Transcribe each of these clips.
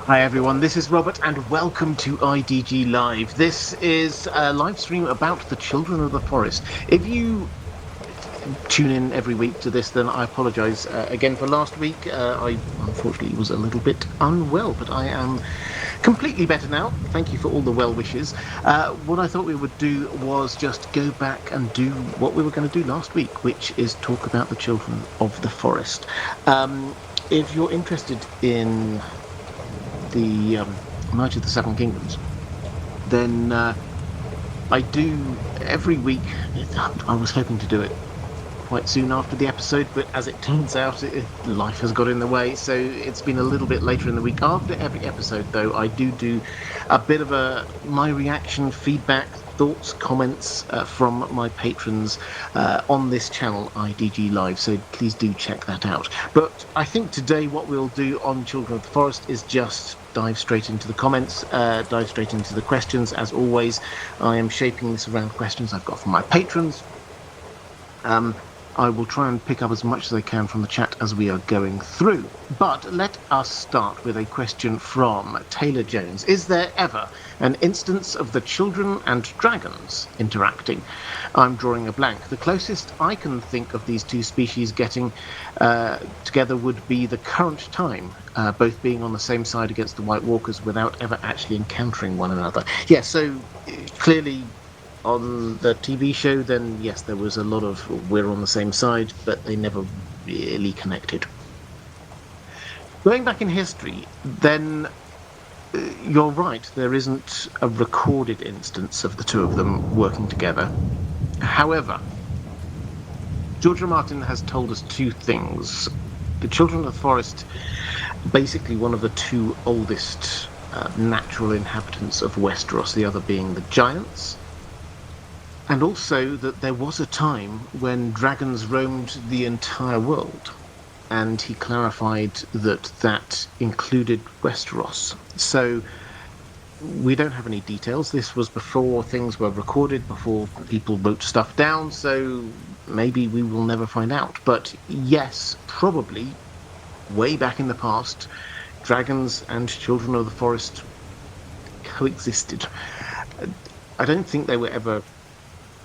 Hi everyone, this is Robert and welcome to IDG Live. This is a live stream about the children of the forest. If you tune in every week to this, then I apologise again for last week. I unfortunately was a little bit unwell, but I am completely better now. Thank you for all the well wishes. What I thought we would do was just go back and do what we were going to do last week, which is talk about the children of the forest. If you're interested in the Knight of the Seven Kingdoms, then I do every week. I was hoping to do it quite soon after the episode, but as it turns out, life has got in the way, so it's been a little bit later in the week. After every episode, though, I do a bit of my reaction, feedback, thoughts, comments from my patrons on this channel, IDG Live, so please do check that out. But I think today what we'll do on Children of the Forest is just dive straight into the comments, dive straight into the questions. As always, I am shaping this around questions I've got from my patrons. I will try and pick up as much as I can from the chat as we are going through. But let us start with a question from Taylor Jones. Is there ever an instance of the children and dragons interacting? I'm drawing a blank. The closest I can think of these two species getting together would be the current time, both being on the same side against the White Walkers without ever actually encountering one another. Yeah, so clearly on the TV show, then yes, there was a lot of we're on the same side, but they never really connected. Going back in history, then you're right, there isn't a recorded instance of the two of them working together. However, George R. Martin has told us two things. The Children of the Forest, basically one of the two oldest natural inhabitants of Westeros, the other being the giants. And also that there was a time when dragons roamed the entire world, and he clarified that that included Westeros. So we don't have any details. This was before things were recorded, before people wrote stuff down, so maybe we will never find out. But yes, probably, way back in the past, dragons and children of the forest coexisted. I don't think they were ever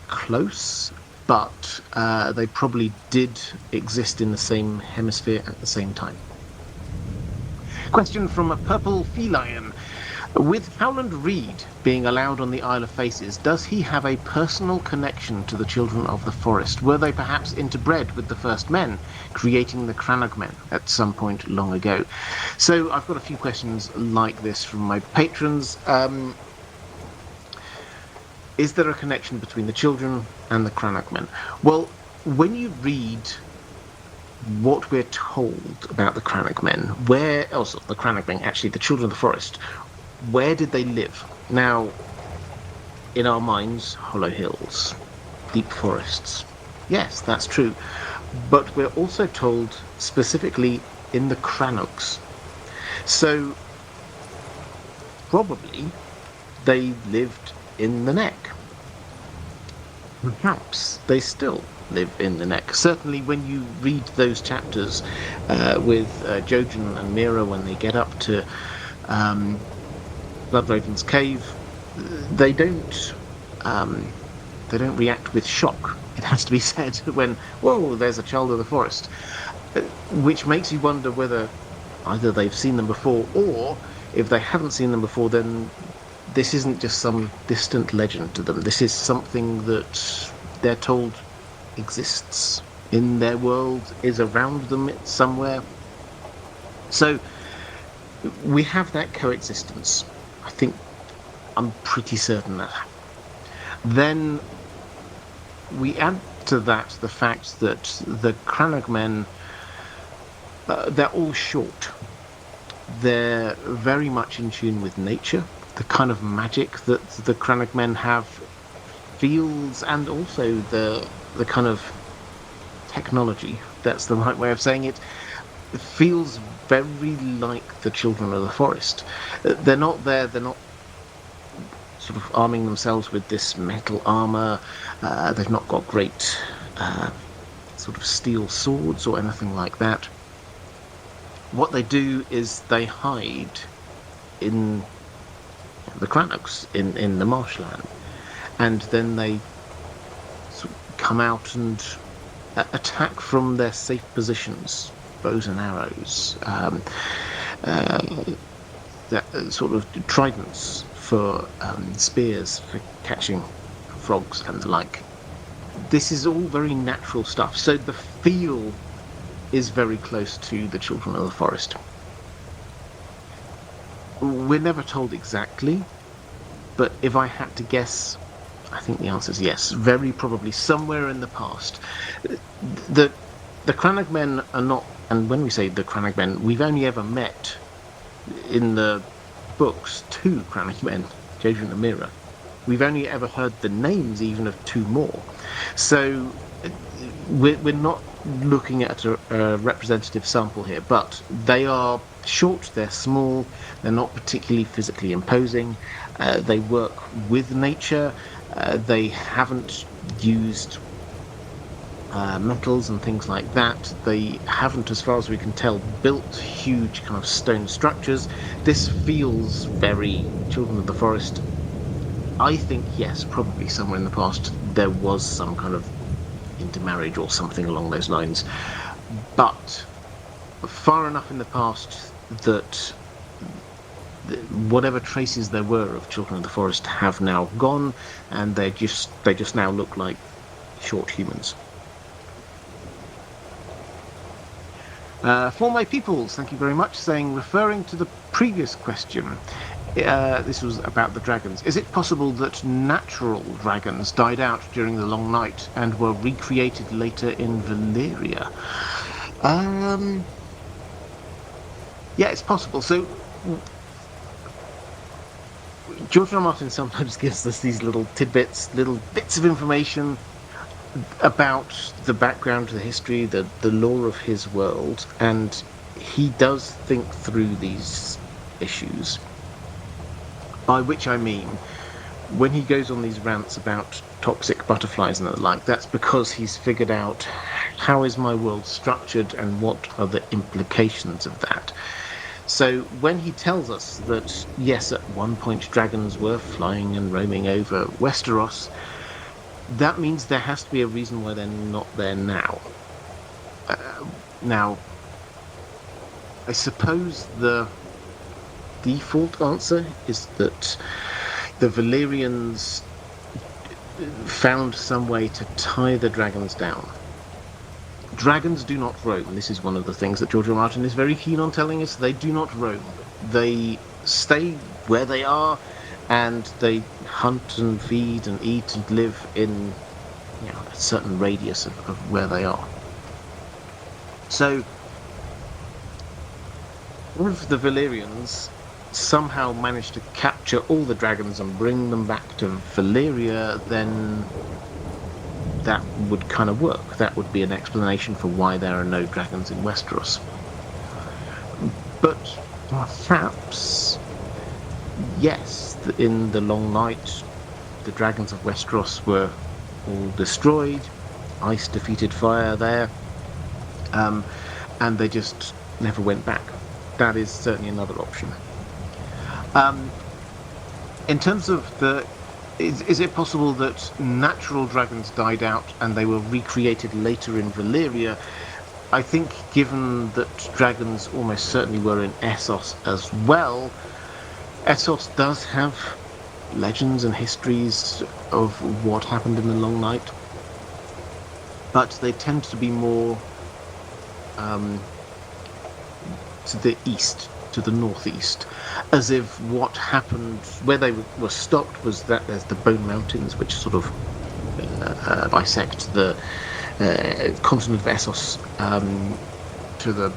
close, but they probably did exist in the same hemisphere at the same time. Question from a Purple Feline. With Howland Reed being allowed on the Isle of Faces, does he have a personal connection to the Children of the Forest? Were they perhaps interbred with the First Men, creating the Crannog Men at some point long ago? So I've got a few questions like this from my patrons. Is there a connection between the children and the Crannog Men? Well, when you read what we're told about the Crannog Men, the Crannog Men, actually the Children of the Forest, where did they live? Now, in our minds, hollow hills, deep forests. Yes, that's true. But we're also told specifically in the Crannogs. So, probably they lived in the neck. Perhaps they still live in the neck. Certainly when you read those chapters with Jojen and Mira, when they get up to Bloodraven's cave, they don't react with shock, it has to be said, when, whoa, there's a child of the forest, which makes you wonder whether either they've seen them before, or if they haven't seen them before, then this isn't just some distant legend to them. This is something that they're told exists in their world, is around them somewhere. So we have that coexistence. I'm pretty certain that. Then we add to that the fact that the Crannog Men, they're all short. They're very much in tune with nature. The kind of magic that the Crannog Men have feels, and also the kind of technology, that's the right way of saying it, feels very like the Children of the Forest. They're not sort of arming themselves with this metal armor. They've not got great sort of steel swords or anything like that. What they do is they hide in the Crannogs, in the marshland. And then they sort of come out and attack from their safe positions, bows and arrows, that sort of tridents for spears for catching frogs and the like. This is all very natural stuff, so the feel is very close to the Children of the Forest. We're never told exactly, but if I had to guess, I think the answer is yes. Very probably somewhere in the past. The Crannog men are not, and when we say the Crannog men, we've only ever met in the books 2 Crannog men, Jojen and Mira. We've only ever heard the names even of 2 more. So we're not looking at a representative sample here, but they are short, they're small, they're not particularly physically imposing, they work with nature, they haven't used metals and things like that. They haven't, as far as we can tell, built huge kind of stone structures. This feels very Children of the Forest. I think, yes, probably somewhere in the past there was some kind of intermarriage or something along those lines, but far enough in the past that whatever traces there were of Children of the Forest have now gone, and they just now look like short humans. For my peoples, thank you very much, saying, referring to the previous question, this was about the dragons. Is it possible that natural dragons died out during the Long Night and were recreated later in Valyria? Yeah, it's possible. So George R. R. Martin sometimes gives us these little tidbits, little bits of information about the background, the history, the lore of his world, and he does think through these issues. By which I mean, when he goes on these rants about toxic butterflies and the like, that's because he's figured out how is my world structured and what are the implications of that. So when he tells us that, yes, at one point dragons were flying and roaming over Westeros, that means there has to be a reason why they're not there now. Now, I suppose the default answer is that the Valyrians found some way to tie the dragons down. Dragons do not roam. This is one of the things that George R. R. Martin is very keen on telling us. They do not roam. They stay where they are, and they hunt and feed and eat and live in, a certain radius of where they are. So, if the Valyrians somehow managed to capture all the dragons and bring them back to Valyria, then that would kind of work. That would be an explanation for why there are no dragons in Westeros. But perhaps, yes, in the Long Night, the dragons of Westeros were all destroyed, ice defeated fire there, and they just never went back. That is certainly another option. In terms of is it possible that natural dragons died out and they were recreated later in Valyria? I think, given that dragons almost certainly were in Essos as well, Essos does have legends and histories of what happened in the Long Night, but they tend to be more to the east, to the northeast, as if what happened where they were stopped was that there's the Bone Mountains, which sort of bisect the continent of Essos to the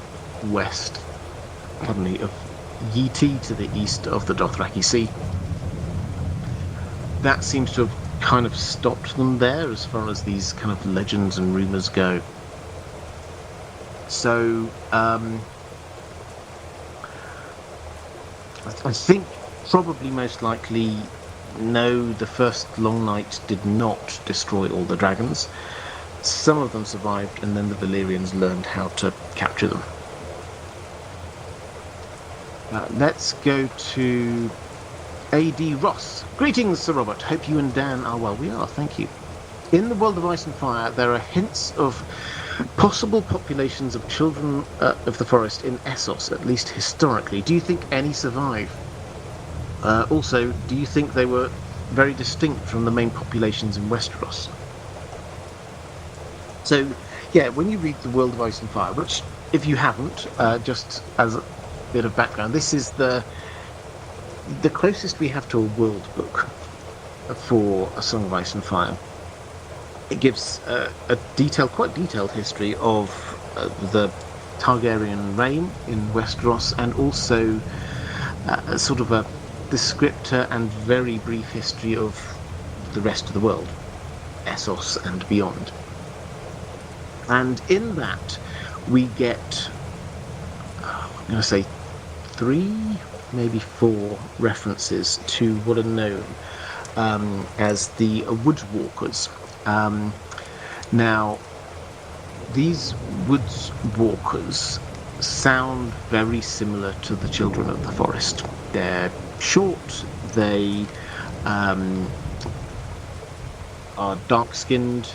west, of Yeti to the east of the Dothraki Sea. That seems to have kind of stopped them there as far as these kind of legends and rumours go. So I think probably most likely no, the first Long Night did not destroy all the dragons. Some of them survived, and then the Valyrians learned how to capture them. Let's go to A.D. Ross. Greetings, Sir Robert. Hope you and Dan are well. We are, thank you. In the world of Ice and Fire, there are hints of possible populations of children of the forest in Essos, at least historically. Do you think any survive? Also, do you think they were very distinct from the main populations in Westeros? So, yeah, when you read The World of Ice and Fire, which, if you haven't, just as a bit of background, this is the closest we have to a world book for A Song of Ice and Fire. It gives a quite detailed history of the Targaryen reign in Westeros, and also sort of a descriptor and very brief history of the rest of the world, Essos and beyond. And in that, we get, I'm going to say 3, maybe 4 references to what are known as the Woodswalkers. Now, these Woodswalkers sound very similar to the Children of the Forest. They're short, they are dark-skinned,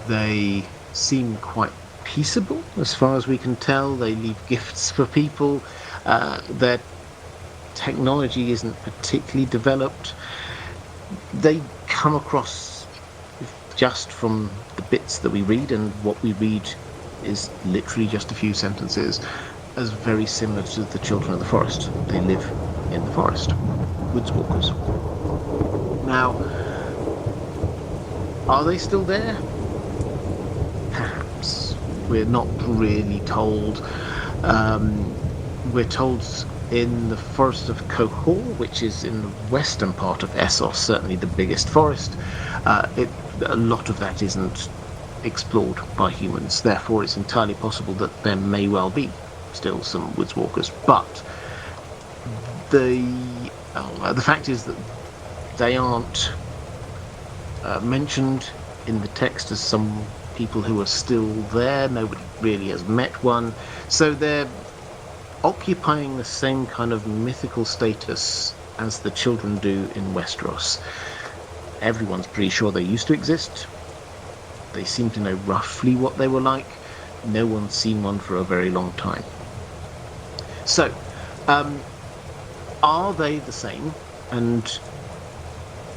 they seem quite peaceable as far as we can tell. They leave gifts for people. Their technology isn't particularly developed. They come across, just from the bits that we read, and what we read is literally just a few sentences, as very similar to the Children of the Forest. They live in the forest. Woodswalkers. Now, are they still there? Perhaps. We're not really told. We're told in the forest of Cohor, which is in the western part of Essos, certainly the biggest forest. A lot of that isn't explored by humans. Therefore, it's entirely possible that there may well be still some Woodswalkers. But the fact is that they aren't mentioned in the text as some people who are still there. Nobody really has met one. So they're occupying the same kind of mythical status as the children do in Westeros. Everyone's pretty sure they used to exist. They seem to know roughly what they were like. No one's seen one for a very long time. So, are they the same? And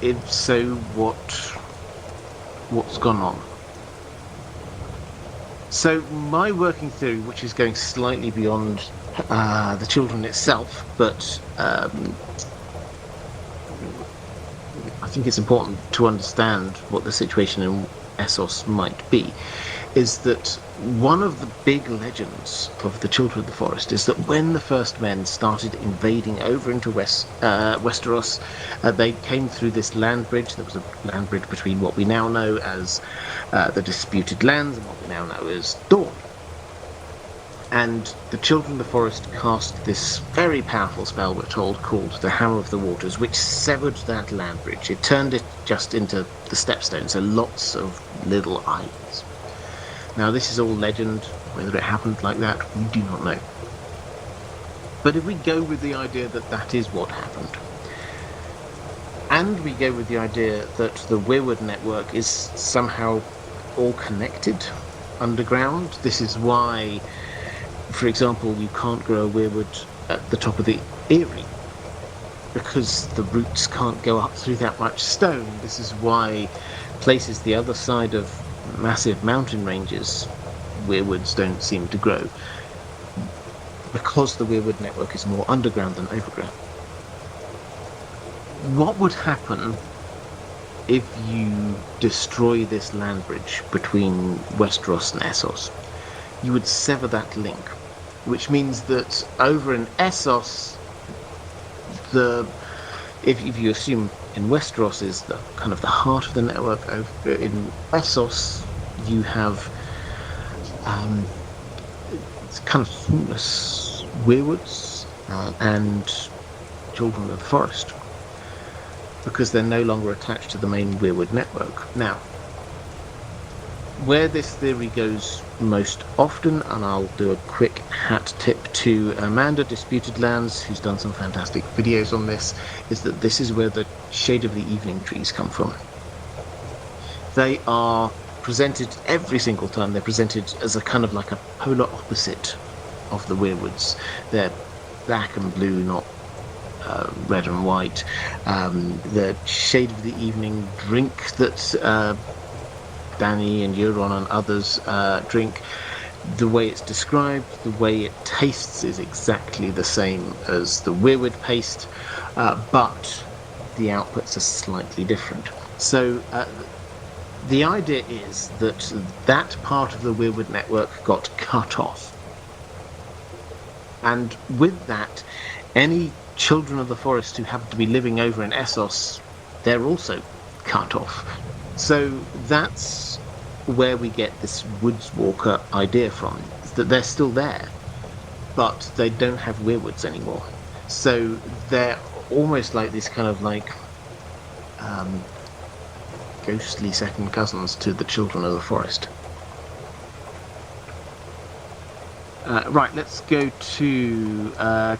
if so, what's gone on? So my working theory, which is going slightly beyond the children itself, but I think it's important to understand what the situation in Essos might be, is that one of the big legends of the Children of the Forest is that when the first men started invading over into Westeros, they came through this land bridge. There was a land bridge between what we now know as the Disputed Lands and what we now know as Dawn. And the Children of the Forest cast this very powerful spell, we're told, called the Hammer of the Waters, which severed that land bridge. It turned it just into the stepstones, so lots of little islands. Now, this is all legend. Whether it happened like that, we do not know. But if we go with the idea that that is what happened, and we go with the idea that the Weirwood network is somehow all connected underground, this is why, for example, you can't grow a weirwood at the top of the Eyrie, because the roots can't go up through that much stone. This is why places the other side of massive mountain ranges, weirwoods don't seem to grow, because the weirwood network is more underground than overground. What would happen if you destroy this land bridge between Westeros and Essos? You would sever that link, which means that over in Essos, if you assume in Westeros is the kind of the heart of the network, over in Essos you have it's kind of humorous weirwoods and Children of the Forest, because they're no longer attached to the main weirwood network. Now, where this theory goes most often, and I'll do a quick hat tip to Amanda Disputed Lands, who's done some fantastic videos on this, is that this is where the shade of the evening trees come from. They are presented every single time. They're presented as a kind of like a polar opposite of the weirwoods. They're black and blue, not red and white. The shade of the evening drink that Danny and Euron and others drink, the way it's described, the way it tastes is exactly the same as the weirwood paste, but the outputs are slightly different. So the idea is that that part of the weirwood network got cut off. And with that, any children of the forest who happen to be living over in Essos, they're also cut off. So that's where we get this Woods Walker idea from, is that they're still there, but they don't have weirwoods anymore. So they're almost like this kind of like ghostly second cousins to the children of the forest. Right, let's go to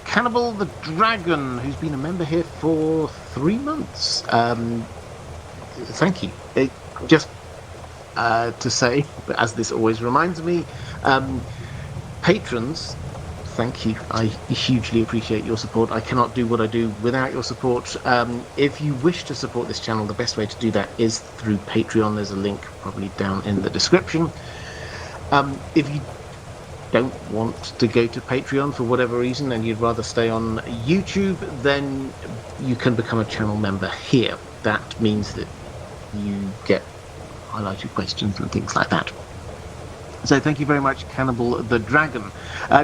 Cannibal the Dragon, who's been a member here for 3 months. Thank you. Just to say, as this always reminds me, patrons, thank you. I hugely appreciate your support. I cannot do what I do without your support. If you wish to support this channel, the best way to do that is through Patreon. There's a link probably down in the description. If you don't want to go to Patreon for whatever reason and you'd rather stay on YouTube, then you can become a channel member here. That means that you get highlighted questions and things like that. So thank you very much, Cannibal the Dragon.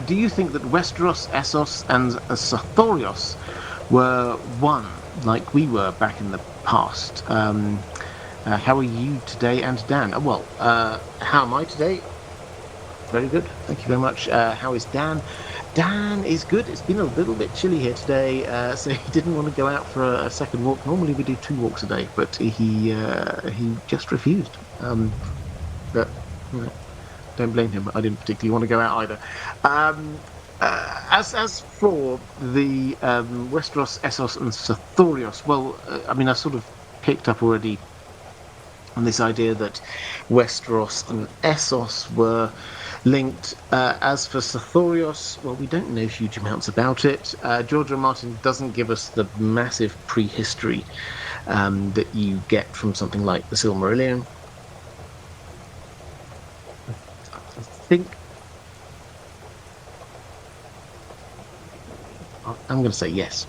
Do you think that Westeros, Essos and Sarthorios were one, like we were back in the past? How are you today, and Dan? Well, how am I today? Very good, thank you very much. How is Dan? Dan is good. It's been a little bit chilly here today, so he didn't want to go out for a second walk. Normally we do 2 walks a day, but he just refused. But don't blame him. I didn't particularly want to go out either. As for the Westeros, Essos and Sarthorios, well, I mean, I sort of picked up already on this idea that Westeros and Essos were linked. As for Sarthorios, well, we don't know huge amounts about it. George R. Martin doesn't give us the massive prehistory that you get from something like the Silmarillion. I think I'm going to say yes.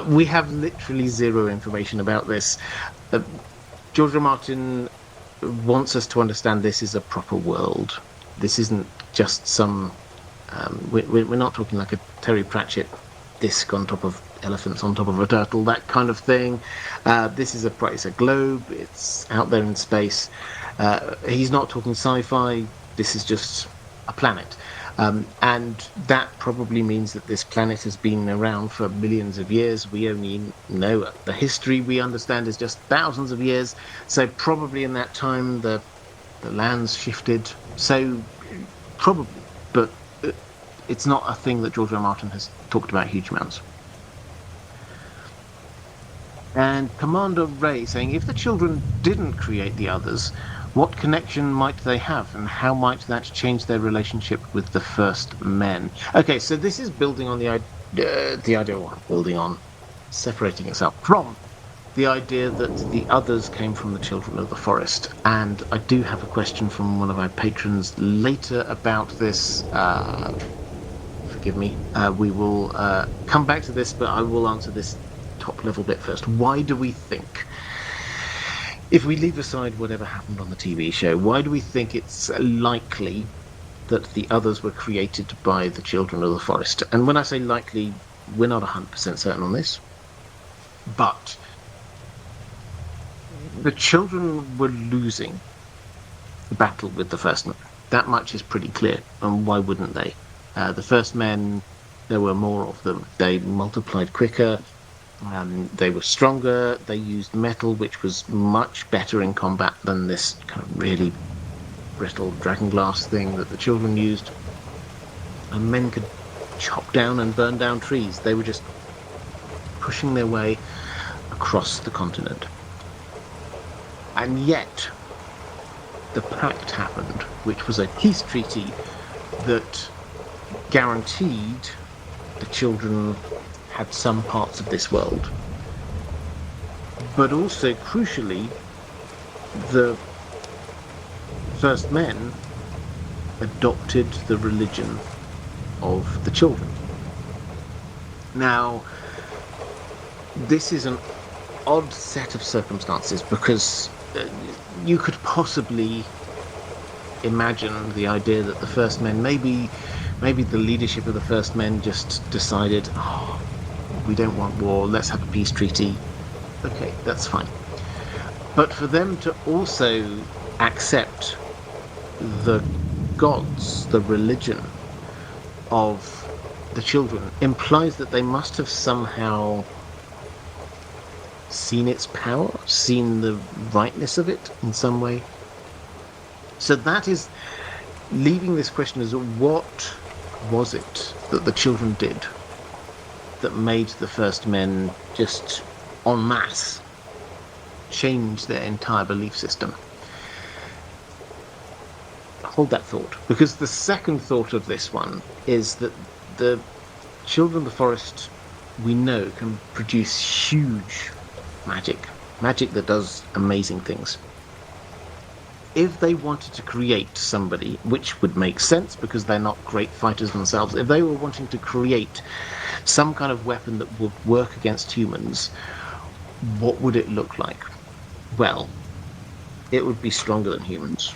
We have literally zero information about this. George R. Martin wants us to understand this is a proper world. This isn't just some... we're not talking like a Terry Pratchett disc on top of elephants on top of a turtle, that kind of thing. This is it's a globe. It's out there in space. He's not talking sci-fi. This is just a planet. And that probably means that this planet has been around for millions of years. We only know the history we understand is just thousands of years. So probably in that time the lands shifted. So probably, but it's not a thing that George R. Martin has talked about huge amounts. And Commander Ray saying, if the children didn't create the others, what connection might they have, and how might that change their relationship with the first men? Okay, so this is building on the idea, building on, separating itself from the idea that the others came from the children of the forest. And I do have a question from one of our patrons later about this. Forgive me. We will come back to this, but I will answer this top level bit first. Why do we think, if we leave aside whatever happened on the TV show, why do we think it's likely that the others were created by the children of the forest? And when I say likely, we're not 100% certain on this, but the children were losing the battle with the first men. That much is pretty clear, and why wouldn't they? The first men, there were more of them. They multiplied quicker. They were stronger. They used metal, which was much better in combat than this kind of really brittle dragon glass thing that the children used. And men could chop down and burn down trees. They were just pushing their way across the continent. And yet, the pact happened, which was a peace treaty that guaranteed the children had some parts of this world. But also, crucially, the first men adopted the religion of the children. Now, this is an odd set of circumstances because you could possibly imagine the idea that the first men, maybe the leadership of the first men just decided, we don't want war, let's have a peace treaty. Okay, that's fine. But for them to also accept the gods, the religion of the children, implies that they must have somehow seen its power, seen the rightness of it in some way. So that is leaving this question as what was it that the children did that made the first men just en masse change their entire belief system? Hold that thought, because the second thought of this one is that the children of the forest, we know, can produce huge magic that does amazing things. If they wanted to create somebody, which would make sense because they're not great fighters themselves, if they were wanting to create some kind of weapon that would work against humans, what would it look like? Well, it would be stronger than humans.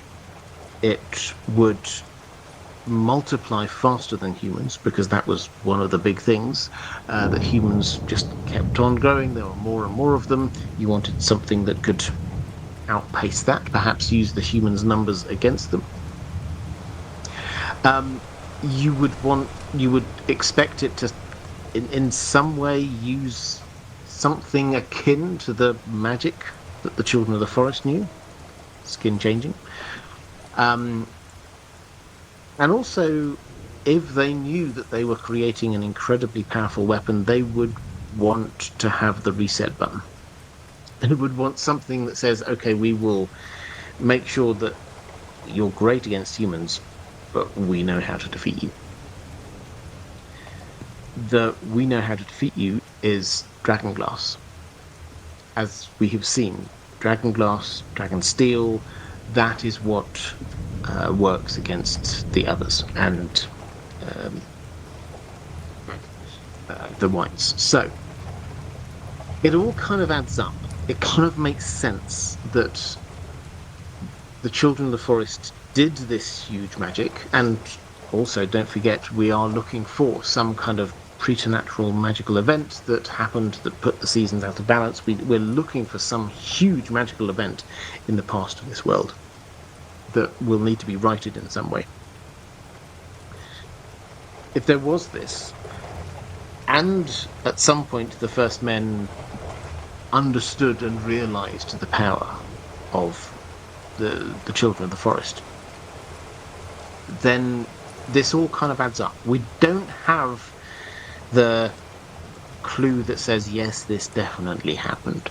It would multiply faster than humans, because that was one of the big things, that humans just kept on growing. There were more and more of them. You wanted something that could outpace that, perhaps use the humans' numbers against them. You would expect it to, in some way, use something akin to the magic that the children of the forest knew, skin changing. And also, if they knew that they were creating an incredibly powerful weapon, they would want to have the reset button. They would want something that says, okay, we will make sure that you're great against humans, but we know how to defeat you. The we know how to defeat you is dragonglass. As we have seen, dragonglass, dragon steel, that is what works against the others and the whites. So it all kind of adds up. It kind of makes sense that the children of the forest did this huge magic, and also don't forget we are looking for some kind of preternatural magical event that happened that put the seasons out of balance. We're looking for some huge magical event in the past of this world that will need to be righted in some way. If there was this, and at some point the first men understood and realized the power of the children of the forest, then this all kind of adds up. We don't have the clue that says, yes, this definitely happened,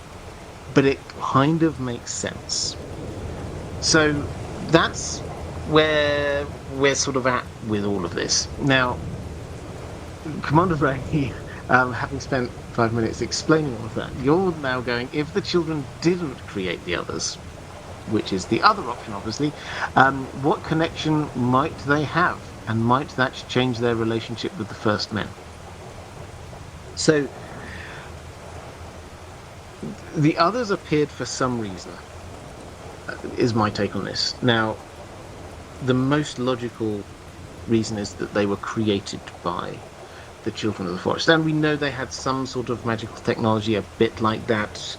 but it kind of makes sense. So that's where we're sort of at with all of this. Now, Commander Ray, having spent 5 minutes explaining all of that, you're now going, if the children didn't create the others, which is the other option, obviously, what connection might they have? And might that change their relationship with the first men? So, the others appeared for some reason, is my take on this. Now, the most logical reason is that they were created by the children of the forest. And we know they had some sort of magical technology, a bit like that.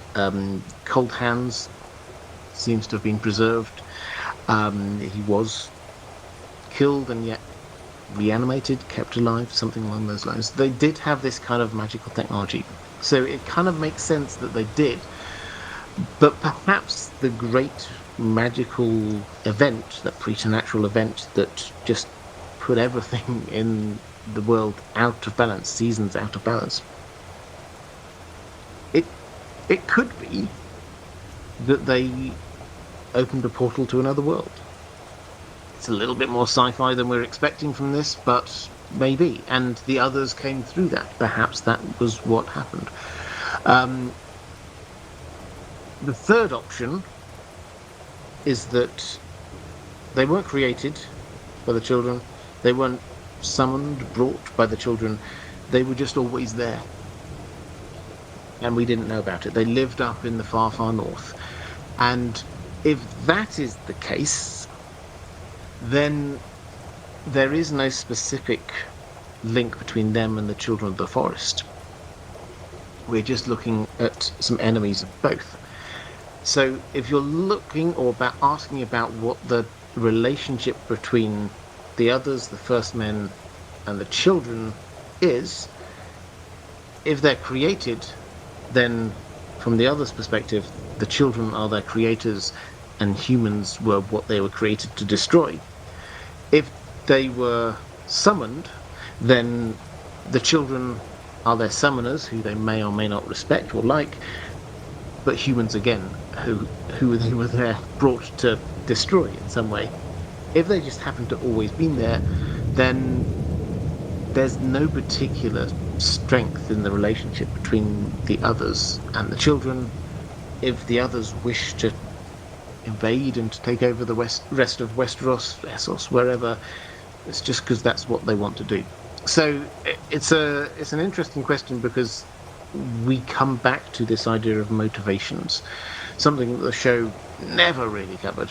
Cold Hands seems to have been preserved. He was killed and yet reanimated, kept alive, something along those lines. They did have this kind of magical technology. So it kind of makes sense that they did. But perhaps the great magical event, that preternatural event that just put everything in the world out of balance, seasons out of balance, it could be that they opened a portal to another world. It's a little bit more sci-fi than we're expecting from this, but maybe. And the others came through that. Perhaps that was what happened. The third option is that they weren't created by the children. They weren't summoned, brought by the children. They were just always there. And we didn't know about it. They lived up in the far, far north. And if that is the case, then there is no specific link between them and the children of the forest. We're just looking at some enemies of both. So if you're looking or asking about what the relationship between the others, the first men, and the children is, if they're created, then from the other's perspective, the children are their creators and humans were what they were created to destroy. If they were summoned, then the children are their summoners, who they may or may not respect or like, but humans again, who they were there brought to destroy in some way. If they just happen to always been there, then there's no particular strength in the relationship between the others and the children. If the others wish to invade and to take over the rest of Westeros, Essos, wherever, it's just because that's what they want to do. So it's an interesting question, because we come back to this idea of motivations, something that the show never really covered.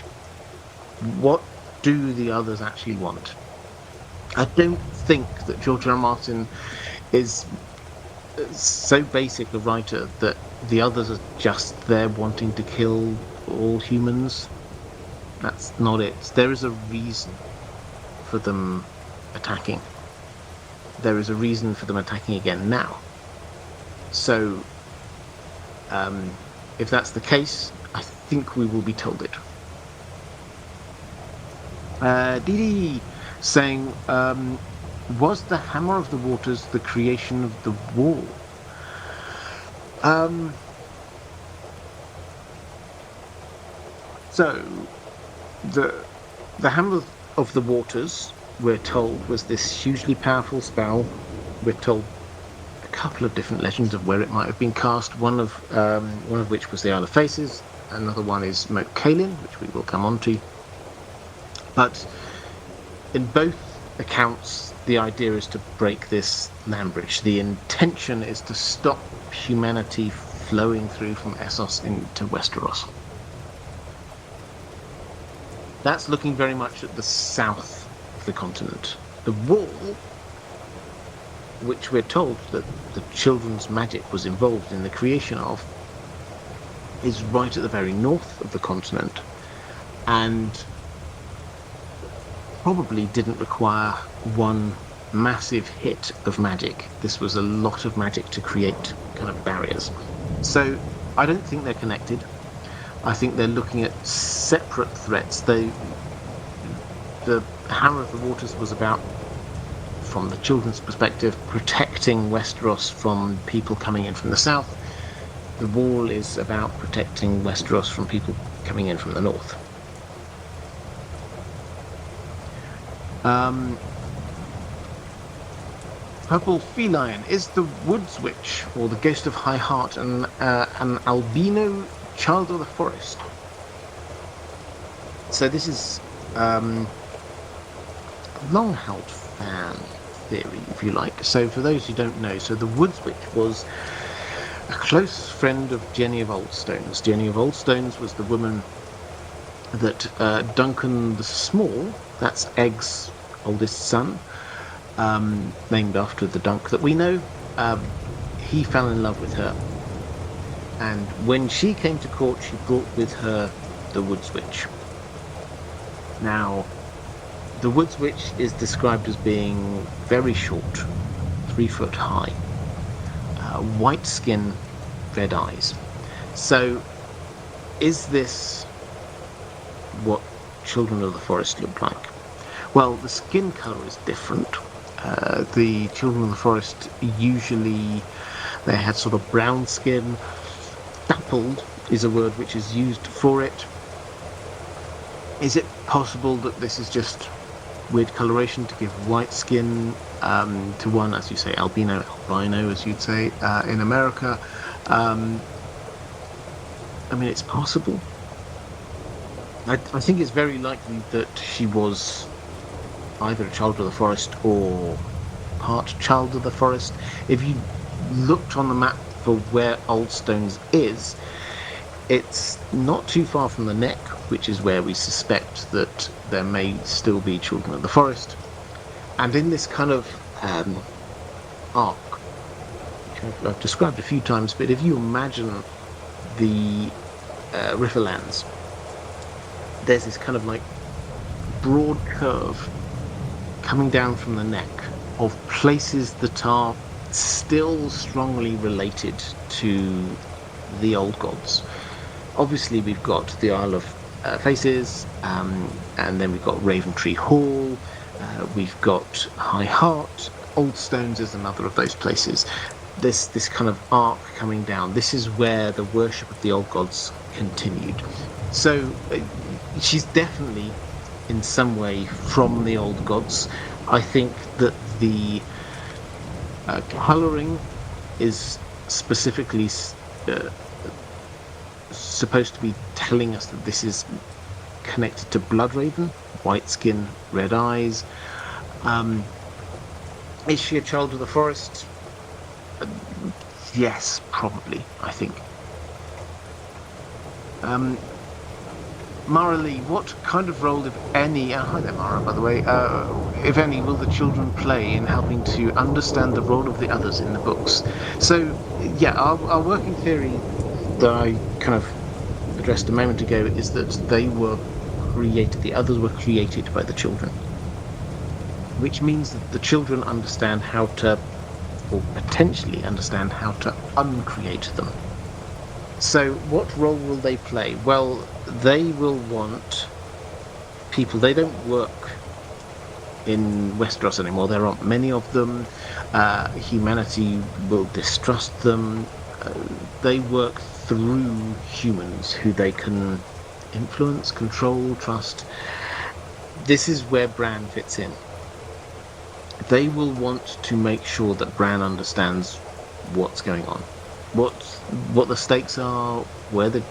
What do the others actually want? I don't think that George R. R. Martin is so basic a writer that the others are just there wanting to kill all humans. That's not it. There is a reason for them attacking. There is a reason for them attacking again now. So, if that's the case, I think we will be told it. Didi saying, was the Hammer of the Waters the creation of the Wall? So, the Hammer of the Waters, we're told, was this hugely powerful spell. We're told a couple of different legends of where it might have been cast. One of which was the Isle of Faces. Another one is Moat Cailin, which we will come on to. But in both accounts, the idea is to break this land bridge. The intention is to stop humanity flowing through from Essos into Westeros. That's looking very much at the south of the continent. The wall, which we're told that the children's magic was involved in the creation of, is right at the very north of the continent, and probably didn't require one massive hit of magic. This was a lot of magic to create kind of barriers. So I don't think they're connected. I think they're looking at separate threats. The Hammer of the Waters was about, from the children's perspective, protecting Westeros from people coming in from the south. The wall is about protecting Westeros from people coming in from the north. Purple Feline, is the Woods Witch, or the Ghost of High Heart, an albino child of the forest? So this is long-held fan theory, if you like. So for those who don't know, so the Woods Witch was a close friend of Jenny of Oldstones. Jenny of Oldstones was the woman that Duncan the Small, that's Egg's oldest son, named after the Dunk that we know, he fell in love with her. And when she came to court, she brought with her the Woods Witch. Now, The Woods Witch is described as being very short, 3 foot high, white skin, red eyes. So, is this what Children of the Forest look like? Well, the skin colour is different. The Children of the Forest usually, they had sort of brown skin. Dappled is a word which is used for it. Is it possible that this is just weird coloration to give white skin to one, as you say, albino, as you'd say in America? I mean, it's possible. I think it's very likely that she was either a child of the forest or part child of the forest. If you looked on the map for where Old Stones is, it's not too far from the neck, which is where we suspect that there may still be children of the forest. And in this kind of arc, which I've described a few times, but if you imagine the Riverlands, there's this kind of like broad curve coming down from the neck of places that are still strongly related to the old gods. Obviously, we've got the Isle of Faces, and then we've got Raventree Hall, we've got High Heart. Old Stones is another of those places. This kind of arc coming down. This is where the worship of the old gods continued. So she's definitely in some way from the old gods. I think that the colouring is specifically supposed to be telling us that this is connected to Bloodraven, white skin, red eyes. Is she a child of the forest? Yes, probably, I think. Mara Lee, what kind of role, if any, hi there Mara, by the way, if any, will the children play in helping to understand the role of the others in the books? So, yeah, our working theory that I kind of addressed a moment ago is that they were created, the others were created by the children, which means that the children understand how to, or potentially understand how to uncreate them. So what role will they play? Well, they will want people. They don't work in Westeros anymore. There aren't many of them. Humanity will distrust them. They work through humans who they can influence, control, trust. This is where Bran fits in. They will want to make sure that Bran understands what's going on, what the stakes are, where the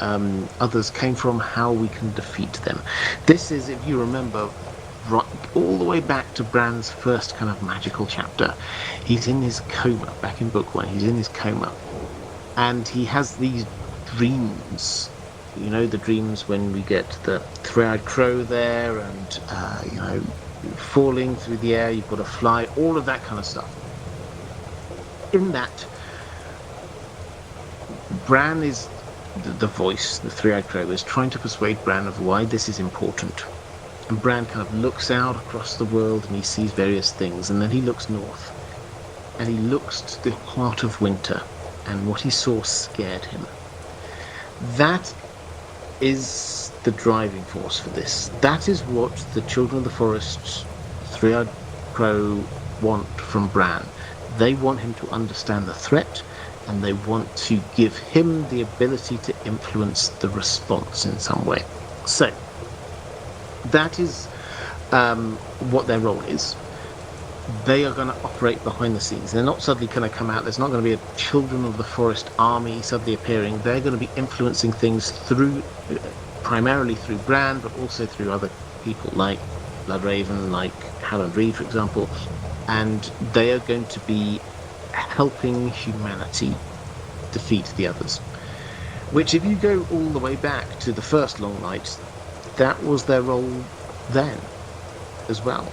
others came from, how we can defeat them. This is, if you remember, right all the way back to Bran's first kind of magical chapter. He's in his coma, back in book 1, he's in his coma, and he has these dreams. You know, the dreams when we get the three-eyed crow there, and you know, falling through the air, you've got to fly, all of that kind of stuff. In that, Bran is the voice, the three-eyed crow is trying to persuade Bran of why this is important. And Bran kind of looks out across the world and he sees various things, and then he looks north and he looks to the heart of winter, and what he saw scared him. That is the driving force for this. That is what the Children of the Forest, three-eyed crow, want from Bran. They want him to understand the threat, and they want to give him the ability to influence the response in some way. So that is what their role is. They are going to operate behind the scenes. They're not suddenly going to come out. There's not going to be a Children of the Forest army suddenly appearing. They're going to be influencing things through, primarily through Bran, but also through other people like Bloodraven, like Howland Reed, for example. And they are going to be helping humanity defeat the others. Which, if you go all the way back to the first Long Night, that was their role then as well.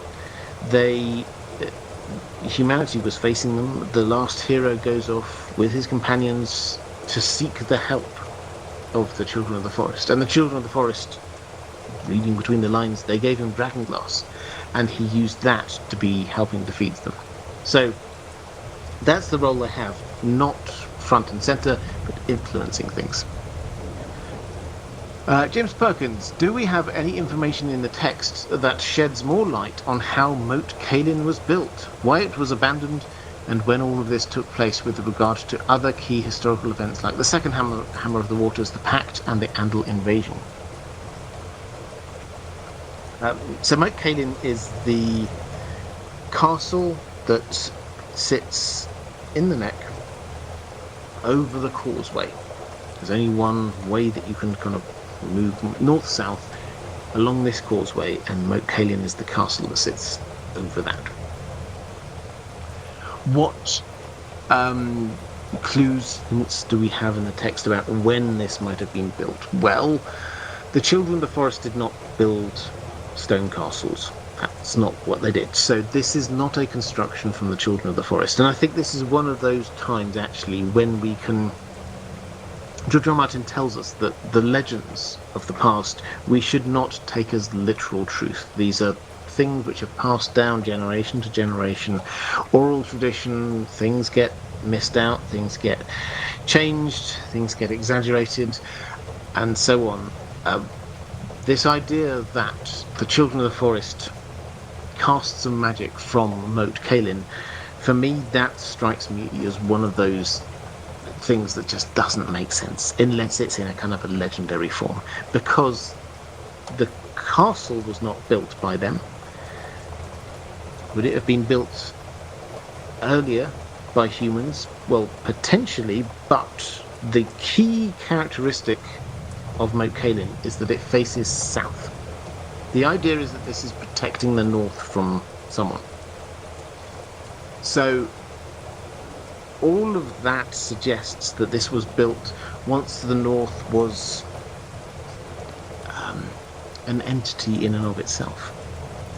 Humanity was facing them. The last hero goes off with his companions to seek the help of the Children of the Forest. And the Children of the Forest reading between the lines, they gave him dragonglass, and he used that to be helping defeat them. So that's the role they have, not front and center, but influencing things. James Perkins, do we have any information in the text that sheds more light on how Moat Cailin was built, why it was abandoned, and when all of this took place with regard to other key historical events like the Second Hammer of the Waters, the Pact, and the Andal invasion? So Moat Cailin is the castle that sits in the neck over the causeway. There's only one way that you can kind of move north-south along this causeway, and Moat Cailin is the castle that sits over that. What clues, hints do we have in the text about when this might have been built? Well, the Children of the Forest did not build stone castles. That's not what they did. So this is not a construction from the Children of the Forest. And I think this is one of those times, actually, when we can... George R. R. Martin tells us that the legends of the past we should not take as literal truth. These are things which are passed down generation to generation, oral tradition. Things get missed out, things get changed, things get exaggerated, and so on. This idea that the Children of the Forest cast some magic from Moat Cailin, for me, that strikes me as one of those things that just doesn't make sense unless it's in a kind of a legendary form, because the castle was not built by them. Would it have been built earlier by humans? Well, potentially, but the key characteristic of Moat Cailin is that it faces south. The idea is that this is protecting the north from someone. So all of that suggests that this was built once the north was an entity in and of itself.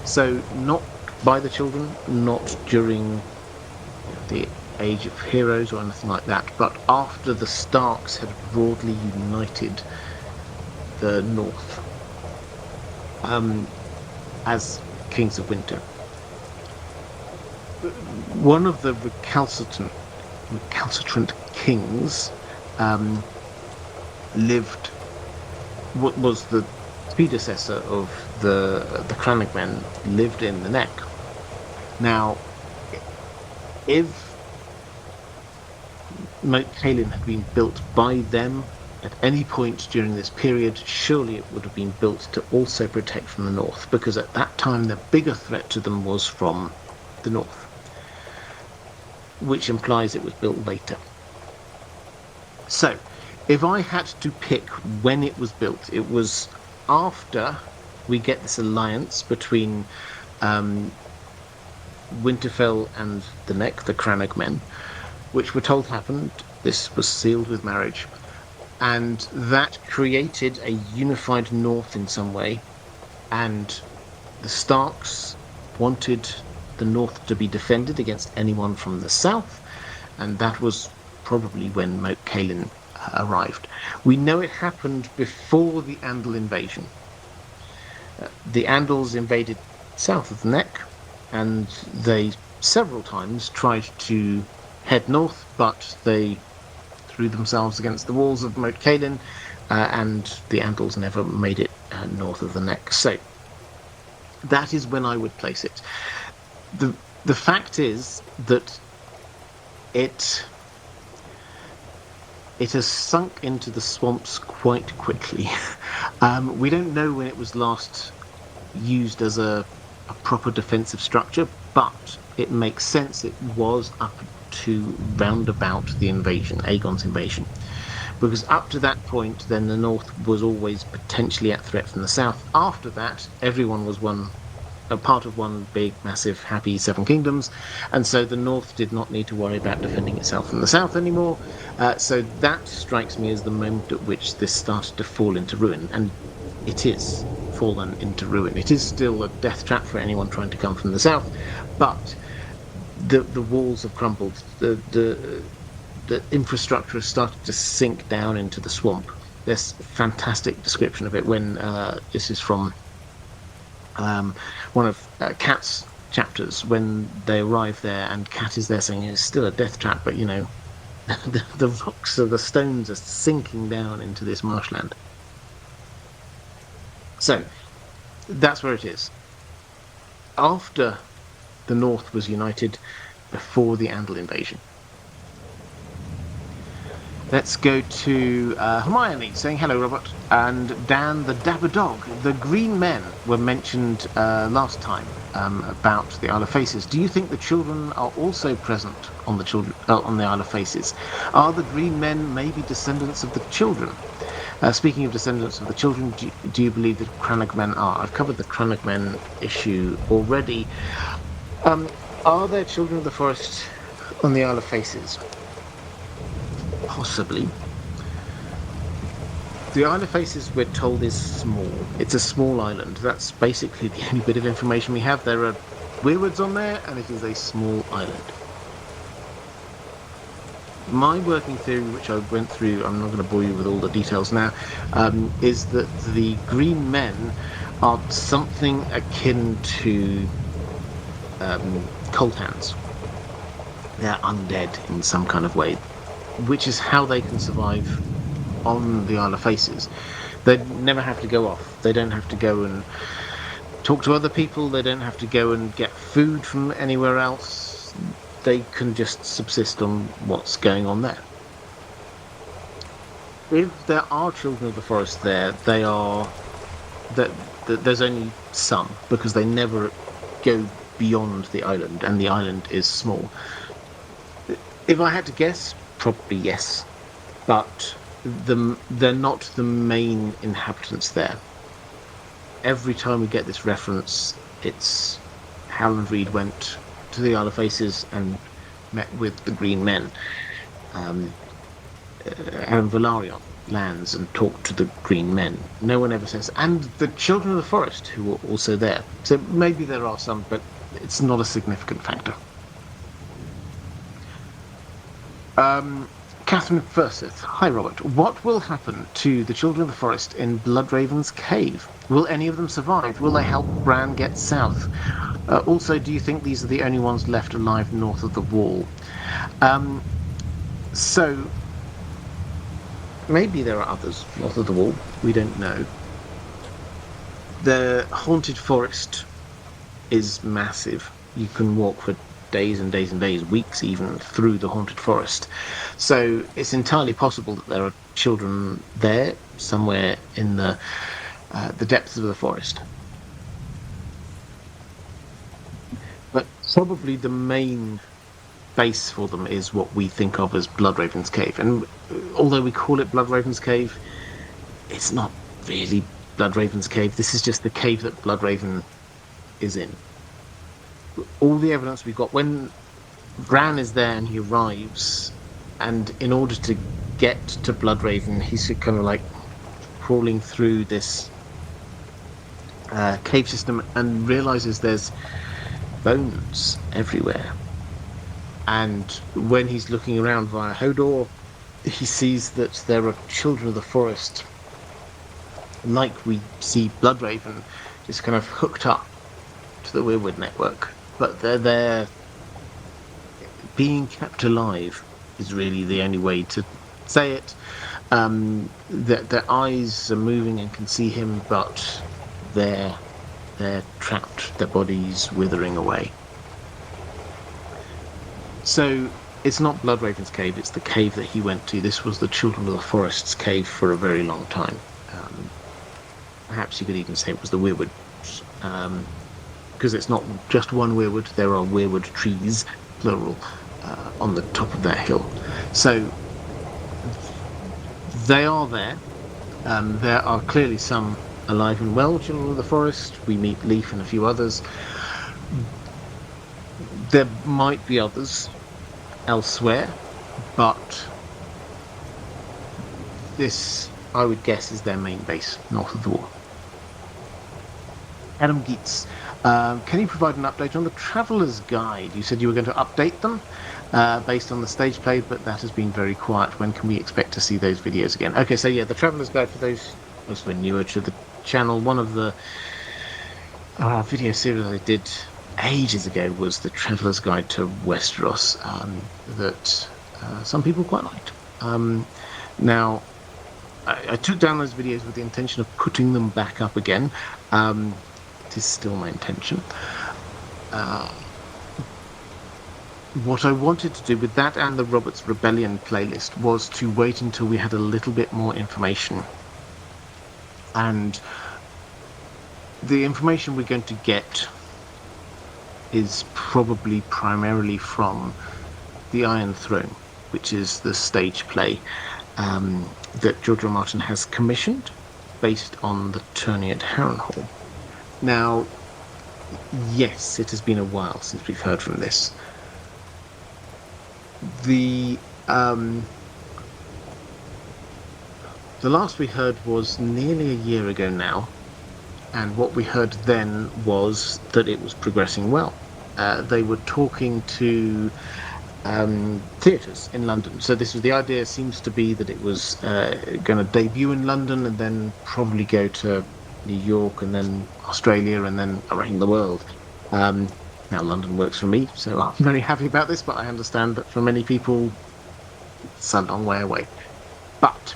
So not by the children, not during the Age of Heroes or anything like that, but after the Starks had broadly united the north as Kings of Winter. One of the recalcitrant kings lived, what was the predecessor of the Crannogmen, lived in the Neck. Now, if Moat Cailin had been built by them at any point during this period, surely it would have been built to also protect from the north, because at that time the bigger threat to them was from the north, which implies it was built later. So, if I had to pick when it was built, it was after we get this alliance between Winterfell and the Neck, the Crannogmen, which we're told happened. This was sealed with marriage, and that created a unified north in some way, and the Starks wanted the north to be defended against anyone from the south, and that was probably when Moat Cailin arrived. We know it happened before the Andal invasion. The Andals invaded south of the Neck, and they several times tried to head north, but they threw themselves against the walls of Moat Cailin, and the Andals never made it north of the Neck. So that is when I would place it. The fact is that it has sunk into the swamps quite quickly. We don't know when it was last used as a proper defensive structure, but it makes sense it was up to round about the invasion, Aegon's invasion, because up to that point then the north was always potentially at threat from the south. After that, everyone was a part of one big, massive, happy Seven Kingdoms, and so the north did not need to worry about defending itself from the south anymore. So that strikes me as the moment at which this started to fall into ruin, and it is fallen into ruin. It is still a death trap for anyone trying to come from the south, but the walls have crumbled, the infrastructure has started to sink down into the swamp, this fantastic description of it when this is from one of Kat's chapters when they arrive there, and Kat is there saying it's still a death trap, but the rocks or the stones are sinking down into this marshland. So that's where it is. After the North was united, before the Andal invasion. Let's go to Hermione saying hello, Robert, and Dan the Dapper Dog. The Green Men were mentioned last time about the Isle of Faces. Do you think the children are also present on the Isle of Faces? Are the Green Men maybe descendants of the children? Speaking of descendants of the children, do you believe that Crannog Men are? I've covered the Crannog Men issue already. Are there children of the forest on the Isle of Faces? Possibly. The Isle of Faces, we're told, is small. It's a small island. That's basically the only bit of information we have. There are weirwoods on there, and it is a small island. My working theory, which I went through, I'm not going to bore you with all the details now, is that the Green Men are something akin to cold hands. They're undead in some kind of way, which is how they can survive on the Isle of Faces. They never have to go off. They don't have to go and talk to other people. They don't have to go and get food from anywhere else. They can just subsist on what's going on there. If there are children of the forest there, there's only some, because they never go beyond the island, and the island is small. If I had to guess, probably yes, but they're not the main inhabitants there. Every time we get this reference, it's Howland Reed went to the Isle of Faces and met with the Green Men. And Valarion lands and talked to the Green Men. No one ever says, and the Children of the Forest, who were also there. So maybe there are some, but it's not a significant factor. Catherine Furseth. Hi, Robert. What will happen to the Children of the Forest in Bloodraven's cave? Will any of them survive? Will they help Bran get south? Also, do you think these are the only ones left alive north of the wall? So, maybe there are others north of the wall. We don't know. The haunted forest is massive. You can walk for days and days and days, weeks even, through the haunted forest. So it's entirely possible that there are children there, somewhere in the depths of the forest. But probably the main base for them is what we think of as Bloodraven's Cave. And although we call it Bloodraven's Cave, it's not really Bloodraven's Cave. This is just the cave that Bloodraven is in. All the evidence we've got, when Bran is there and he arrives, and in order to get to Bloodraven, he's kind of like crawling through this cave system and realizes there's bones everywhere. And when he's looking around via Hodor, he sees that there are children of the forest, like we see Bloodraven, just kind of hooked up to the Weirwood network. But they're being kept alive is really the only way to say it. Their eyes are moving and can see him, but they're trapped, their bodies withering away. So it's not Bloodraven's cave, it's the cave that he went to. This was the Children of the Forest's cave for a very long time. Perhaps you could even say it was the Weirwood. Because it's not just one weirwood, there are weirwood trees, plural, on the top of that hill. So they are there. There are clearly some alive and well, Children of the Forest. We meet Leaf and a few others. There might be others elsewhere, but this, I would guess, is their main base, north of the wall. Adam Geets. Can you provide an update on the Traveller's Guide? You said you were going to update them based on the stage play, but that has been very quiet. When can we expect to see those videos again? Okay, so yeah, the Traveller's Guide, for those who are newer to the channel, one of the video series I did ages ago was the Traveller's Guide to Westeros, that some people quite liked. Now, I took down those videos with the intention of putting them back up again. It is still my intention. What I wanted to do with that and the Robert's Rebellion playlist was to wait until we had a little bit more information. And the information we're going to get is probably primarily from the Iron Throne, which is the stage play that George R. R. Martin has commissioned based on the tourney at Harrenhal. Now, yes, it has been a while since we've heard from this. The last we heard was nearly a year ago now, and what we heard then was that it was progressing well. They were talking to theatres in London. So this was the idea. Seems to be that it was going to debut in London and then probably go to New York and then Australia and then around the world. Now London works for me, so I'm very happy about this, but I understand that for many people it's a long way away. But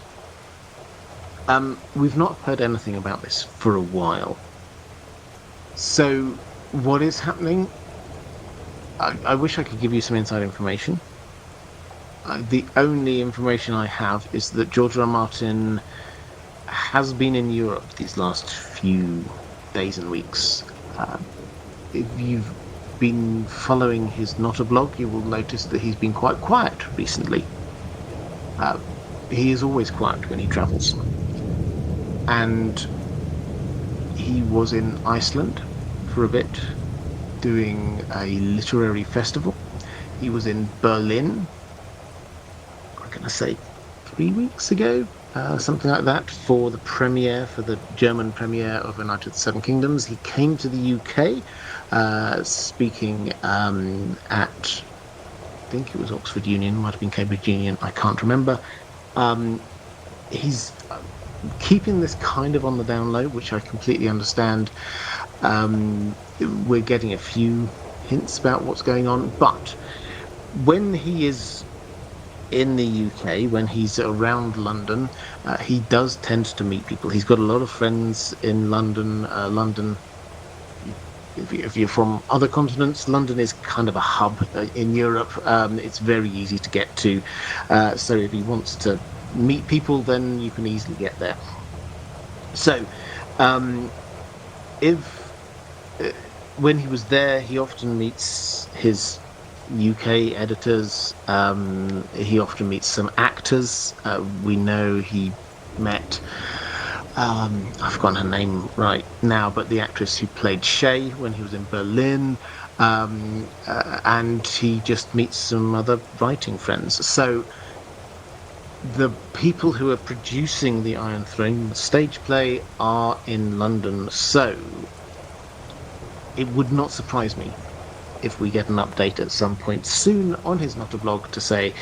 we've not heard anything about this for a while. So what is happening? I wish I could give you some inside information. The only information I have is that George R. R. Martin has been in Europe these last few days and weeks. If you've been following his Not-a-Blog, you will notice that he's been quite quiet recently. He is always quiet when he travels. And he was in Iceland for a bit, doing a literary festival. He was in Berlin, what can I say, 3 weeks ago, something like that, for the premiere, for the German premiere of United of the Seven Kingdoms. He came to the UK, speaking at, I think it was Oxford Union, might have been Cambridge Union, I can't remember. He's keeping this kind of on the down low, which I completely understand. We're getting a few hints about what's going on, but when he is in the UK, when he's around London, he does tend to meet people. He's got a lot of friends in London. London, if you're from other continents, London is kind of a hub in Europe. It's very easy to get to. So if he wants to meet people, then you can easily get there. So, when he was there, he often meets his UK editors. He often meets some actors. We know he met, I've forgotten her name right now, but the actress who played Shay when he was in Berlin. And he just meets some other writing friends. So the people who are producing the Iron Throne, the stage play, are in London. So it would not surprise me if we get an update at some point soon on his Not-a-Blog to say,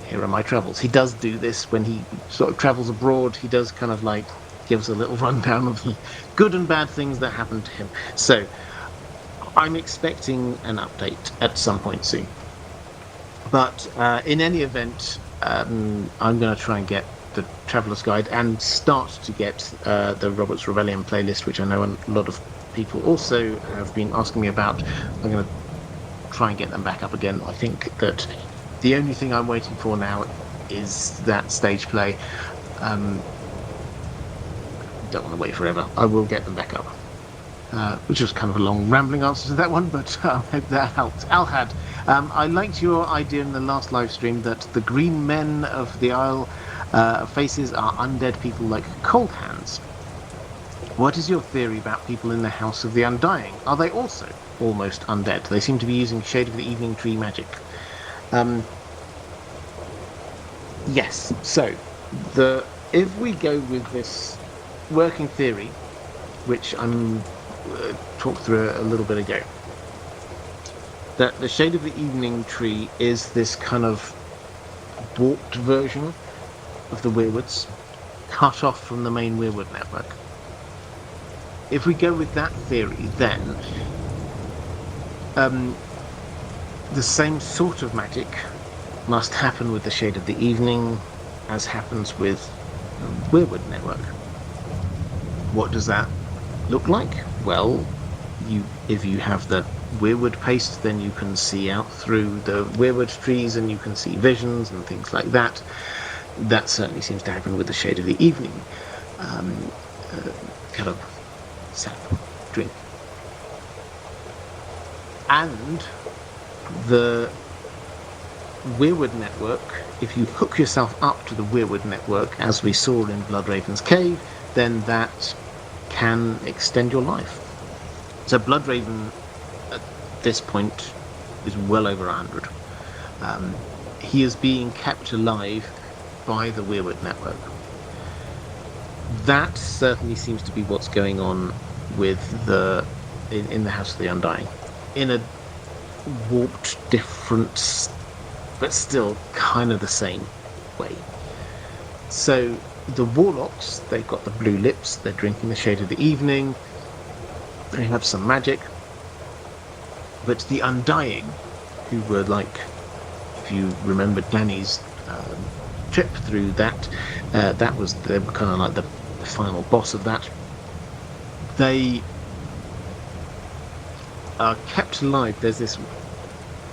here are my travels. He does do this when he sort of travels abroad. He does kind of like give us a little rundown of the good and bad things that happened to him. So I'm expecting an update at some point soon. But in any event, I'm going to try and get the Traveller's Guide and start to get the Robert's Rebellion playlist, which I know a lot of people also have been asking me about. I'm going to try and get them back up again. I think that the only thing I'm waiting for now is that stage play. Don't want to wait forever. I will get them back up. Which was kind of a long rambling answer to that one, but I hope that helped. Alhad, I liked your idea in the last live stream that the green men of the Isle faces are undead people like cold hands. What is your theory about people in the House of the Undying? Are they also almost undead? They seem to be using Shade of the Evening Tree magic. Yes, so if we go with this working theory, which I'm talked through a little bit ago. That the Shade of the Evening tree is this kind of warped version of the Weirwoods, cut off from the main Weirwood network. If we go with that theory, then the same sort of magic must happen with the Shade of the Evening as happens with the Weirwood network. What does that look like? Well, if you have the Weirwood paste, then you can see out through the Weirwood trees and you can see visions and things like that. That certainly seems to happen with the Shade of the Evening kind of sap drink. And the Weirwood network, if you hook yourself up to the Weirwood network, as we saw in Bloodraven's cave, then that can extend your life. So Bloodraven at this point is well over 100. He is being kept alive by the Weirwood network. That certainly seems to be what's going on with in the House of the Undying, in a warped, different, but still kind of the same way. So the Warlocks, they've got the blue lips, they're drinking the Shade of the Evening, they have some magic, but the Undying, who were like, if you remember Danny's trip through that, they were kind of like the final boss of that. They are kept alive. There's this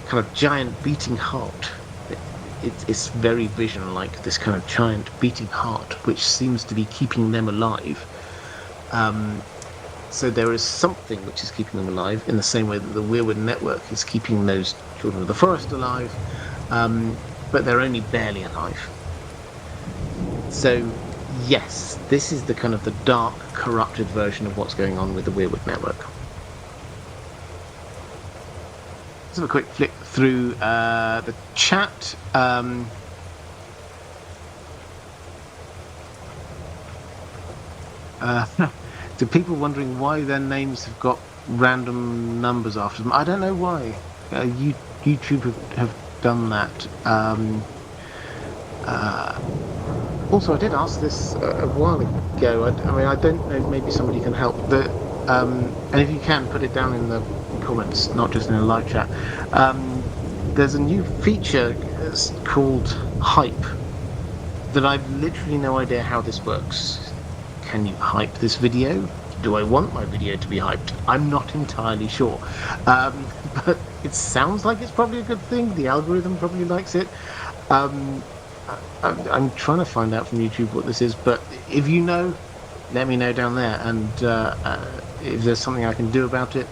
kind of giant beating heart. It's very vision-like, this kind of giant beating heart, which seems to be keeping them alive. So there is something which is keeping them alive, in the same way that the Weirwood network is keeping those children of the forest alive, but they're only barely alive. So yes, this is the kind of the dark, corrupted version of what's going on with the Weirwood network. Let's have a quick flick through the chat. To people wondering why their names have got random numbers after them. I don't know why. YouTube have done that. Also, I did ask this a while ago. I don't know, maybe somebody can help. And if you can, put it down in the comments, not just in a live chat. There's a new feature called Hype that I've literally no idea how this works. Can you hype this video? Do I want my video to be hyped? I'm not entirely sure. But it sounds like it's probably a good thing. The algorithm probably likes it. I'm trying to find out from YouTube what this is, but if you know, let me know down there, and if there's something I can do about it,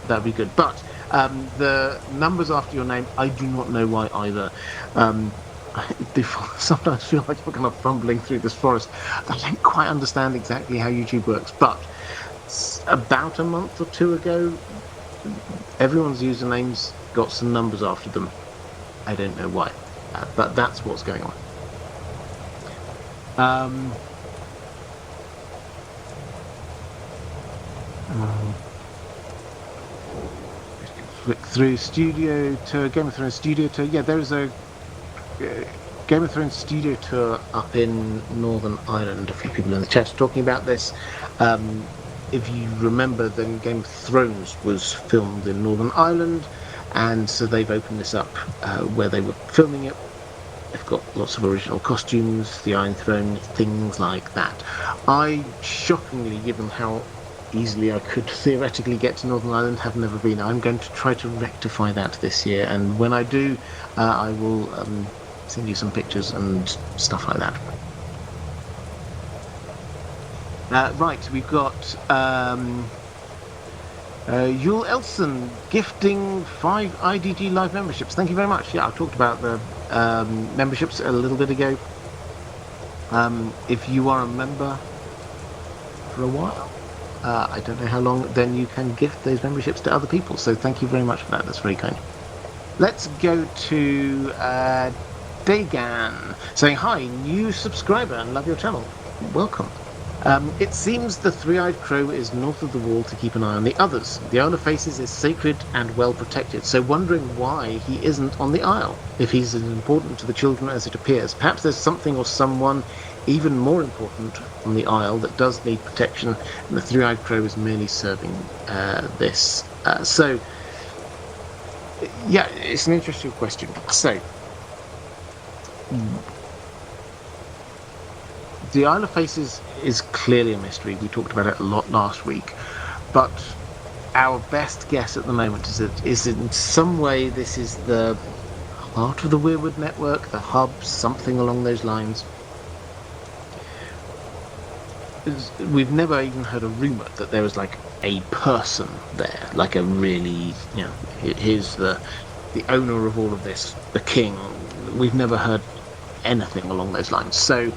that'd be good. But the numbers after your name, I do not know why either. I sometimes feel like we're kind of fumbling through this forest. I don't quite understand exactly how YouTube works, but about a month or two ago, everyone's usernames got some numbers after them. I don't know why, but that's what's going on. Flick through studio tour, Game of Thrones studio tour. Yeah, there is a Game of Thrones studio tour up in Northern Ireland. A few people in the chat are talking about this. If you remember, then Game of Thrones was filmed in Northern Ireland, and so they've opened this up where they were filming it. They've got lots of original costumes, the Iron Throne, things like that. I, shockingly, given how easily I could theoretically get to Northern Ireland, have never been. I'm going to try to rectify that this year, and when I do, I will send you some pictures and stuff like that. Right, we've got Yul Elson gifting 5 IDG Live memberships. Thank you very much. Yeah, I talked about the memberships a little bit ago. If you are a member for a while, I don't know how long, then you can gift those memberships to other people. So thank you very much for that. That's very kind. Let's go to Dagan saying, hi, new subscriber and love your channel. Welcome. It seems the three-eyed crow is north of the wall to keep an eye on the others. The Isle of Faces is sacred and well protected, so wondering why he isn't on the Isle, if he's as important to the children as it appears. Perhaps there's something or someone even more important on the Isle that does need protection, and the three-eyed crow is merely serving this. Yeah, it's an interesting question. So, the Isle of Faces is clearly a mystery. We talked about it a lot last week, but our best guess at the moment is that in some way this is the heart of the Weirwood network, the hub, something along those lines. We've never even heard a rumour that there was like a person there, like a really, here's the owner of all of this, the king. We've never heard anything along those lines. So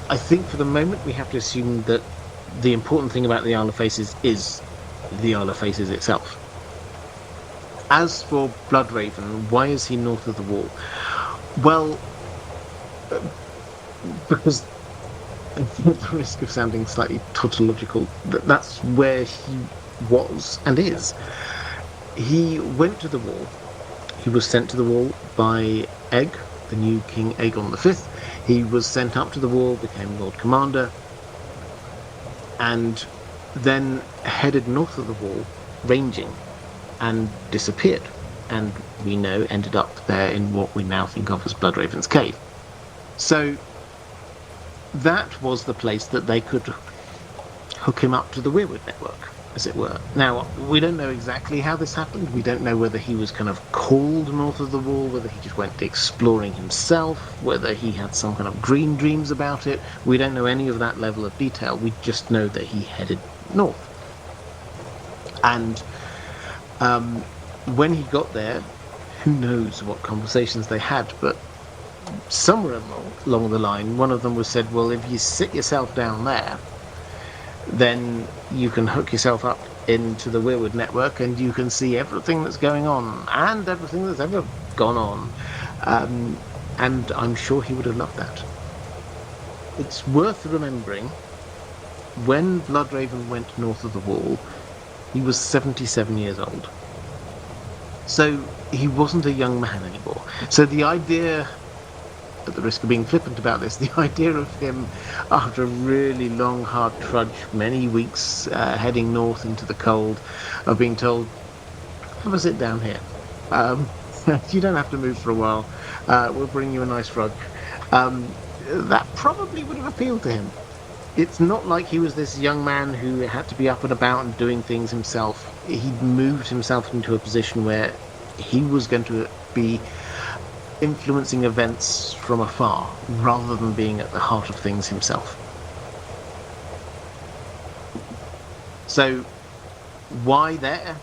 I think for the moment we have to assume that the important thing about the Isle of Faces is the Isle of Faces itself. As for Bloodraven, why is he north of the wall? Well, because at the risk of sounding slightly tautological, that's where he was and is. He went to the wall. He was sent to the wall by Egg, the new King Aegon V. He was sent up to the wall, became Lord Commander, and then headed north of the wall, ranging, and disappeared. And we know ended up there in what we now think of as Bloodraven's Cave. So that was the place that they could hook him up to the Weirwood network, as it were. Now, we don't know exactly how this happened. We don't know whether he was kind of called north of the wall, whether he just went exploring himself, whether he had some kind of green dreams about it. We don't know any of that level of detail. We just know that he headed north. And when he got there, who knows what conversations they had, but somewhere along the line, one of them was said, well, if you sit yourself down there, then you can hook yourself up into the Weirwood network and you can see everything that's going on and everything that's ever gone on. And I'm sure he would have loved that. It's worth remembering, when Bloodraven went north of the wall, he was 77 years old. So he wasn't a young man anymore. So the idea, at the risk of being flippant about this, the idea of him, after a really long, hard trudge, many weeks heading north into the cold, of being told, have a sit down here. You don't have to move for a while. We'll bring you a nice rug. That probably would have appealed to him. It's not like he was this young man who had to be up and about and doing things himself. He'd moved himself into a position where he was going to be influencing events from afar rather than being at the heart of things himself. So why there?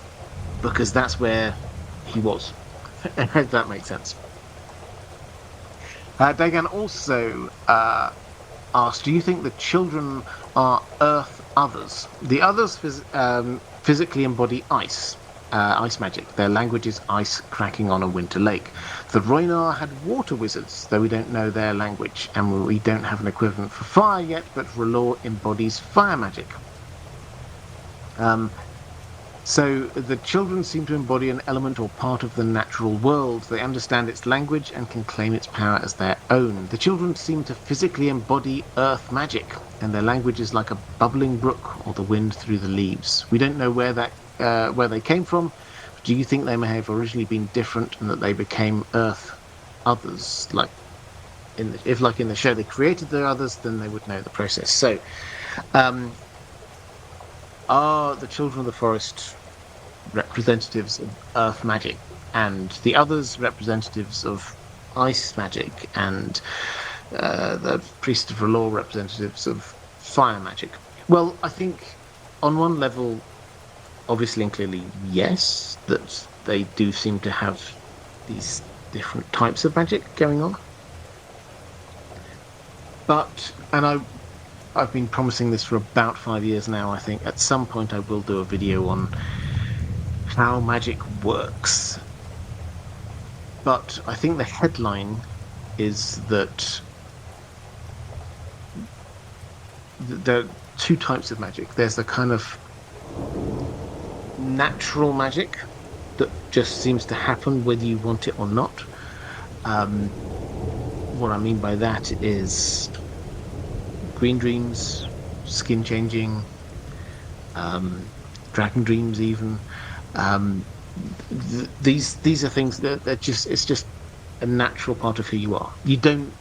Because that's where he was. I hope that makes sense. Dagan also asked, do you think the children are Earth others? The others physically embody ice magic. Their language is ice cracking on a winter lake. The Rhoynar had water wizards, though we don't know their language, and we don't have an equivalent for fire yet, but R'hllor embodies fire magic. So the children seem to embody an element or part of the natural world. They understand its language and can claim its power as their own. The children seem to physically embody earth magic, and their language is like a bubbling brook or the wind through the leaves. We don't know where they came from. Do you think they may have originally been different and that they became Earth others? If in the show they created the others, then they would know the process. So, are the children of the forest representatives of Earth magic, and the others representatives of ice magic, and the priests of R'hllor representatives of fire magic? Well, I think on one level, obviously and clearly, yes, that they do seem to have these different types of magic going on. But, and I've been promising this for about 5 years now, I think. At some point I will do a video on how magic works. But I think the headline is that there are two types of magic. There's the kind of natural magic that just seems to happen whether you want it or not. What I mean by that is green dreams, skin changing, dragon dreams, even. These are things that it's just a natural part of who you are. You don't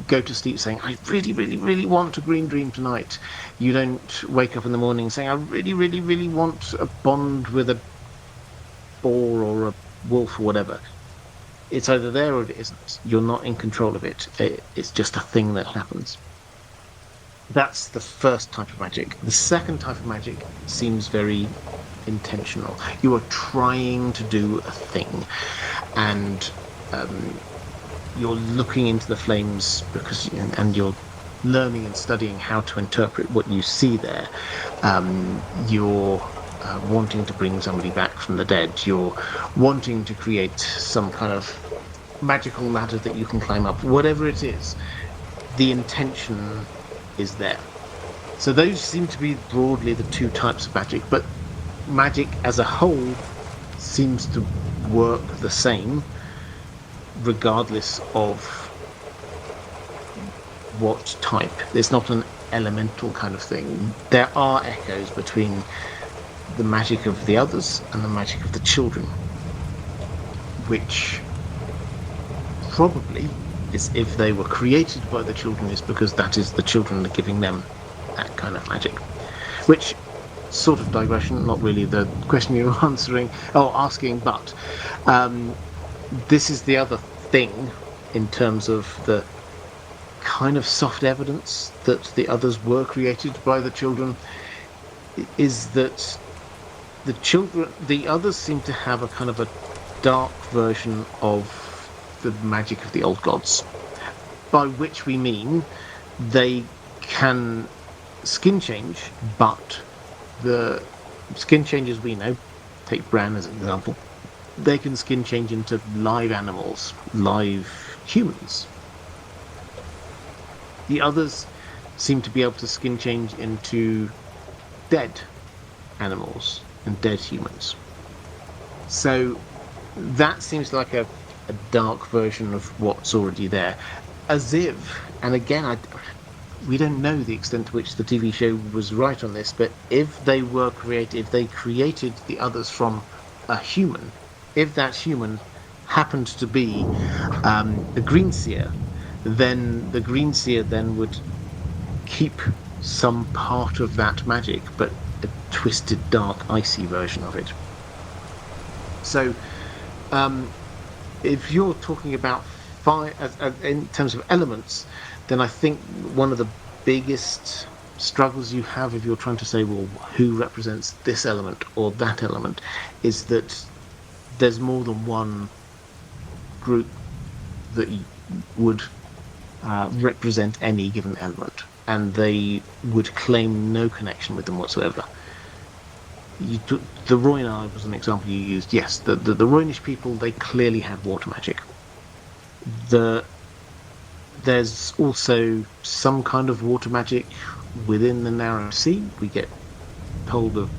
go to sleep saying, I really, really, really want a green dream tonight. You don't wake up in the morning saying, I really, really, really want a bond with a boar or a wolf or whatever. It's either there or it isn't. You're not in control of it. It's just a thing that happens. That's the first type of magic. The second type of magic seems very intentional. You are trying to do a thing, and you're looking into the flames and you're learning and studying how to interpret what you see there. You're wanting to bring somebody back from the dead. You're wanting to create some kind of magical ladder that you can climb up. Whatever it is, the intention is there. So those seem to be broadly the two types of magic, but magic as a whole seems to work the same regardless of what type. It's not an elemental kind of thing. There are echoes between the magic of the others and the magic of the children, which probably is, if they were created by the children, is because that is the children are giving them that kind of magic. Which, sort of digression, not really the question you're asking, but this is the other thing in terms of the kind of soft evidence that the others were created by the children, is that the others seem to have a kind of a dark version of the magic of the old gods, by which we mean they can skin change, but the skin changes we know, take Bran as an example, they can skin change into live animals, live humans. The others seem to be able to skin change into dead animals and dead humans. So that seems like a dark version of what's already there. As if, and again, we don't know the extent to which the TV show was right on this, but if they created the others from a human, if that human happened to be a green seer, then the green seer then would keep some part of that magic, but a twisted, dark, icy version of it. So, if you're talking about fire in terms of elements, then I think one of the biggest struggles you have if you're trying to say, well, who represents this element or that element, is that there's more than one group that would represent any given element, and they would claim no connection with them whatsoever. The Rhoynar was an example you used. Yes, the Rhoynish people, they clearly had water magic. There's also some kind of water magic within the Narrow Sea. We get told of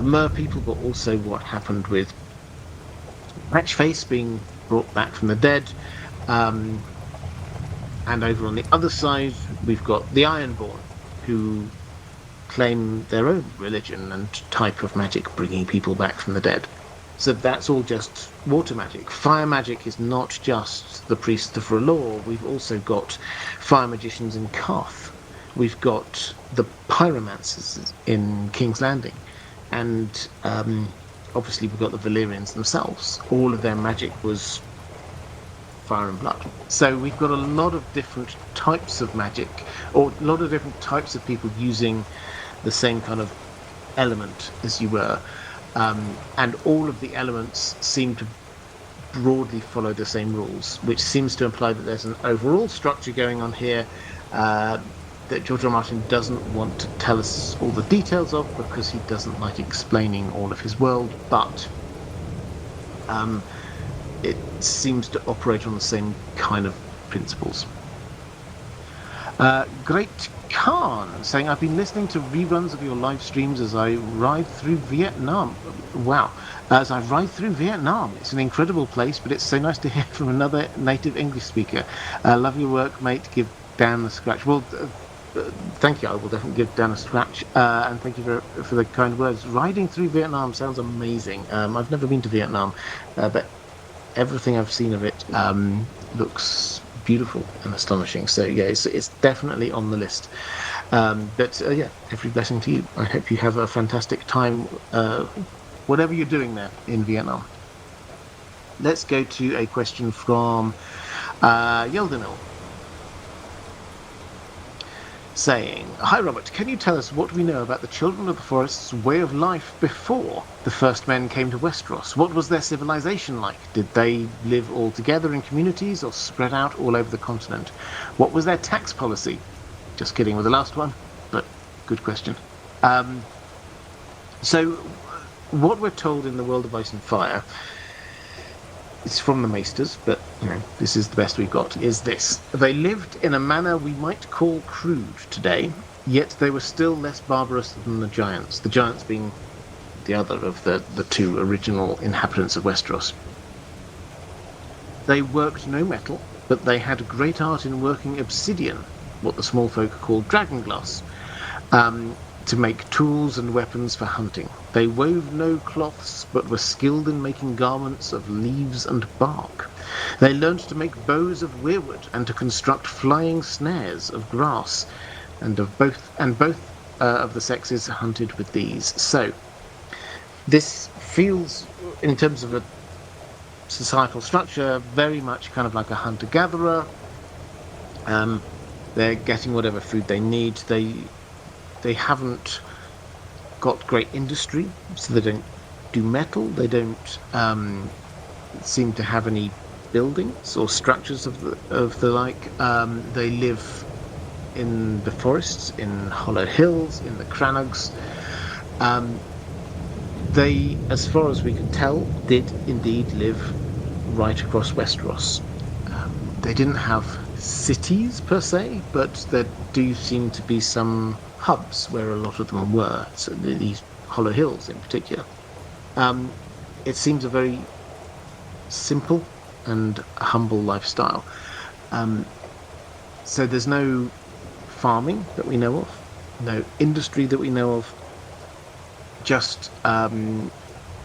Mer people, but also what happened with Patchface being brought back from the dead. And over on the other side, we've got the Ironborn, who claim their own religion and type of magic, bringing people back from the dead. So that's all just water magic. Fire magic is not just the priests of R'hllor. We've also got fire magicians in Karth. We've got the pyromancers in King's Landing. And obviously we've got the Valyrians themselves. All of their magic was fire and blood. So we've got a lot of different types of magic, or a lot of different types of people using the same kind of element, as you were. And all of the elements seem to broadly follow the same rules, which seems to imply that there's an overall structure going on here that George R. R. Martin doesn't want to tell us all the details of, because he doesn't like explaining all of his world, but it seems to operate on the same kind of principles. Great Khan saying, I've been listening to reruns of your live streams as I ride through Vietnam. Wow. As I ride through Vietnam. It's an incredible place, but it's so nice to hear from another native English speaker. Love your work, mate. Give Dan a scratch. Well, thank you. I will definitely give Dan a scratch. And thank you for the kind words. Riding through Vietnam sounds amazing. I've never been to Vietnam, but everything I've seen of it looks beautiful and astonishing. So yeah, it's definitely on the list. But yeah, every blessing to you. I hope you have a fantastic time, whatever you're doing there in Vietnam. Let's go to a question from Yeldenil, saying, Hi Robert, can you tell us what we know about the Children of the Forest's way of life before the first men came to Westeros? What was their civilization like? Did they live all together in communities or spread out all over the continent? What was their tax policy? Just kidding with the last one, but good question. So what we're told in the World of Ice and Fire, it's from the Maesters, but this is the best we've got, is this. They lived in a manner we might call crude today, yet they were still less barbarous than the giants being the other of the two original inhabitants of Westeros. They worked no metal, but they had great art in working obsidian, what the small folk called dragonglass, to make tools and weapons for hunting. They wove no cloths, but were skilled in making garments of leaves and bark. They learned to make bows of weirwood and to construct flying snares of grass, and both of the sexes hunted with these. So this feels, in terms of a societal structure, very much kind of like a hunter-gatherer. They're getting whatever food they need. They haven't got great industry, so they don't do metal. They don't seem to have any buildings or structures of the like. They live in the forests, in hollow hills, in the cranugs. They, as far as we can tell, did indeed live right across Westeros. They didn't have cities per se, but there do seem to be some hubs where a lot of them were, so these hollow hills in particular. It seems a very simple and humble lifestyle. So there's no farming that we know of, no industry that we know of, just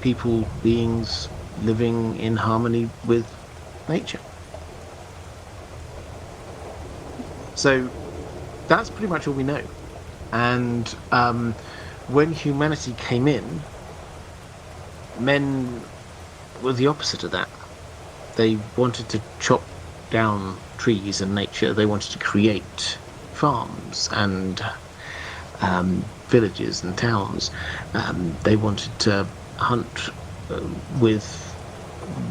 people, beings living in harmony with nature. So that's pretty much all we know. And when humanity came in, men were the opposite of that. They wanted to chop down trees and nature. They wanted to create farms and villages and towns. They wanted to hunt with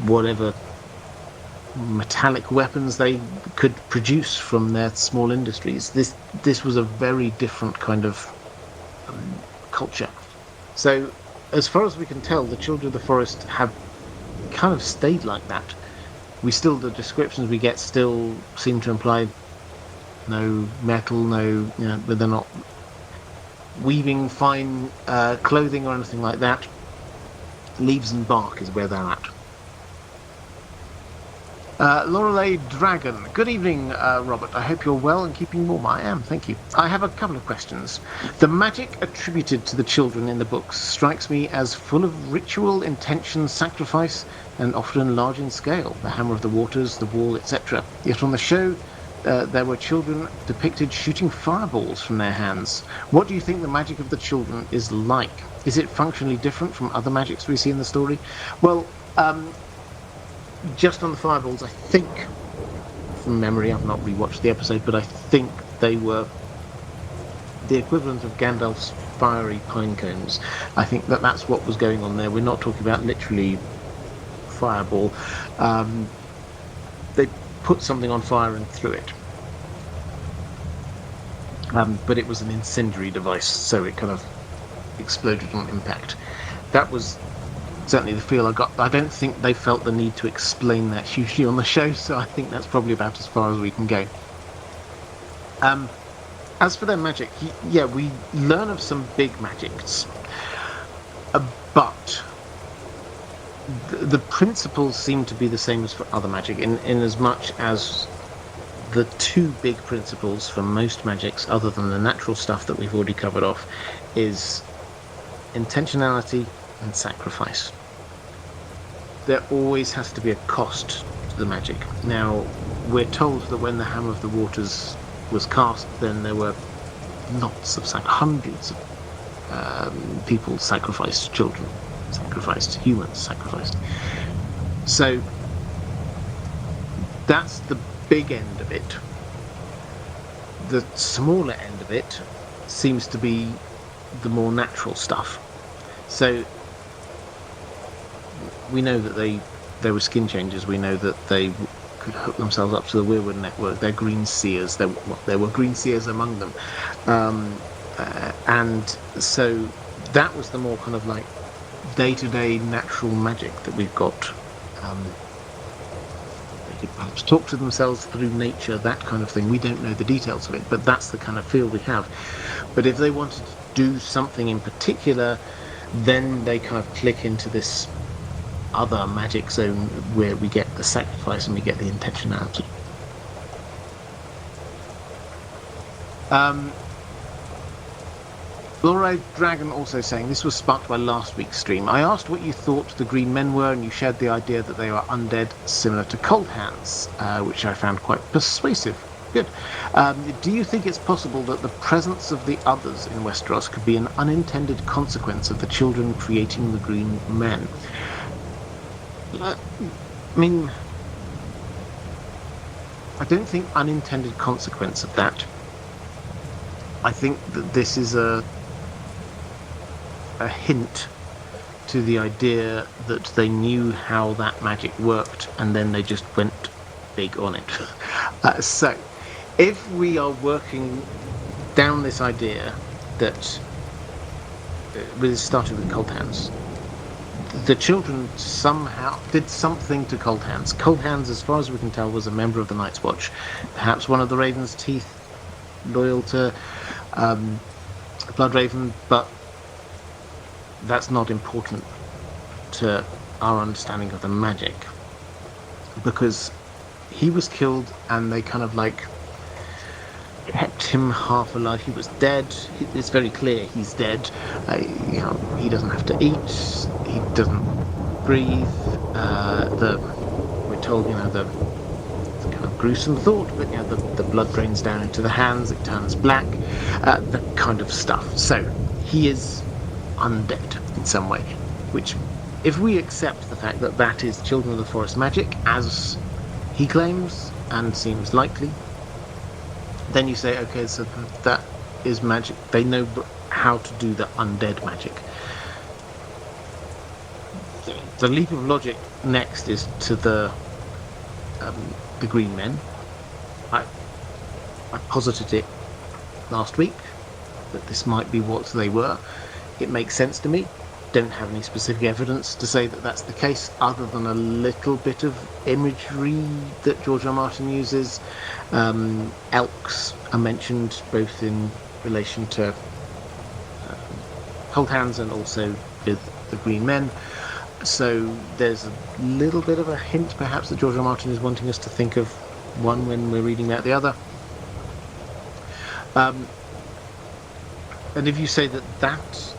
whatever metallic weapons they could produce from their small industries. This was a very different kind of culture. So as far as we can tell, the Children of the Forest have kind of stayed like that. The descriptions we get still seem to imply no metal, but they're not weaving fine clothing or anything like that. Leaves and bark is where they're at. Lorelei Dragon. Good evening, Robert. I hope you're well and keeping warm. I am, thank you. I have a couple of questions. The magic attributed to the children in the books strikes me as full of ritual, intention, sacrifice, and often large in scale. The Hammer of the Waters, the Wall, etc. Yet on the show, there were children depicted shooting fireballs from their hands. What do you think the magic of the children is like? Is it functionally different from other magics we see in the story? Well, just on the fireballs, I think, from memory, I've not rewatched the episode, but I think they were the equivalent of Gandalf's fiery pine cones. I think that's what was going on there. We're not talking about literally fireball. They put something on fire and threw it. But it was an incendiary device, so it kind of exploded on impact. That was certainly the feel I got. I don't think they felt the need to explain that hugely on the show, so I think that's probably about as far as we can go. As for their magic, yeah, we learn of some big magics, but the principles seem to be the same as for other magic, in as much as the two big principles for most magics, other than the natural stuff that we've already covered off, is intentionality and sacrifice. There always has to be a cost to the magic. Now, we're told that when the Hammer of the Waters was cast, then there were lots of hundreds of people sacrificed, children sacrificed, humans sacrificed. So that's the big end of it. The smaller end of it seems to be the more natural stuff. So we know that they were skin changers. We know that they could hook themselves up to the Weirwood network. They're green seers. There were green seers among them, and so that was the more kind of like day-to-day natural magic that we've got. They could perhaps talk to themselves through nature, that kind of thing. We don't know the details of it, but that's the kind of feel we have. But if they wanted to do something in particular, then they kind of click into this other magic zone where we get the sacrifice and we get the intentionality. Laura Dragon also saying, this was sparked by last week's stream. I asked what you thought the green men were, and you shared the idea that they were undead, similar to cold hands, which I found quite persuasive. Good. Do you think it's possible that the presence of the others in Westeros could be an unintended consequence of the children creating the green men? I mean, I don't think unintended consequence of that. I think that this is a hint to the idea that they knew how that magic worked and then they just went big on it. So, if we are working down this idea that it started with cold hands, the children somehow did something to Cold Hands. Cold Hands, as far as we can tell, was a member of the Night's Watch. Perhaps one of the Raven's Teeth, loyal to Bloodraven, but that's not important to our understanding of the magic. Because he was killed and they kind of like kept him half alive. He was dead. It's very clear he's dead. He doesn't have to eat. He doesn't breathe. We're told, the kind of gruesome thought, but the blood drains down into the hands. It turns black. The kind of stuff. So he is undead in some way. Which, if we accept the fact that that is Children of the Forest magic, as he claims and seems likely, then you say, okay, so that is magic. They know how to do the undead magic. The leap of logic next is to the green men. I posited it last week that this might be what they were. It makes sense to me. Don't have any specific evidence to say that that's the case, other than a little bit of imagery that George R. Martin uses. Elks are mentioned both in relation to Cold Hands and also with the Green Men. So there's a little bit of a hint, perhaps, that George R. Martin is wanting us to think of one when we're reading about the other. And if you say that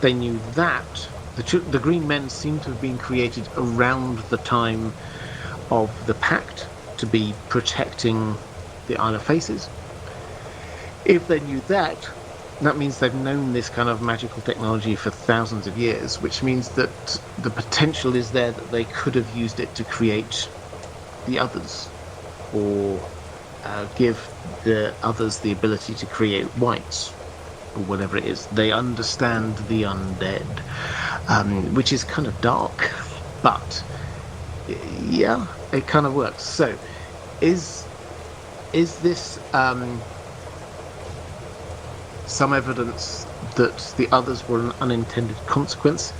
they knew that, the Green Men seem to have been created around the time of the Pact to be protecting the Isle of Faces. If they knew that, that means they've known this kind of magical technology for thousands of years, which means that the potential is there that they could have used it to create the others, or give the others the ability to create whites, or whatever it is. They understand the undead, which is kind of dark, but yeah, it kind of works. So, is this some evidence that the others were an unintended consequence?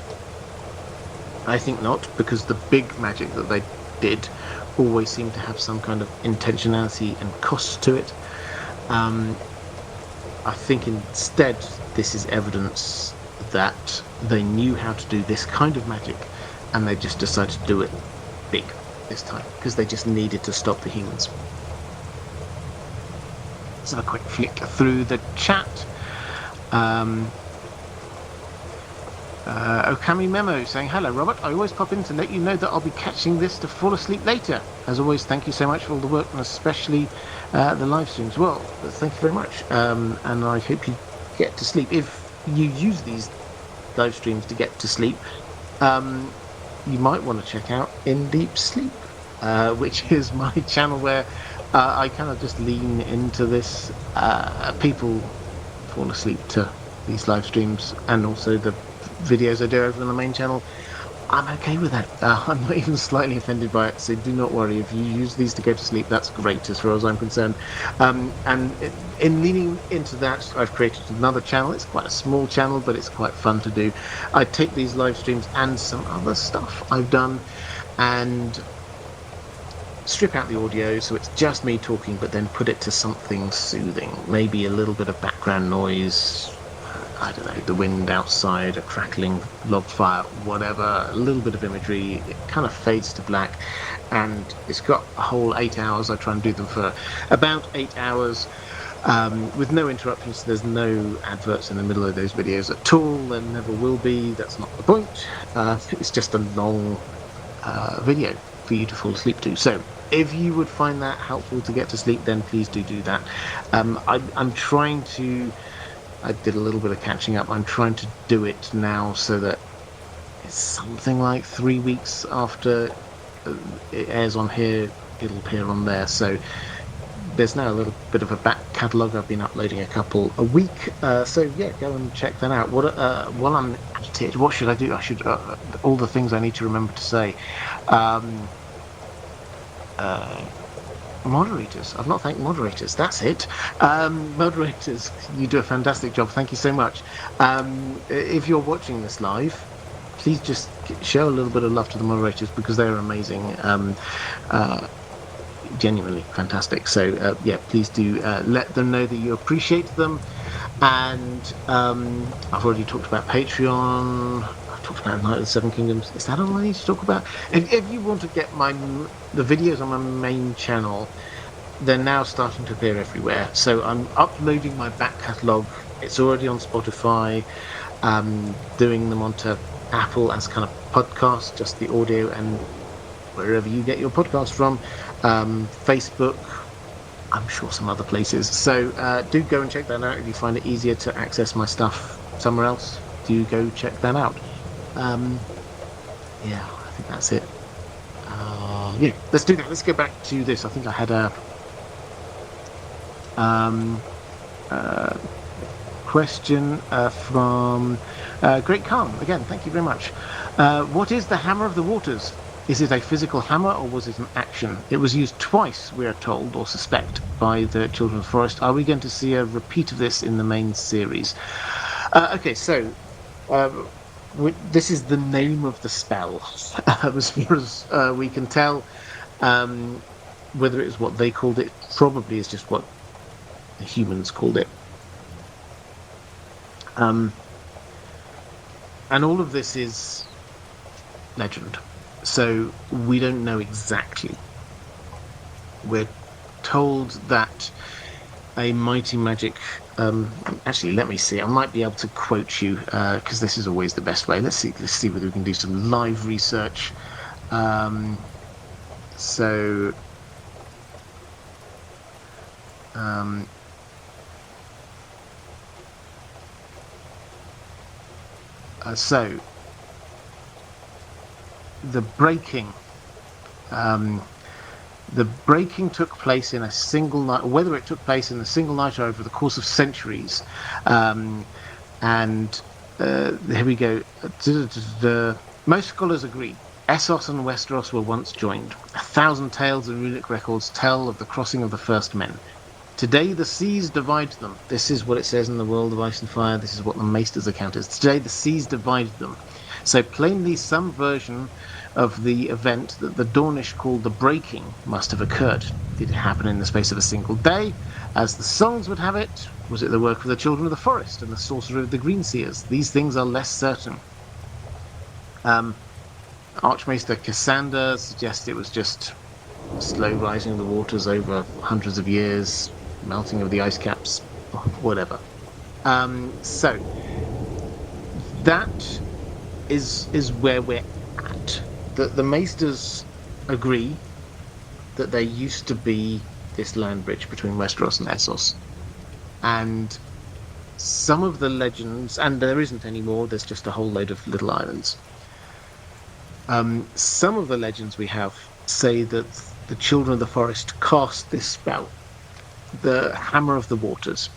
I think not, because the big magic that they did always seemed to have some kind of intentionality and cost to it. I think instead this is evidence that they knew how to do this kind of magic, and they just decided to do it big this time because they just needed to stop the humans. Let's have a quick flick through the chat. Okami Memo saying, hello Robert, I always pop in to let you know that I'll be catching this to fall asleep later. As always, thank you so much for all the work, and especially the live streams. Well, thank you very much, and I hope you get to sleep. If you use these live streams to get to sleep, you might want to check out In Deep Sleep, which is my channel where I kind of just lean into this. People fall asleep to these live streams and also the videos I do over on the main channel. I'm okay with that. I'm not even slightly offended by it, so do not worry. If you use these to go to sleep, that's great as far as I'm concerned. And in leaning into that, I've created another channel. It's quite a small channel, but it's quite fun to do. I take these live streams and some other stuff I've done and strip out the audio so it's just me talking, but then put it to something soothing. Maybe a little bit of background noise, I don't know, the wind outside, a crackling log fire, whatever, a little bit of imagery. It kind of fades to black, and it's got a whole 8 hours. I try and do them for about 8 hours with no interruptions. There's no adverts in the middle of those videos at all. There never will be. That's not the point. It's just a long video for you to fall asleep to. So if you would find that helpful to get to sleep, then please do that. I'm trying to... I did a little bit of catching up. I'm trying to do it now so that it's something like 3 weeks after it airs on here, it'll appear on there. So there's now a little bit of a back catalogue. I've been uploading a couple a week. So yeah, go and check that out. While I'm at it, what should I do? I should all the things I need to remember to say. Moderators. I've not thanked moderators. That's it. Moderators, you do a fantastic job. Thank you so much. If you're watching this live, please just show a little bit of love to the moderators because they're amazing. Genuinely fantastic. So yeah, please do let them know that you appreciate them. And I've already talked about Patreon. Talked about Night of the Seven Kingdoms. Is that all I need to talk about? If you want to get the videos on my main channel, they're now starting to appear everywhere. So I'm uploading my back catalogue. It's already on Spotify. Doing them onto Apple as kind of podcasts, just the audio, and wherever you get your podcast from. Facebook, I'm sure some other places. So do go and check that out. If you find it easier to access my stuff somewhere else, do go check that out. Yeah, I think that's it. Yeah, let's do that. Let's go back to this. I think I had a question from Great Khan. Again, thank you very much. What is the Hammer of the Waters? Is it a physical hammer or was it an action? It was used twice, we are told, or suspect, by the Children of the Forest. Are we going to see a repeat of this in the main series? Okay, so... this is the name of the spell, as far as we can tell. Whether it is what they called it, probably is just what the humans called it. And all of this is legend, so we don't know exactly. We're told that a mighty magic... actually, let me see. I might be able to quote you because this is always the best way. Let's see whether we can do some live research. So the breaking. The breaking took place in a single night, whether it took place in a single night or over the course of centuries. And here we go. Most scholars agree. Essos and Westeros were once joined. 1,000 tales and runic records tell of the crossing of the first men. Today the seas divide them. This is what it says in the World of Ice and Fire. This is what the Maester's account is. Today the seas divide them. So plainly some version of the event that the Dornish called the breaking must have occurred. Did it happen in the space of a single day? As the songs would have it, Was it the work of the children of the forest and the sorcerer of the green seers? These things are less certain. Archmaester Cassander suggests it was just slow rising of the waters over hundreds of years, melting of the ice caps, whatever. So that is where we're at. The Maesters agree that there used to be this land bridge between Westeros and Essos. And some of the legends, and there isn't anymore, there's just a whole load of little islands. Some of the legends we have say that the children of the forest cast this spell, the Hammer of the Waters,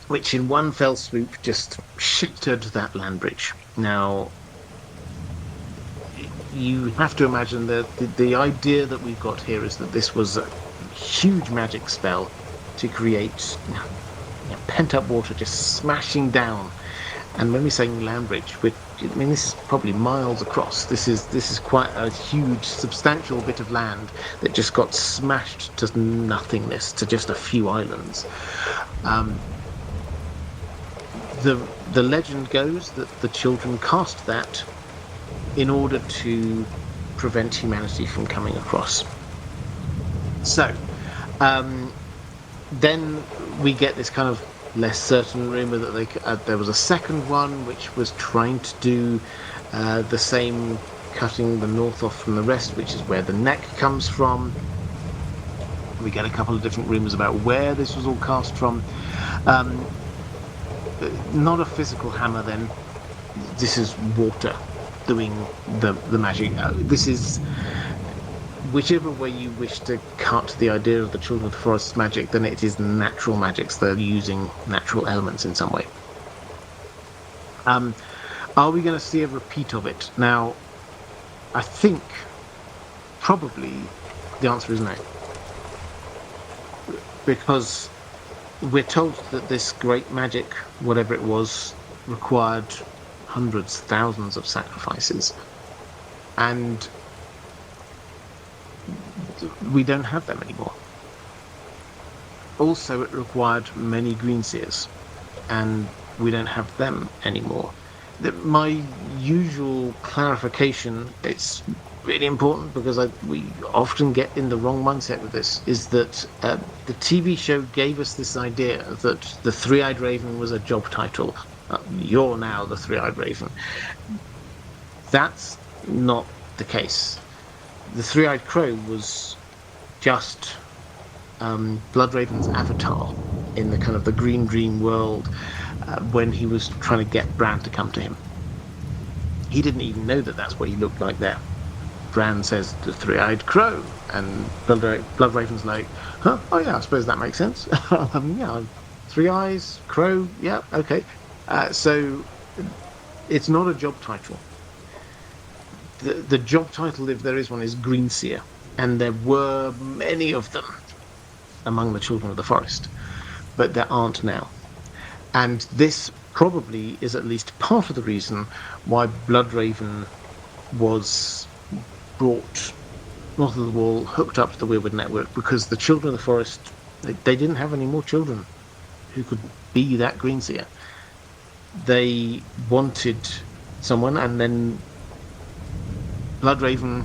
which in one fell swoop just shattered that land bridge. Now, you have to imagine that the idea that we've got here is that this was a huge magic spell to create pent-up water just smashing down. And when we're saying land bridge, this is probably miles across. This is quite a huge, substantial bit of land that just got smashed to nothingness, to just a few islands. The legend goes that the children cast that in order to prevent humanity from coming across. So, then we get this kind of less certain rumor that there was a second one which was trying to do the same, cutting the north off from the rest, which is where the neck comes from. We get a couple of different rumors about where this was all cast from. Not a physical hammer then. This is water doing the magic. This is, whichever way you wish to cut the idea of the Children of the Forest's magic, then it is natural magics. They're using natural elements in some way. Are we going to see a repeat of it? Now, I think probably the answer is no. Because we're told that this great magic, whatever it was, required hundreds, thousands of sacrifices. And we don't have them anymore. Also, it required many greenseers, and we don't have them anymore. My usual clarification, it's really important because we often get in the wrong mindset with this, is that the TV show gave us this idea that the Three-Eyed Raven was a job title. You're now the Three-Eyed Raven. That's not the case. The Three-Eyed Crow was just Bloodraven's avatar in the kind of the Green Dream world when he was trying to get Bran to come to him. He didn't even know that that's what he looked like there. Bran says, the Three-Eyed Crow, and Bloodraven's like, huh? Oh yeah, I suppose that makes sense. Yeah, 3 eyes, crow, yeah, okay. So it's not a job title. The job title, if there is one, is Greenseer, and there were many of them among the Children of the Forest, but there aren't now. And this probably is at least part of the reason why Bloodraven was brought north of the Wall, hooked up to the Weirwood network, because the Children of the Forest, they didn't have any more children who could be that Greenseer. They wanted someone, and then Bloodraven,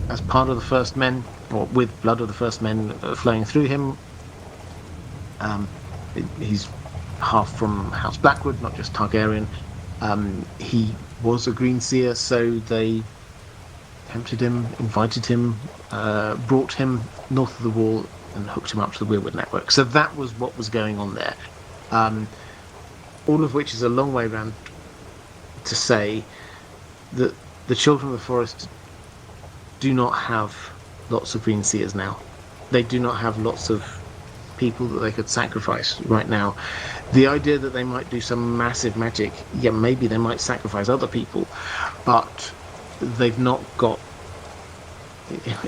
as part of the First Men, or with blood of the First Men flowing through him, he's half from House Blackwood, not just Targaryen. He was a Greenseer, so they tempted him, invited him, brought him north of the Wall, and hooked him up to the Weirwood network. So that was what was going on there. All of which is a long way round to say that the Children of the Forest do not have lots of Greenseers now. They do not have lots of people that they could sacrifice right now. The idea that they might do some massive magic, yeah, maybe they might sacrifice other people, but they've not got,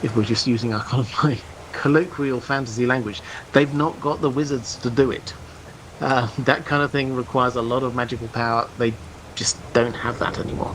if we're just using our kind of like colloquial fantasy language, they've not got the wizards to do it. That kind of thing requires a lot of magical power. They just don't have that anymore.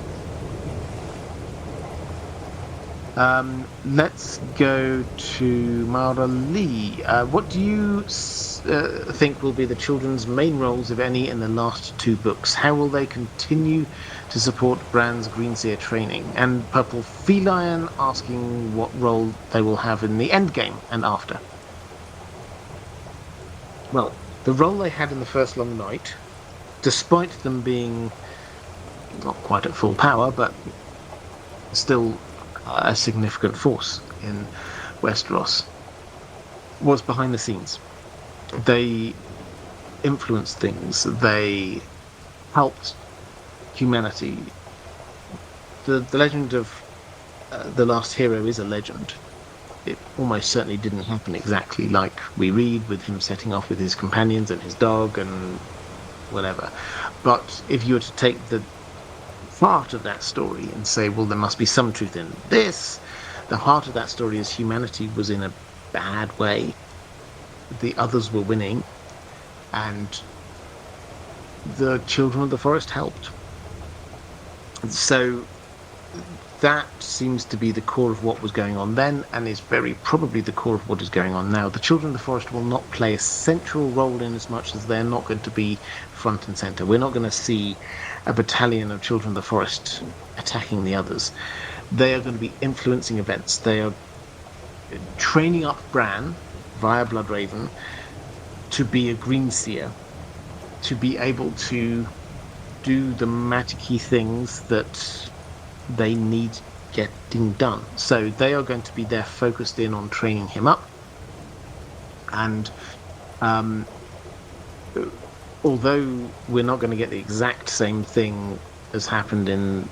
Let's go to Mara Lee. What do you think will be the children's main roles, if any, in the last two books? How will they continue to support Bran's Greenseer training? And Purple Feline asking what role they will have in the endgame and after. Well, the role they had in the first long night, despite them being not quite at full power, but still a significant force in Westeros, was behind the scenes. They influenced things. They helped humanity. The legend of the last hero is a legend. It almost certainly didn't happen exactly like we read, with him setting off with his companions and his dog and whatever. But if you were to take the heart of that story and say, well, there must be some truth in this, the heart of that story is humanity was in a bad way. The others were winning, and the children of the forest helped. So that seems to be the core of what was going on then, and is very probably the core of what is going on now. The children of the forest will not play a central role in as much as they're not going to be front and center. We're not going to see a battalion of children of the forest attacking the others. They are going to be influencing events. They are training up Bran via Bloodraven to be a Greenseer, to be able to do the magic-y things that they need getting done. So they are going to be there focused in on training him up. And although we're not going to get the exact same thing as happened in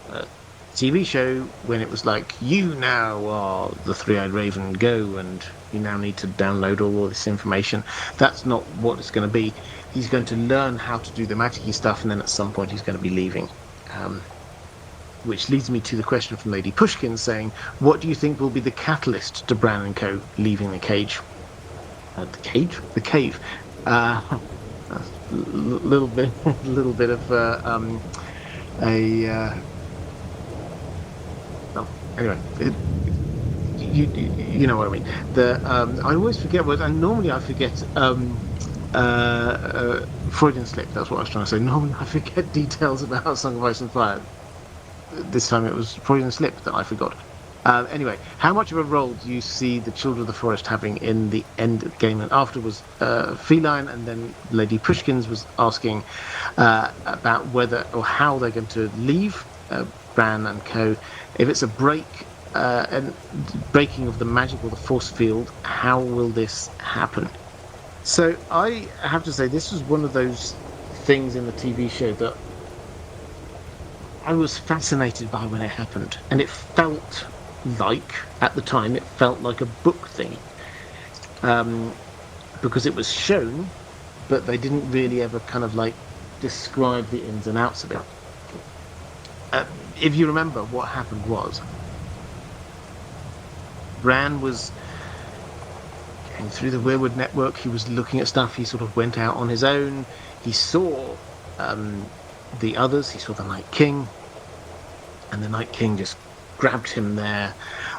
a TV show, when it was like, you now are the Three-Eyed Raven, go, and you now need to download all this information. That's not what it's going to be. He's going to learn how to do the magic-y stuff, and then at some point he's going to be leaving. Which leads me to the question from Lady Pushkin saying, what do you think will be the catalyst to Bran and co. leaving the cage? The cage? The cave. Little bit of anyway, you know what I mean. I always forget what, and normally I forget Freudian slip. That's what I was trying to say. Normally I forget details about Song of Ice and Fire. This time it was Freudian slip that I forgot. Anyway, how much of a role do you see the Children of the Forest having in the end of the game? And after was Feline, and then Lady Pushkins was asking about whether or how they're going to leave Bran and co. If it's a breaking of the magic or the force field, how will this happen? So I have to say, this was one of those things in the TV show that I was fascinated by when it happened, and it felt like, at the time, it felt like a book thing, because it was shown, but they didn't really ever kind of like describe the ins and outs of it. If you remember, what happened was Bran was going through the Weirwood network. He was looking at stuff. He sort of went out on his own. He saw the others. He saw the Night King, and the Night King just grabbed him there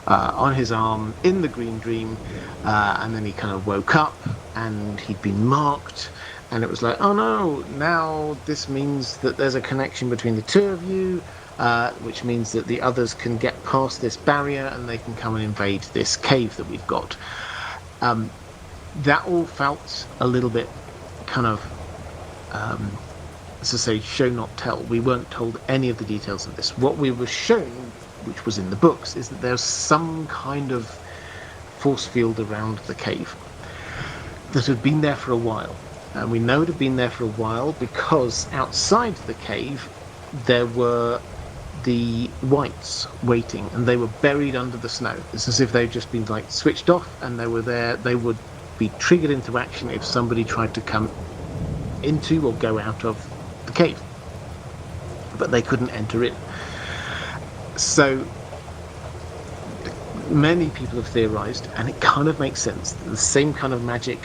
on his arm in the Green Dream, and then he kind of woke up and he'd been marked, and it was like, oh no, now this means that there's a connection between the two of you, which means that the others can get past this barrier and they can come and invade this cave that we've got. That all felt a little bit kind of, as I say, show not tell. We weren't told any of the details of this. What we were shown, which was in the books, is that there's some kind of force field around the cave that had been there for a while. And we know it had been there for a while because outside the cave there were the whites waiting, and they were buried under the snow. It's as if they'd just been like switched off, and they were there. They would be triggered into action if somebody tried to come into or go out of the cave, but they couldn't enter in. So many people have theorized, and it kind of makes sense, that the same kind of magic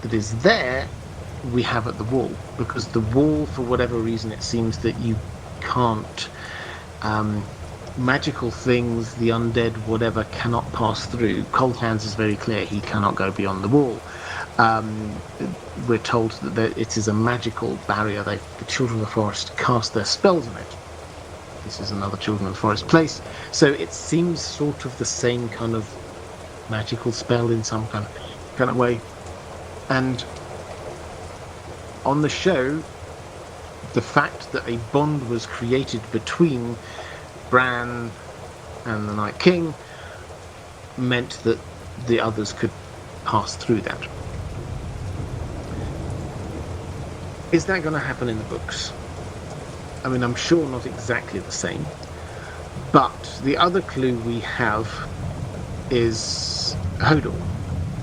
that is there we have at the wall, because the wall, for whatever reason, it seems that you can't magical things, the undead, whatever, cannot pass through. Cold Hands is very clear; he cannot go beyond the wall. We're told that it is a magical barrier. The children of the forest cast their spells on it. This is another Children of the Forest place, so it seems sort of the same kind of magical spell in some kind of way. And on the show, the fact that a bond was created between Bran and the Night King meant that the others could pass through that. Is that going to happen in the books? I mean, I'm sure not exactly the same, but the other clue we have is Hodor,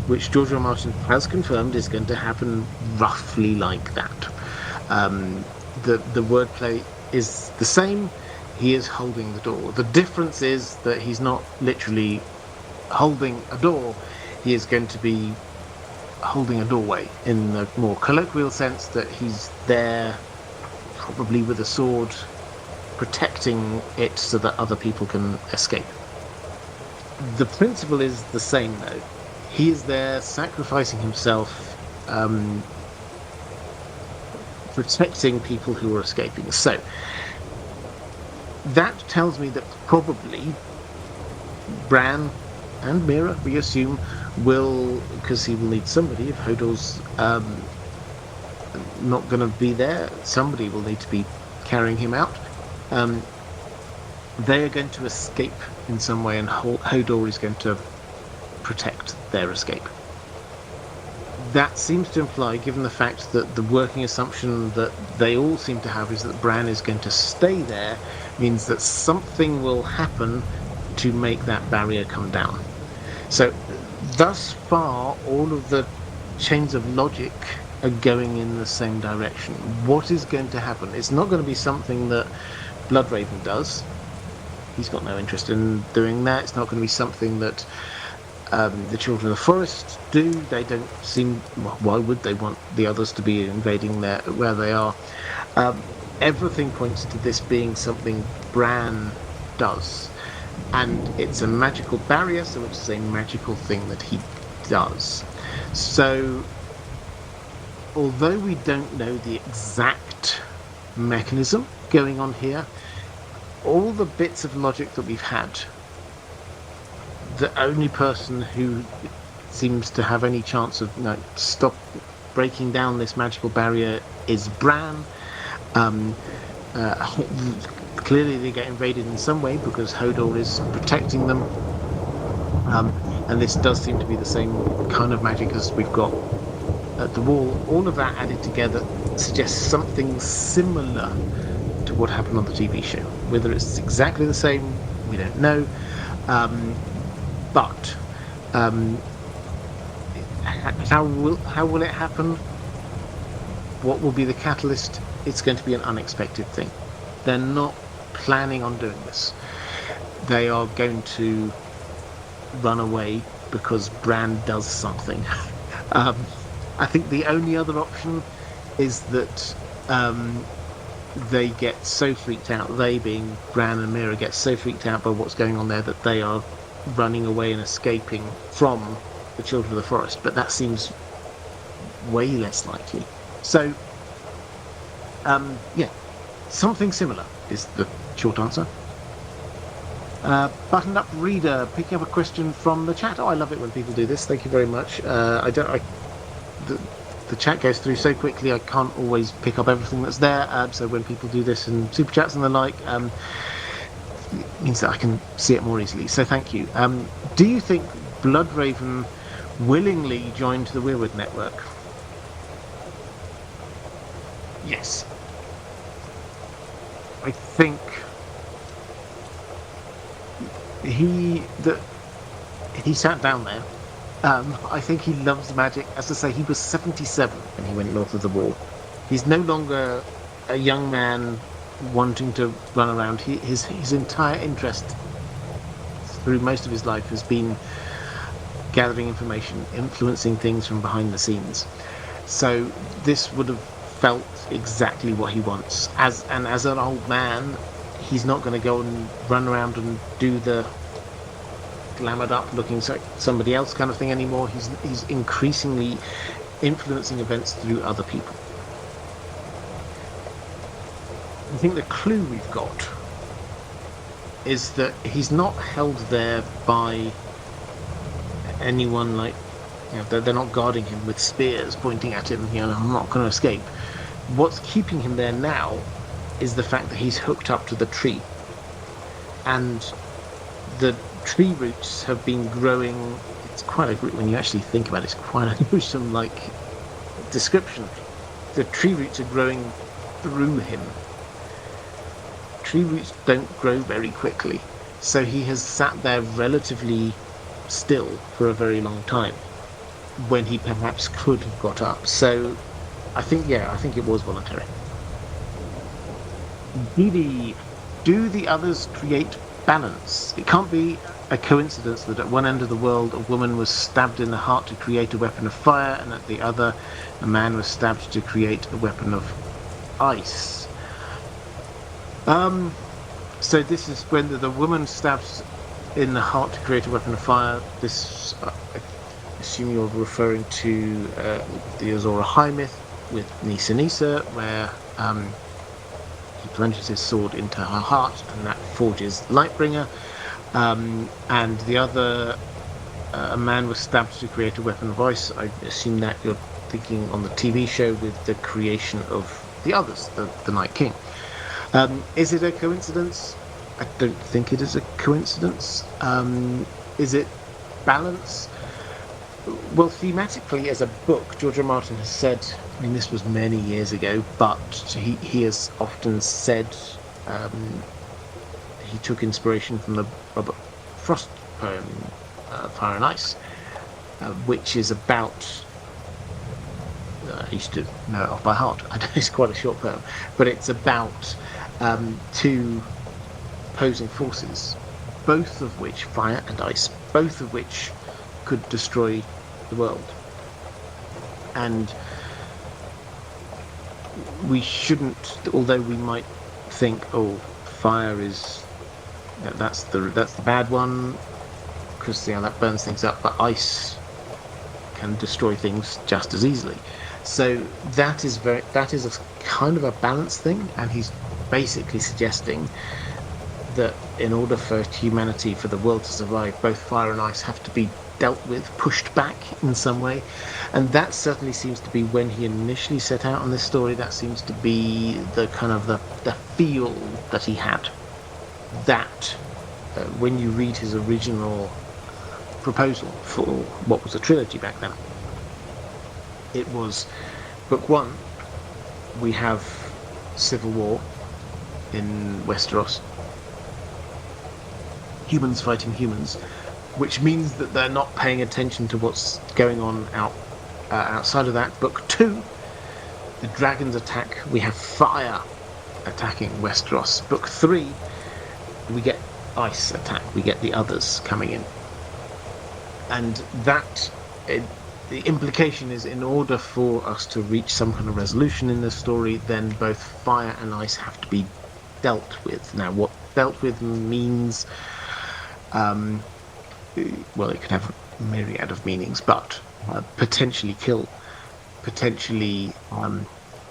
which George R. R. Martin has confirmed is going to happen roughly like that. The wordplay is the same. He is holding the door. The difference is that he's not literally holding a door. He is going to be holding a doorway in the more colloquial sense, that he's there probably with a sword protecting it so that other people can escape. The principle is the same though. He is there sacrificing himself, protecting people who are escaping. So that tells me that probably Bran and Mira, we assume, will, because he will need somebody if Hodor's not going to be there, somebody will need to be carrying him out. They are going to escape in some way, and Hodor is going to protect their escape. That seems to imply, given the fact that the working assumption that they all seem to have is that Bran is going to stay there, means that something will happen to make that barrier come down. So thus far, all of the chains of logic are going in the same direction. What is going to happen? It's not going to be something that Bloodraven does. He's got no interest in doing that. It's not going to be something that the Children of the Forest do. They don't seem... Well, why would they want the others to be invading where they are? Everything points to this being something Bran does. And it's a magical barrier, so it's a magical thing that he does. So, although we don't know the exact mechanism going on here, all the bits of logic that we've had, the only person who seems to have any chance of stop breaking down this magical barrier is Bran. Clearly they get invaded in some way because Hodor is protecting them, and this does seem to be the same kind of magic as we've got at the wall. All of that added together suggests something similar to what happened on the TV show. Whether it's exactly the same, we don't know, but how will it happen? What will be the catalyst? It's going to be an unexpected thing. They're not planning on doing this. They are going to run away because Bran does something. I think the only other option is that they get so freaked out, they being Bran and Mira, get so freaked out by what's going on there that they are running away and escaping from the Children of the Forest. But that seems way less likely. So, yeah, something similar is the short answer. Buttoned Up Reader, picking up a question from the chat. Oh, I love it when people do this. Thank you very much. The chat goes through so quickly, I can't always pick up everything that's there. So when people do this in super chats and the like, it means that I can see it more easily. So thank you. Do you think Bloodraven willingly joined the Weirwood network? Yes. I think he sat down there. I think he loves magic. As I say, he was 77 when he went north of the wall. He's no longer a young man wanting to run around. His entire interest through most of his life has been gathering information, influencing things from behind the scenes. So this would have felt exactly what he wants. As an old man, he's not going to go and run around and do the glamoured up looking like somebody else kind of thing anymore. He's increasingly influencing events through other people. I think the clue we've got is that he's not held there by anyone, like, you know, they're not guarding him with spears pointing at him, you know, I'm not going to escape. What's keeping him there now is the fact that he's hooked up to the tree, and the tree roots have been growing. It's quite a, when you actually think about it, it's quite a gruesome like description. The tree roots are growing through him. Tree roots don't grow very quickly, so he has sat there relatively still for a very long time when he perhaps could have got up. So I think it was voluntary. Do the others create balance? It can't be a coincidence that at one end of the world a woman was stabbed in the heart to create a weapon of fire, and at the other a man was stabbed to create a weapon of ice. So this is when the woman stabs in the heart to create a weapon of fire. This, I assume you're referring to the Azor Ahai myth with Nisa Nisa, where he plunges his sword into her heart, and that forges Lightbringer. And the other, a man was stabbed to create a weapon of ice. I assume that you're thinking on the TV show with the creation of the others, the Night King. Is it a coincidence? I don't think it is a coincidence. Is it balance? Well, thematically, as a book, George R. R. Martin has said, I mean, this was many years ago, but he has often said he took inspiration from the Robert Frost poem, Fire and Ice, which is about... I used to know it off by heart. I know it's quite a short poem, but it's about two opposing forces, both of which, fire and ice, both of which could destroy the world. And we shouldn't, although we might think, oh, fire is that's the bad one, because that burns things up, but ice can destroy things just as easily. So that is a kind of a balance thing, and he's basically suggesting that in order for humanity, for the world to survive, both fire and ice have to be dealt with, pushed back in some way. And that certainly seems to be, when he initially set out on this story, that seems to be the kind of the feel that he had. That when you read his original proposal for what was a trilogy back then, it was book one, we have civil war in Westeros, humans fighting humans, which means that they're not paying attention to what's going on outside of that. Book two, the dragons attack, we have fire attacking Westeros. Book three, we get ice attack, we get the others coming in. And that, the implication is, in order for us to reach some kind of resolution in this story, then both fire and ice have to be dealt with. Now, what dealt with means, well, it could have a myriad of meanings, but potentially kill, potentially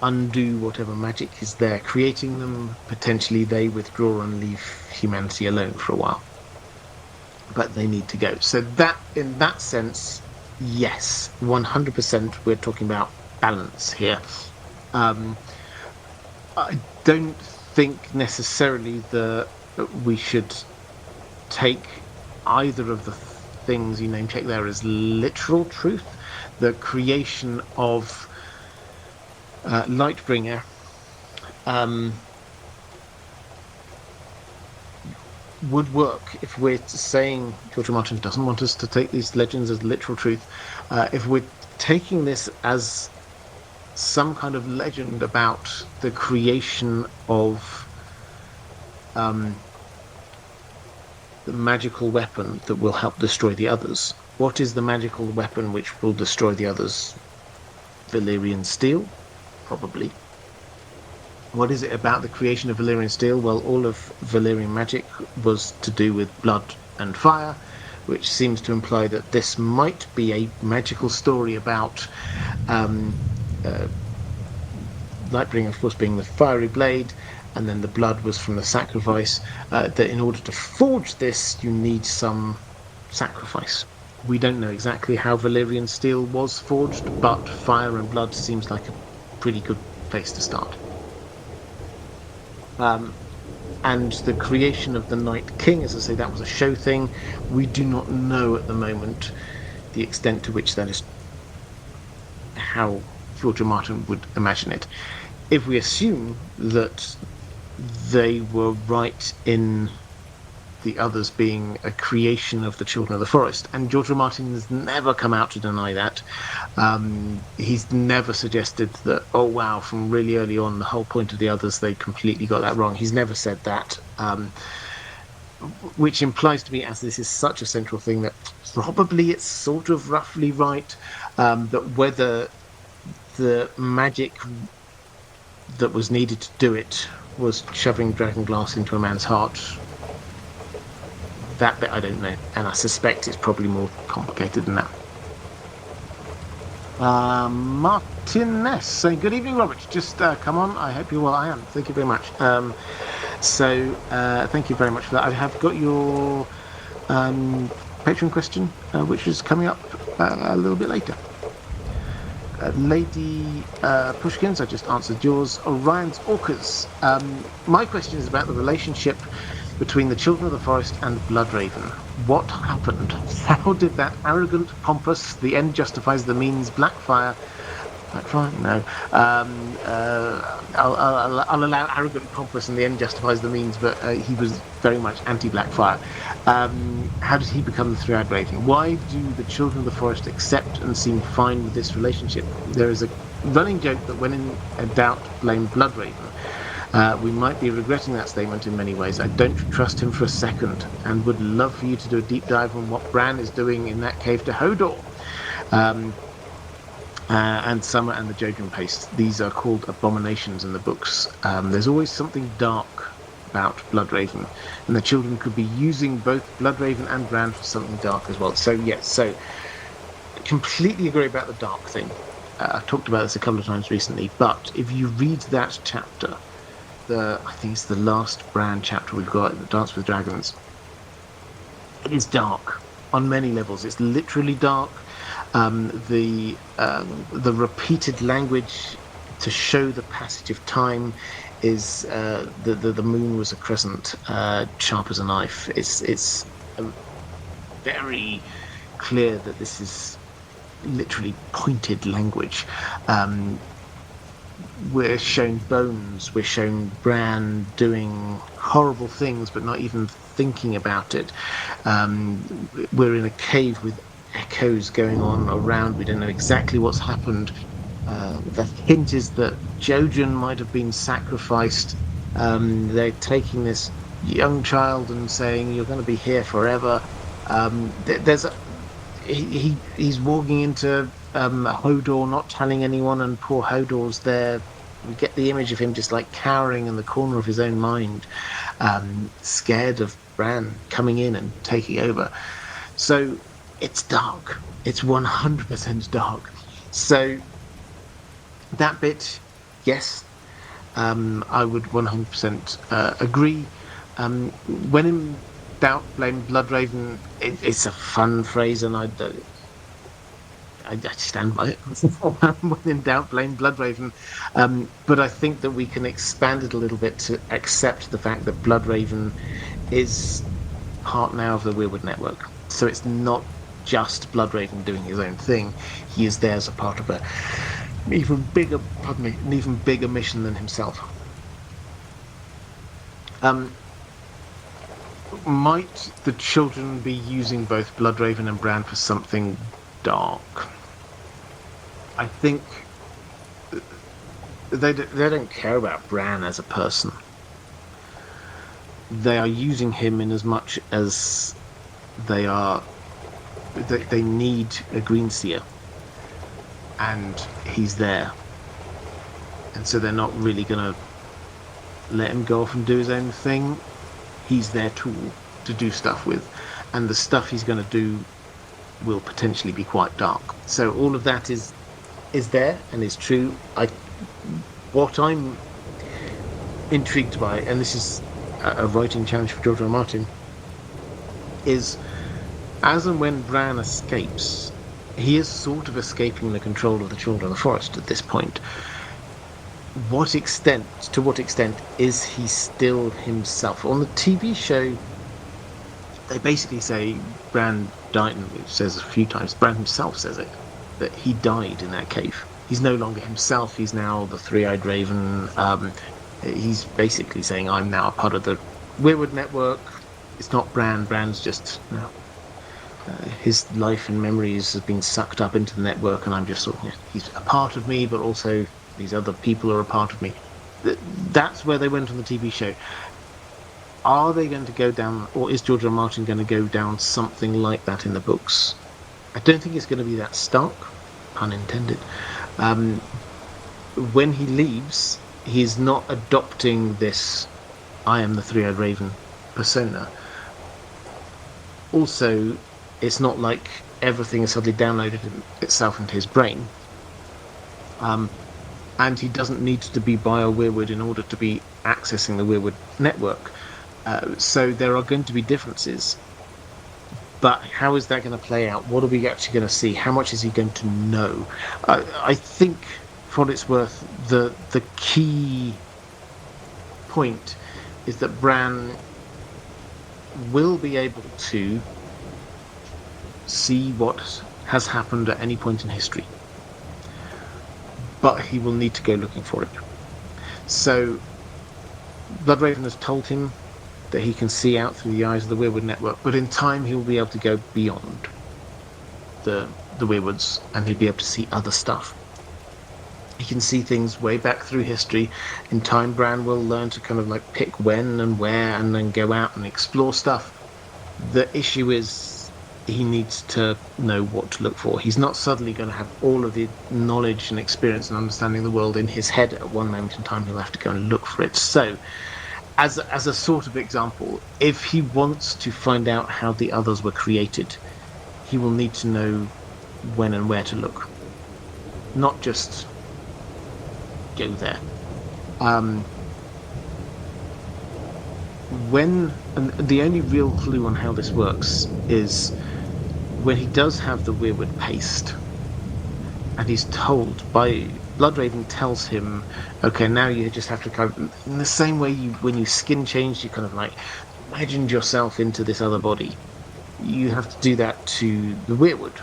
undo whatever magic is there creating them, potentially they withdraw and leave humanity alone for a while. But they need to go. So that, in that sense, yes, 100% we're talking about balance here. I don't think necessarily that we should take either of the things you name check there as literal truth. The creation of Lightbringer would work if we're saying George R. Martin doesn't want us to take these legends as literal truth. If we're taking this as some kind of legend about the creation of the magical weapon that will help destroy the others. What is the magical weapon which will destroy the others? Valyrian steel? Probably. What is it about the creation of Valyrian steel? Well, all of Valyrian magic was to do with blood and fire, which seems to imply that this might be a magical story about Lightbringer, of course, being the fiery blade, and then the blood was from the sacrifice. That in order to forge this, you need some sacrifice. We don't know exactly how Valyrian steel was forged, but fire and blood seems like a pretty good place to start. And the creation of the Night King, as I say, that was a show thing. We do not know at the moment the extent to which that is, how George R. Martin would imagine it. If we assume that they were right in the others being a creation of the Children of the Forest, and George R. Martin has never come out to deny that. He's never suggested that, oh wow, from really early on, the whole point of the others, they completely got that wrong. He's never said that, which implies to me, as this is such a central thing, that probably it's sort of roughly right, that whether the magic that was needed to do it was shoving dragonglass into a man's heart, that bit I don't know, and I suspect it's probably more complicated than that. Martinez saying, good evening, Robert. Just come on. I hope you're well. I am. Thank you very much. Thank you very much for that. I have got your Patreon question, which is coming up a little bit later. Lady Pushkins, I just answered yours. Orion's Orcas. My question is about the relationship between the Children of the Forest and Bloodraven. What happened? How did that arrogant, pompous, the end justifies the means, Blackfire? No. I'll allow arrogant, pompous, and the end justifies the means, but he was very much anti-Blackfire. How did he become the Three-Eyed Raven? Why do the Children of the Forest accept and seem fine with this relationship? There is a running joke that when in doubt, blame Bloodraven. We might be regretting that statement in many ways. I don't trust him for a second, and would love for you to do a deep dive on what Bran is doing in that cave to Hodor. And Summer and the Jojen Paste. These are called abominations in the books. There's always something dark about Bloodraven, and the children could be using both Bloodraven and Bran for something dark as well. So yes, completely agree about the dark thing. I've talked about this a couple of times recently, but if you read that chapter, I think it's the last Bran chapter we've got, the Dance with Dragons, it is dark on many levels. It's literally dark. The repeated language to show the passage of time is the moon was a crescent, sharp as a knife. It's very clear that this is literally pointed language. We're shown bones, we're shown Bran doing horrible things but not even thinking about it. We're in a cave with echoes going on around. We don't know exactly what's happened. The hint is that Jojen might have been sacrificed. They're taking this young child and saying, you're going to be here forever. He's walking into Hodor, not telling anyone, and poor Hodor's there. We get the image of him just like cowering in the corner of his own mind, scared of Bran coming in and taking over. So it's dark. It's 100% dark. So that bit, yes, I would 100% agree. When in doubt, blame Bloodraven. It's a fun phrase, and I stand by it. When in doubt, blame Bloodraven. But I think that we can expand it a little bit to accept the fact that Bloodraven is part now of the Weirwood Network. So it's not just Bloodraven doing his own thing. He is there as a part of an even bigger mission than himself. Might the children be using both Bloodraven and Bran for something dark? I think they don't care about Bran as a person. They are using him in as much as they need a Greenseer, and he's there, and so they're not really going to let him go off and do his own thing. He's their tool to do stuff with, and the stuff he's going to do will potentially be quite dark. So all of that is there and is true. What I'm intrigued by, and this is a writing challenge for George R. R. Martin, is as and when Bran escapes, he is sort of escaping the control of the Children of the Forest at this point. To what extent is he still himself? On the TV show, they basically say Bran died, and it says a few times, Bran himself says it, that he died in that cave. He's no longer himself, he's now the Three-Eyed Raven. He's basically saying, I'm now a part of the Weirwood Network. It's not Bran. Bran's just, his life and memories have been sucked up into the network, and I'm just sort of, he's a part of me, but also these other people are a part of me. That's where they went on the TV show. Are they going to go down, or is George R. R. Martin going to go down something like that in the books? I don't think it's going to be that stark, pun intended. When he leaves, he's not adopting this I am the Three-Eyed Raven persona. Also, it's not like everything has suddenly downloaded itself into his brain. And he doesn't need to be by a Weirwood in order to be accessing the Weirwood network. So there are going to be differences. But how is that going to play out? What are we actually going to see? How much is he going to know? I think, for what it's worth, the key point is that Bran will be able to see what has happened at any point in history. But he will need to go looking for it. So Bloodraven has told him that he can see out through the eyes of the Weirwood network, but in time he will be able to go beyond the Weirwoods, and he'll be able to see other stuff. He can see things way back through history. In time, Bran will learn to kind of like pick when and where, and then go out and explore stuff. The issue is he needs to know what to look for. He's not suddenly going to have all of the knowledge and experience and understanding of the world in his head at one moment in time. He'll have to go and look for it. So, as a sort of example, if he wants to find out how the others were created, he will need to know when and where to look. Not just go there. And the only real clue on how this works is when he does have the Weirwood paste, and he's told by Bloodraven tells him, okay, now you just have to kind of, in the same way when you skin change, you kind of like imagined yourself into this other body. You have to do that to the Weirwood.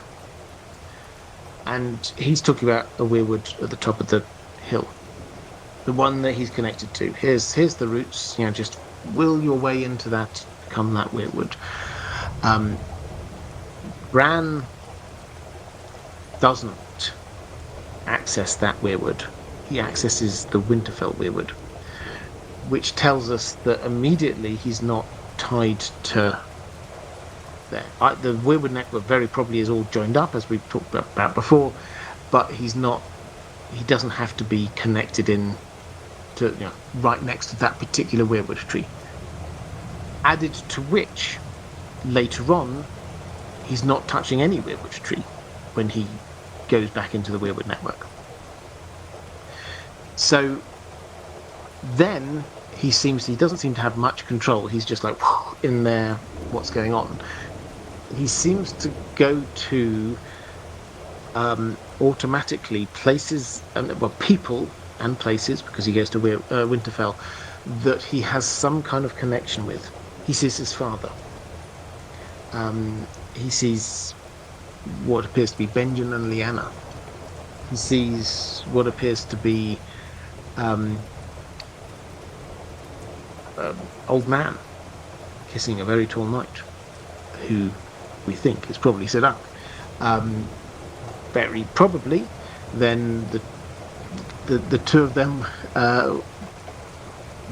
And he's talking about a Weirwood at the top of the hill. The one that he's connected to. Here's the roots, just will your way into that, become that Weirwood. Bran doesn't access that Weirwood. He accesses the Winterfell Weirwood, which tells us that immediately he's not tied to there. The Weirwood network very probably is all joined up, as we've talked about before, but he doesn't have to be connected in to right next to that particular Weirwood tree. Added to which, later on, he's not touching any Weirwood tree when he goes back into the Weirwood network. So then he doesn't seem to have much control. He's just like in there, what's going on? He seems to go to automatically places, people and places, because he goes to Winterfell, that he has some kind of connection with. He sees his father. He sees what appears to be Benjen and Lyanna. He sees what appears to be old man kissing a very tall knight, who we think is probably Sidak. Very probably, then the two of them,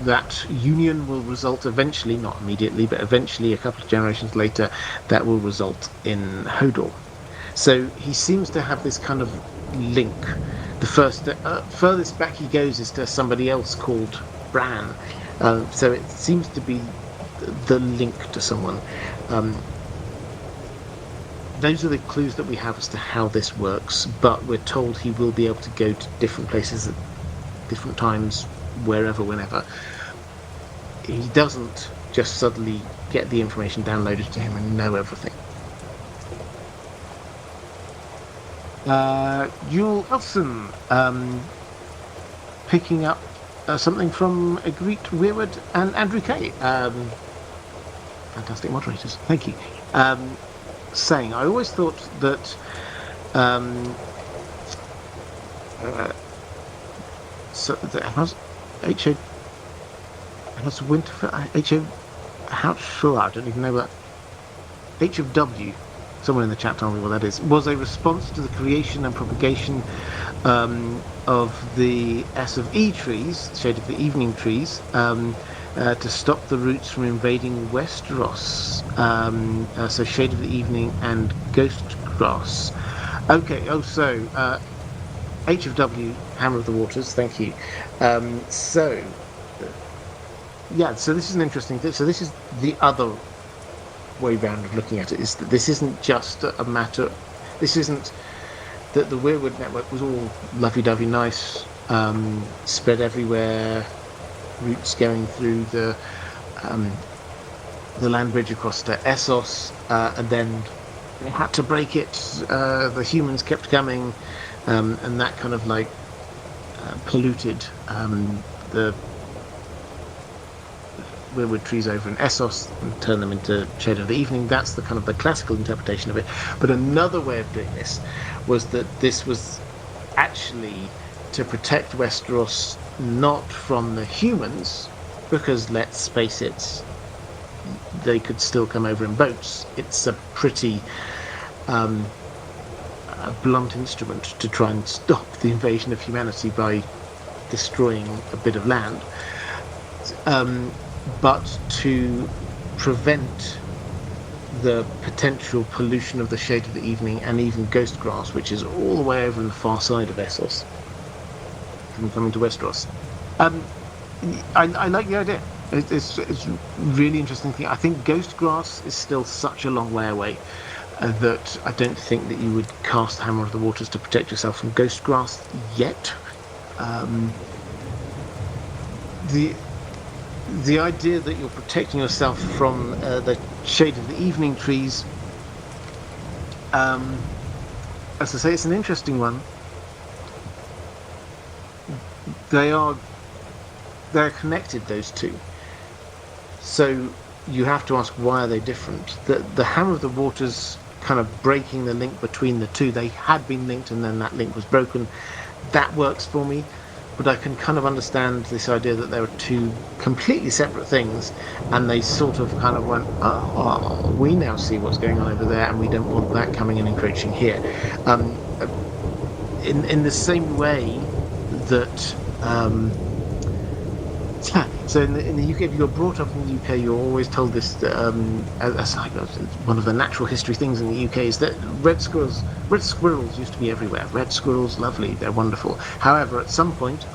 that union will result eventually, not immediately, but eventually a couple of generations later, that will result in Hodor. So he seems to have this kind of link. The furthest back he goes is to somebody else called Bran. So it seems to be the link to someone. Those are the clues that we have as to how this works, but we're told he will be able to go to different places at different times, wherever, whenever. He doesn't just suddenly get the information downloaded to him and know everything. Jule Elson, picking up something from Agreed Weirwood and Andrew Kay. Fantastic moderators, thank you. Saying, I always thought that so the H.O. Winterfell, H.O. How sure I don't even know that. H of W, someone in the chat told me what that is, was a response to the creation and propagation of the S of E trees, Shade of the Evening trees, to stop the roots from invading Westeros. So Shade of the Evening and Ghost Grass. Okay, so H of W, Hammer of the Waters, thank you. So this is an interesting thing. So this is the other way round of looking at it, is that this isn't just a matter, this isn't that the Weirwood network was all lovey-dovey nice, spread everywhere, roots going through the land bridge across to Essos, and then they had to break it, the humans kept coming, and that kind of like polluted the Weirwood trees over in Essos and turn them into Shade of the Evening. That's the kind of the classical interpretation of it. But another way of doing this was that this was actually to protect Westeros not from the humans, because let's face it, they could still come over in boats. It's a pretty blunt instrument to try and stop the invasion of humanity by destroying a bit of land. But to prevent the potential pollution of the Shade of the Evening and even Ghost Grass, which is all the way over on the far side of Essos, from coming to Westeros. I like the idea. It's really interesting thing. I think Ghost Grass is still such a long way away that I don't think that you would cast Hammer of the Waters to protect yourself from Ghost Grass yet. The idea that you're protecting yourself from the Shade of the Evening trees, as I say, it's an interesting one. They're connected, those two. So you have to ask, why are they different? The Hammer of the Waters kind of breaking the link between the two. They had been linked and then that link was broken. That works for me. But I can kind of understand this idea that there are two completely separate things, and they sort of kind of went, oh, we now see what's going on over there, and we don't want that coming and encroaching here. In the same way that, so in the UK, if you're brought up in the UK, you're always told this, as like one of the natural history things in the UK is that red squirrels used to be everywhere. Red squirrels, lovely, they're wonderful. However, at some point,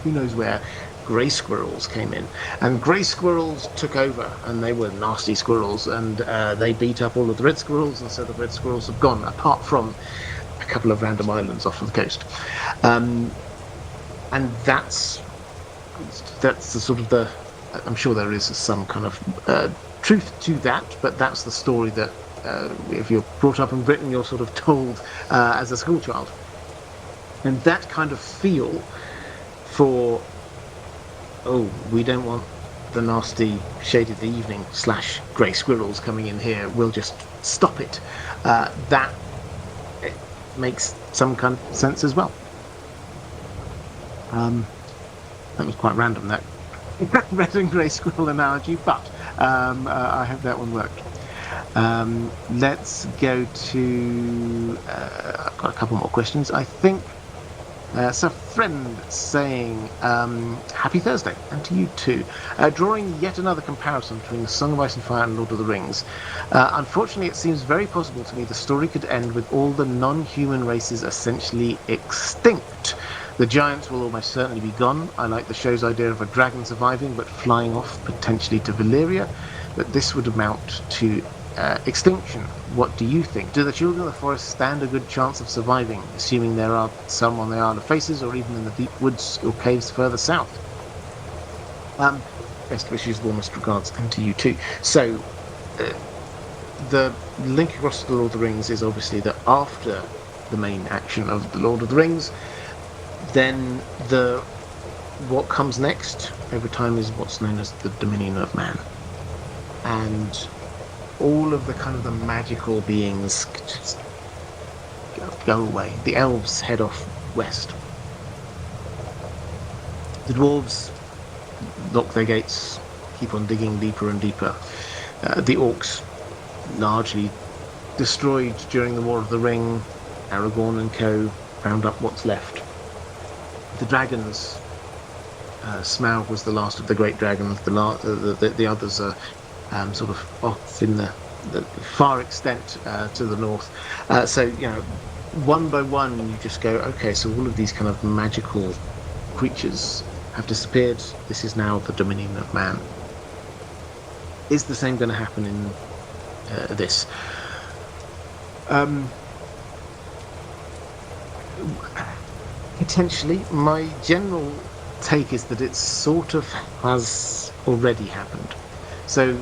who knows where, grey squirrels came in, and grey squirrels took over, and they were nasty squirrels, and they beat up all of the red squirrels, and so the red squirrels have gone, apart from a couple of random islands off of the coast. And that's the sort of the, I'm sure there is some kind of truth to that, but that's the story that if you're brought up in Britain, you're sort of told as a schoolchild. And that kind of feel for, oh, we don't want the nasty Shade of the Evening / grey squirrels coming in here, we'll just stop it. That it makes some kind of sense as well. That was quite random, that red and grey squirrel analogy, but I hope that one worked. Let's go to, I've got a couple more questions, I think. So, friend saying, happy Thursday, and to you too. Drawing yet another comparison between The Song of Ice and Fire and Lord of the Rings. Unfortunately, it seems very possible to me the story could end with all the non-human races essentially extinct. The giants will almost certainly be gone. I like the show's idea of a dragon surviving but flying off potentially to Valyria, but this would amount to extinction. What do you think? Do the children of the forest stand a good chance of surviving, assuming there are some on the Isle of Faces or even in the deep woods or caves further south? Best wishes, warmest regards, and to you too. So, the link across to the Lord of the Rings is obviously that after the main action of the Lord of the Rings, then what comes next over time is what's known as the Dominion of Man, and all of the kind of the magical beings just go away. The elves head off west. The dwarves lock their gates, keep on digging deeper and deeper. The orcs, largely destroyed during the War of the Ring. Aragorn and co. round up what's left. The dragons, Smaug was the last of the great dragons. The others are sort of off in the far extent to the north. So, one by one you just go, okay, so all of these kind of magical creatures have disappeared. This is now the Dominion of Man. Is the same going to happen in this? Potentially. My general take is that it sort of has already happened. So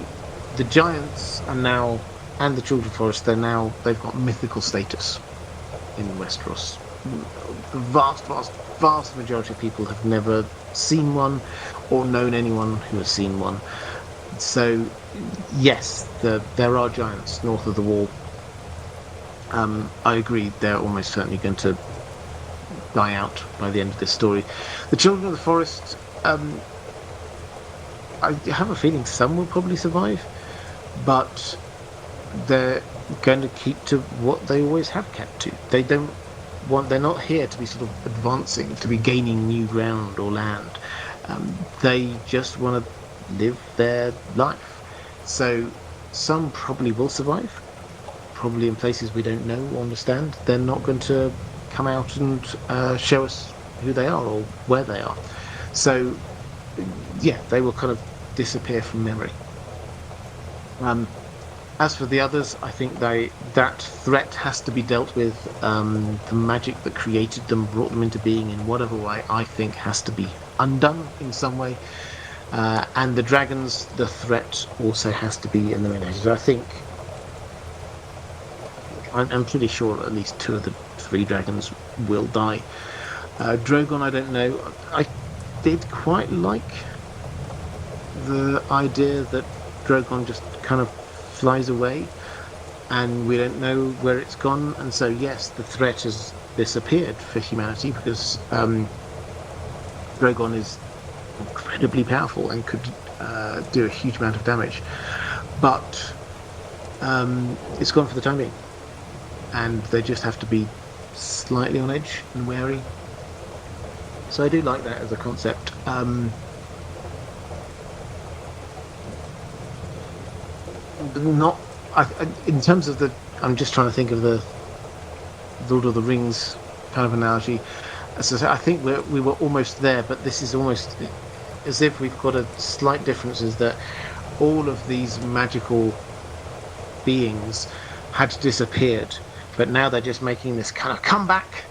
the giants are now, and the children of the forest, they've got mythical status in Westeros. The vast majority of people have never seen one or known anyone who has seen one. So yes, there are giants north of the wall. I agree, they're almost certainly going to die out by the end of this story. The children of the forest, I have a feeling some will probably survive, but they're going to keep to what they always have kept to. They're not here to be sort of advancing, to be gaining new ground or land. They just want to live their life. So some probably will survive, probably in places we don't know or understand. They're not going to come out and show us who they are or where they are. So yeah, they will kind of disappear from memory. As for the others, I think that threat has to be dealt with. The magic that created them, brought them into being in whatever way, I think has to be undone in some way. And the dragons, the threat also has to be eliminated. I think I'm pretty sure at least 2 of the 3 dragons will die. Drogon, I don't know. I did quite like the idea that Drogon just kind of flies away and we don't know where it's gone, and so yes, the threat has disappeared for humanity because Drogon is incredibly powerful and could do a huge amount of damage, but it's gone for the time being, and they just have to be slightly on edge and wary. So I do like that as a concept. In terms of I'm just trying to think of the Lord of the Rings kind of analogy. So I think we were almost there, but this is almost as if we've got a slight difference, is that all of these magical beings had disappeared, but now they're just making this kind of comeback.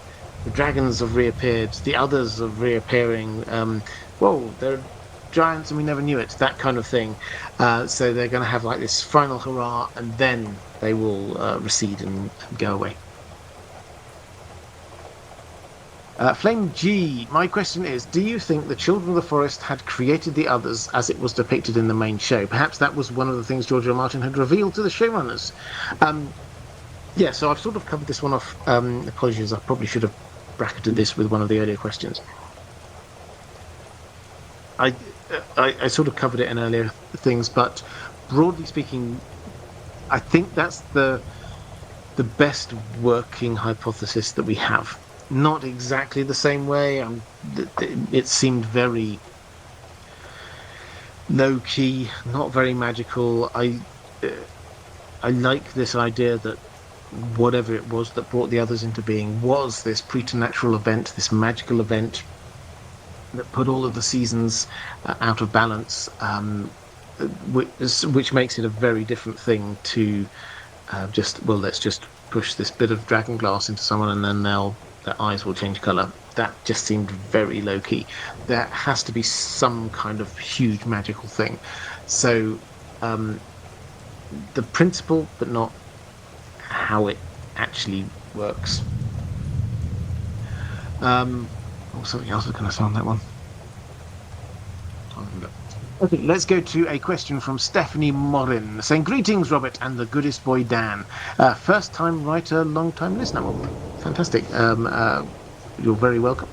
The dragons have reappeared, the others are reappearing. Whoa, they're giants and we never knew it, that kind of thing. So they're going to have like this final hurrah, and then they will recede and go away. Flame G, my question is, do you think the Children of the Forest had created the others as it was depicted in the main show? Perhaps that was one of the things George R. R. Martin had revealed to the showrunners. Yeah, so I've sort of covered this one off. Apologies, I probably should have bracketed this with one of the earlier questions. I sort of covered it in earlier things, but broadly speaking, I think that's the best working hypothesis that we have. Not exactly the same way. It seemed very low-key, not very magical. I like this idea that whatever it was that brought the others into being was this preternatural event, this magical event that put all of the seasons out of balance, which makes it a very different thing to let's just push this bit of dragon glass into someone and then their eyes will change color. That just seemed very low key. There has to be some kind of huge magical thing. So the principle, but not how it actually works. Something else was going to say on that one. Okay, let's go to a question from Stephanie Morin saying, "Greetings, Robert and the goodest boy Dan. First-time writer, long-time listener." Well, fantastic. You're very welcome.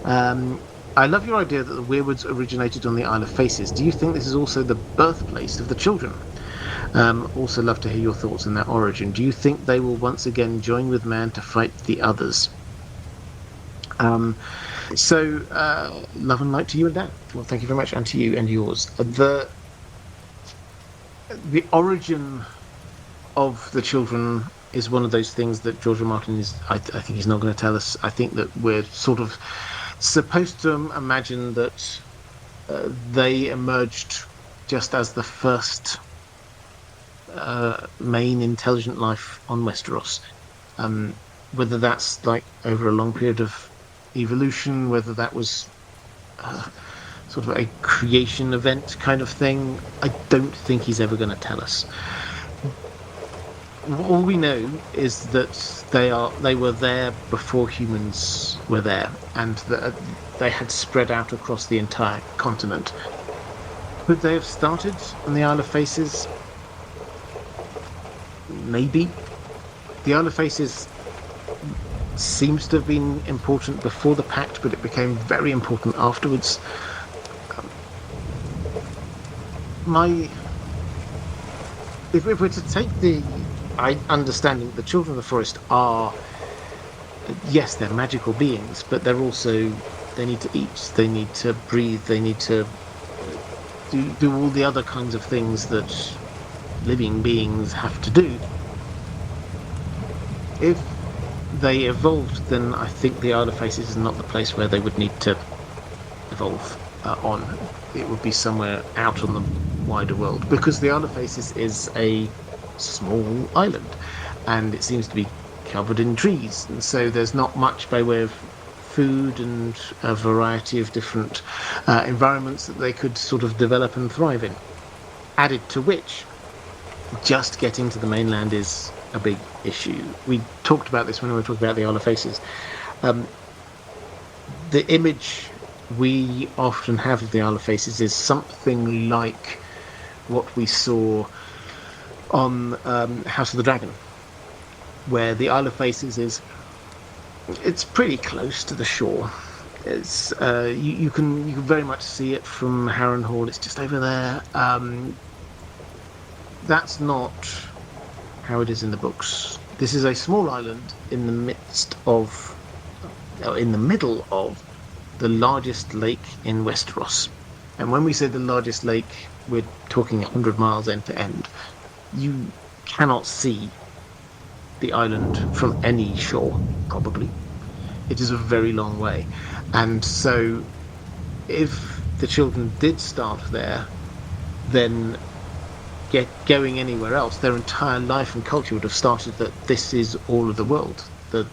I love your idea that the Weirwoods originated on the Isle of Faces. Do you think this is also the birthplace of the children? Also love to hear your thoughts on their origin. Do you think they will once again join with man to fight the others? Love and light to you and Dan. Well, thank you very much, and to you and yours. The origin of the children is one of those things that George R. R. Martin I think he's not going to tell us. I think that we're sort of supposed to imagine that they emerged just as the first main intelligent life on Westeros. Whether that's like over a long period of evolution, whether that was sort of a creation event kind of thing, I don't think he's ever going to tell us. All we know is that they were there before humans were there, and that they had spread out across the entire continent. Could they have started on the Isle of Faces? Maybe. The Isle of Faces seems to have been important before the Pact, but it became very important afterwards. If we're to take the understanding, the children of the forest are, yes, they're magical beings, but they're also, they need to eat, they need to breathe, they need to do all the other kinds of things that living beings have to do. If they evolved, then I think the Isle of Faces is not the place where they would need to evolve on. It would be somewhere out on the wider world, because the Isle of Faces is a small island, and it seems to be covered in trees, and so there's not much by way of food and a variety of different environments that they could sort of develop and thrive in. Added to which, just getting to the mainland is a big issue. We talked about this when we were talking about the Isle of Faces. The image we often have of the Isle of Faces is something like what we saw on House of the Dragon, where the Isle of Faces it's pretty close to the shore. It's you can very much see it from Harrenhal. It's just over there. That's not how it is in the books. This is a small island in the middle of the largest lake in Westeros. And when we say the largest lake, we're talking 100 miles end to end. You cannot see the island from any shore, probably. It is a very long way. And so if the children did start there, then going anywhere else, their entire life and culture would have started that this is all of the world. That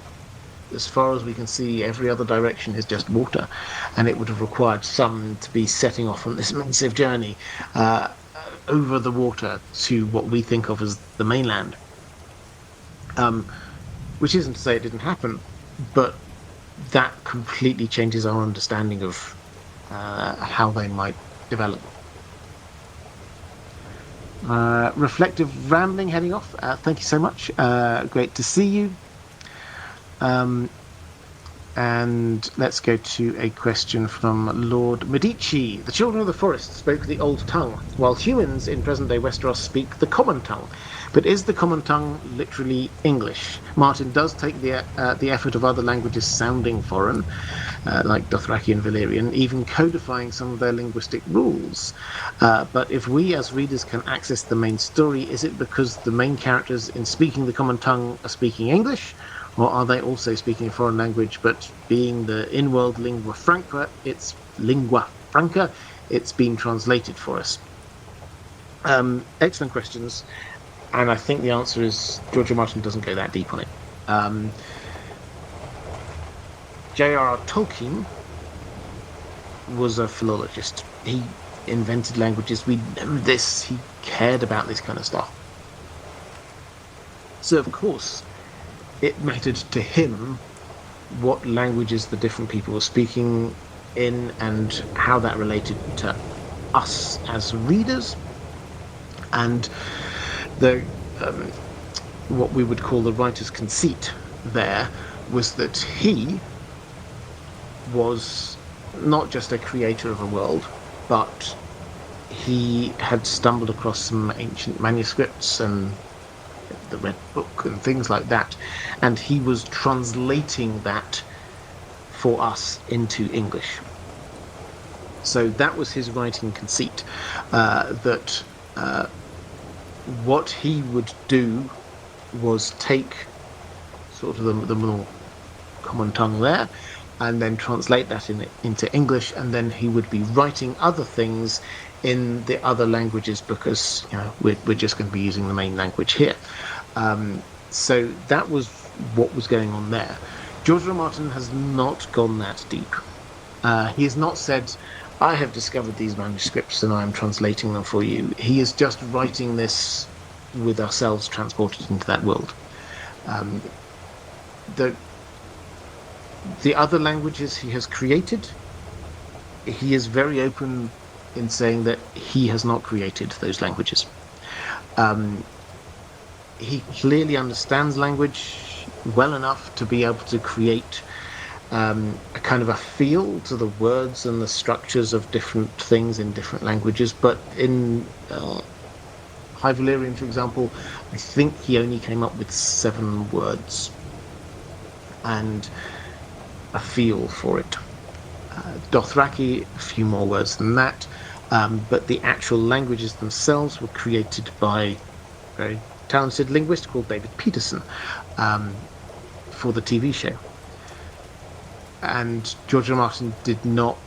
as far as we can see, every other direction is just water, and it would have required some to be setting off on this massive journey over the water to what we think of as the mainland. Which isn't to say it didn't happen, but that completely changes our understanding of how they might develop. Reflective Rambling heading off. Thank you so much. Great to see you. And let's go to a question from Lord Medici. The children of the forest spoke the old tongue, while humans in present-day Westeros speak the common tongue. But is the common tongue literally English? Martin does take the effort of other languages sounding foreign, like Dothraki and Valyrian, even codifying some of their linguistic rules. But if we as readers can access the main story, is it because the main characters in speaking the common tongue are speaking English? Or are they also speaking a foreign language, but being the in-world lingua franca, it's been translated for us? Excellent questions. And I think the answer is George R. Martin doesn't go that deep on it. J.R.R. Tolkien was a philologist. He invented languages. We know this. He cared about this kind of stuff. So, of course, it mattered to him what languages the different people were speaking in and how that related to us as readers. And the what we would call the writer's conceit there was that he was not just a creator of a world, but he had stumbled across some ancient manuscripts and the Red Book and things like that, and he was translating that for us into English. So that was his writing conceit, that what he would do was take sort of the more common tongue there and then translate that into English, and then he would be writing other things in the other languages because we're just going to be using the main language here. So that was what was going on there. George R. Martin has not gone that deep. He has not said, I have discovered these manuscripts and I am translating them for you. He is just writing this with ourselves transported into that world. The other languages he has created, he is very open in saying that he has not created those languages. He clearly understands language well enough to be able to create a kind of a feel to the words and the structures of different things in different languages. But in High Valyrian, for example, I think he only came up with 7 words and a feel for it. Dothraki, a few more words than that, but the actual languages themselves were created by a very talented linguist called David Peterson for the TV show. And George R. Martin did not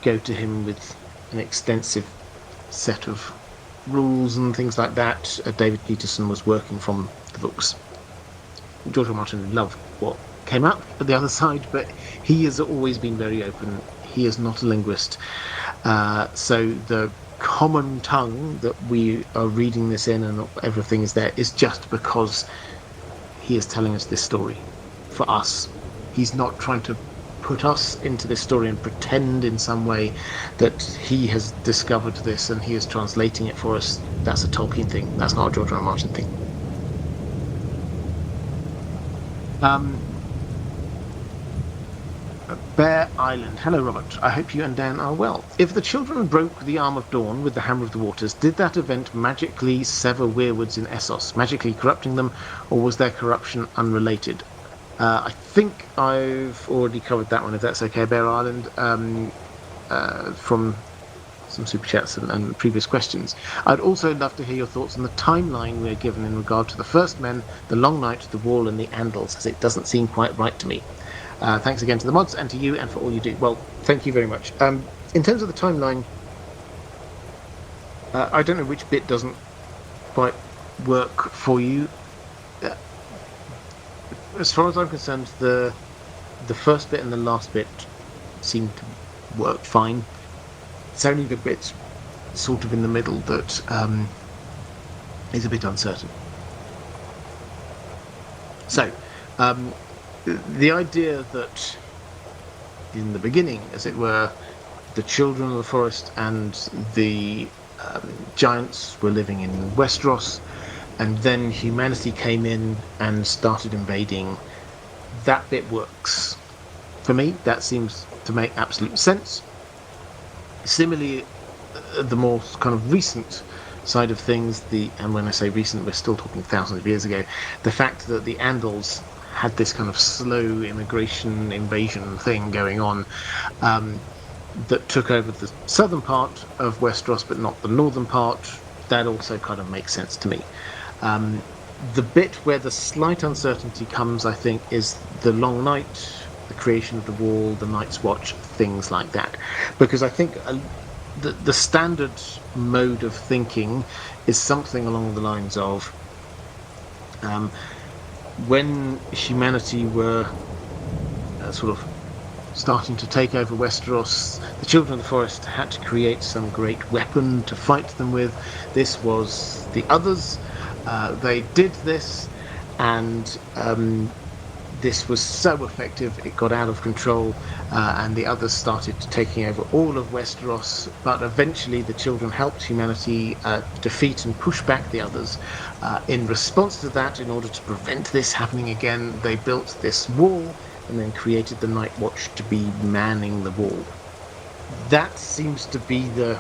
go to him with an extensive set of rules and things like that. David Peterson was working from the books. George R. Martin loved what came out at the other side, but he has always been very open. He is not a linguist. So the common tongue that we are reading this in and everything is there is just because he is telling us this story for us. He's not trying to put us into this story and pretend in some way that he has discovered this and he is translating it for us. That's a Tolkien thing. That's not a George R. R. Martin thing. Bear Island. Hello, Robert. I hope you and Dan are well. If the children broke the Arm of Dawn with the Hammer of the Waters, did that event magically sever weirwoods in Essos, magically corrupting them, or was their corruption unrelated? I think I've already covered that one, if that's okay, Bear Island, from some super chats and previous questions. I'd also love to hear your thoughts on the timeline we're given in regard to the First Men, the Long Night, the Wall, and the Andals, as it doesn't seem quite right to me. Thanks again to the mods and to you and for all you do. Well, thank you very much. In terms of the timeline, I don't know which bit doesn't quite work for you. As far as I'm concerned, the first bit and the last bit seem to work fine. It's only the bit sort of in the middle that is a bit uncertain. So, the idea that in the beginning, as it were, the children of the forest and the giants were living in Westeros, and then humanity came in and started invading, that bit works. For me, that seems to make absolute sense. Similarly, the more kind of recent side of things, and when I say recent, we're still talking thousands of years ago, the fact that the Andals had this kind of slow immigration invasion thing going on, that took over the southern part of Westeros but not the northern part, that also kind of makes sense to me. The bit where the slight uncertainty comes, I think, is the Long Night, the creation of the Wall, the Night's Watch, things like that. Because I think the standard mode of thinking is something along the lines of when humanity were sort of starting to take over Westeros, the Children of the Forest had to create some great weapon to fight them with. This was the others. They did this, and this was so effective it got out of control, and the others started taking over all of Westeros. But eventually the children helped humanity defeat and push back the others. In response to that, in order to prevent this happening again, they built this wall and then created the Night Watch to be manning the wall. That seems to be the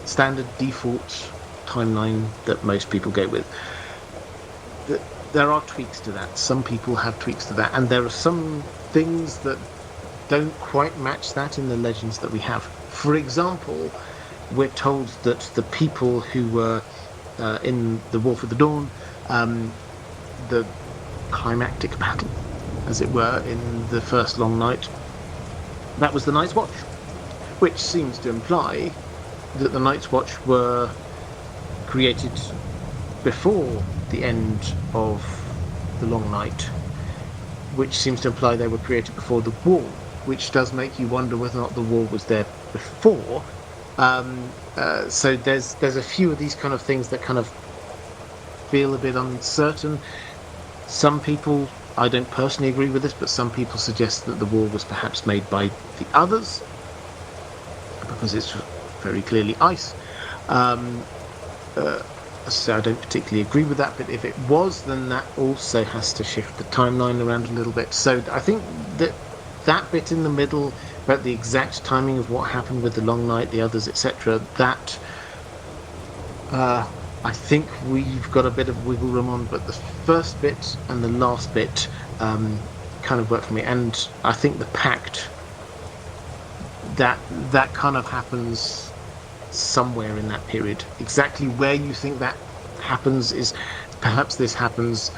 standard default timeline that most people go with. There are tweaks to that. Some people have tweaks to that, and there are some things that don't quite match that in the legends that we have. For example, we're told that the people who were in the War for the Dawn, the climactic battle, as it were, in the first Long Night, that was the Night's Watch, which seems to imply that the Night's Watch were created before the end of the Long Night, which seems to imply they were created before the Wall, which does make you wonder whether or not the Wall was there before. So there's a few of these kind of things that kind of feel a bit uncertain. Some people, I don't personally agree with this, but some people suggest that the Wall was perhaps made by the others, because it's very clearly ice. So I don't particularly agree with that, but if it was, then that also has to shift the timeline around a little bit. So I think that bit in the middle about the exact timing of what happened with the Long Night, the others, etc., that I think we've got a bit of wiggle room on, but the first bit and the last bit kind of work for me. And I think the Pact, that kind of happens somewhere in that period. Exactly where you think that happens is perhaps this happens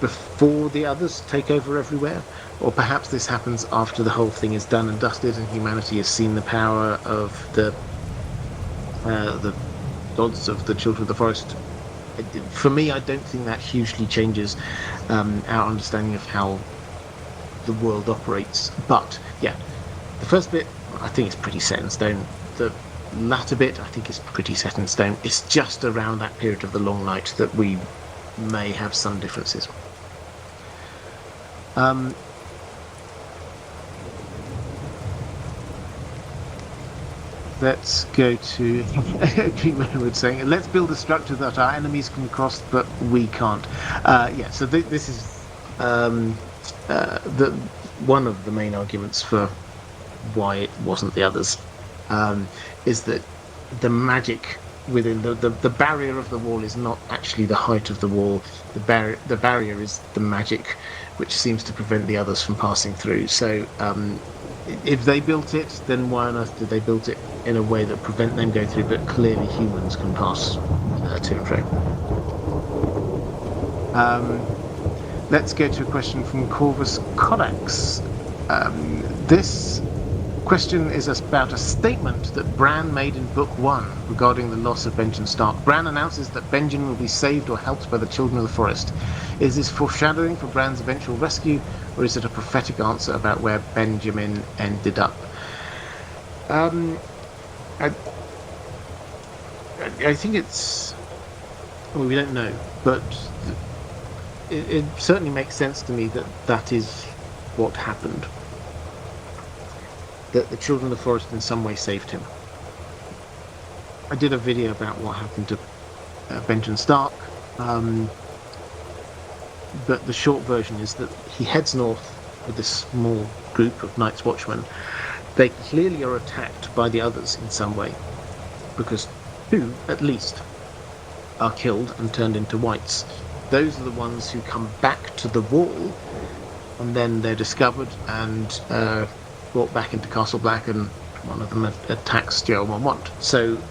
before the others take over everywhere, or perhaps this happens after the whole thing is done and dusted and humanity has seen the power of the gods of the Children of the Forest. For me, I don't think that hugely changes our understanding of how the world operates. But yeah, the first bit I think is pretty set in stone. The latter bit I think is pretty set in stone. It's just around that period of the Long Night that we may have some differences. Let's go to Green Wood saying, let's build a structure that our enemies can cross but we can't. So this is one of the main arguments for why it wasn't the others, is that the magic within the barrier of the wall is not actually the height of the wall. The barrier is the magic which seems to prevent the others from passing through. So if they built it, then why on earth did they build it in a way that prevent them going through, but clearly humans can pass to and fro? Let's go to a question from Corvus Codex. This question is about a statement that Bran made in Book 1 regarding the loss of Benjen Stark. Bran announces that Benjen will be saved or helped by the Children of the Forest. Is this foreshadowing for Bran's eventual rescue, or is it a prophetic answer about where Benjamin ended up? I think it's... Well, we don't know, but it certainly makes sense to me that is what happened. That the Children of the Forest in some way saved him. I did a video about what happened to Benjen Stark, but the short version is that he heads north with this small group of Night's Watchmen. They clearly are attacked by the others in some way, because two, at least, are killed and turned into wights. Those are the ones who come back to the wall, and then they're discovered and brought back into Castle Black, and one of them attacks Joe Mormont. So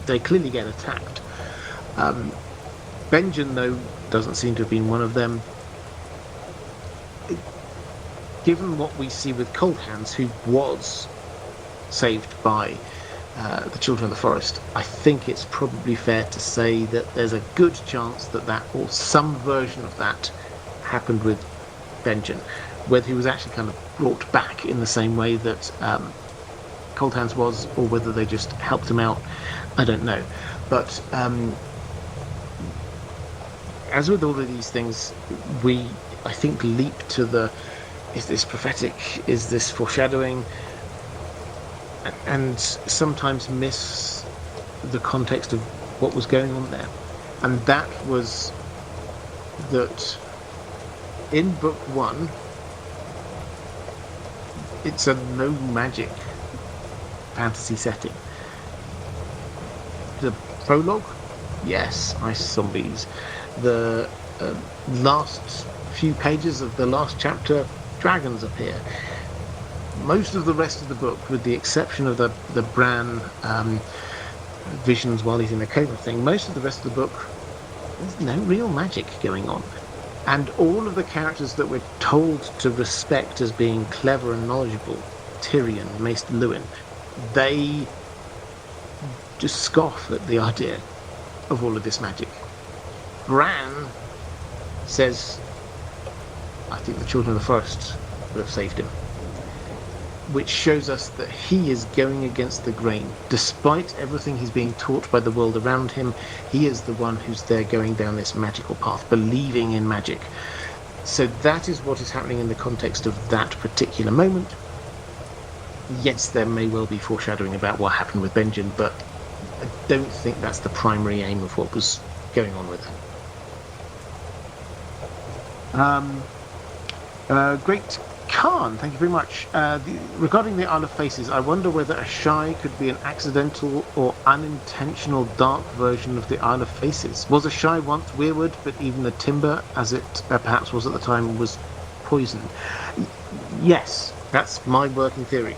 they clearly get attacked. Benjen, though, doesn't seem to have been one of them. Given what we see with Cold Hands, who was saved by the Children of the Forest, I think it's probably fair to say that there's a good chance that or some version of that happened with Benjen. Whether he was actually kind of brought back in the same way that Cold Hands was, or whether they just helped him out, I don't know. But as with all of these things, we, I think, leap to the, is this prophetic, is this foreshadowing, and sometimes miss the context of what was going on there. And that was that in book one, it's a no magic fantasy setting. The prologue, yes, ice zombies. The last few pages of the last chapter, dragons appear. Most of the rest of the book, with the exception of the Bran visions while he's in the coma thing, most of the rest of the book, there's no real magic going on. And all of the characters that we're told to respect as being clever and knowledgeable, Tyrion, Maester Luwin, they just scoff at the idea of all of this magic. Bran says, I think the Children of the Forest would have saved him. Which shows us that he is going against the grain. Despite everything he's being taught by the world around him, he is the one who's there going down this magical path, believing in magic. So that is what is happening in the context of that particular moment. Yes, there may well be foreshadowing about what happened with Benjen, but I don't think that's the primary aim of what was going on with it. Great Khan, thank you very much. Regarding the Isle of Faces, I wonder whether a shy could be an accidental or unintentional dark version of the Isle of Faces. Was a shy once weirwood, but even the timber, as it perhaps was at the time, was poisoned? Yes, that's my working theory.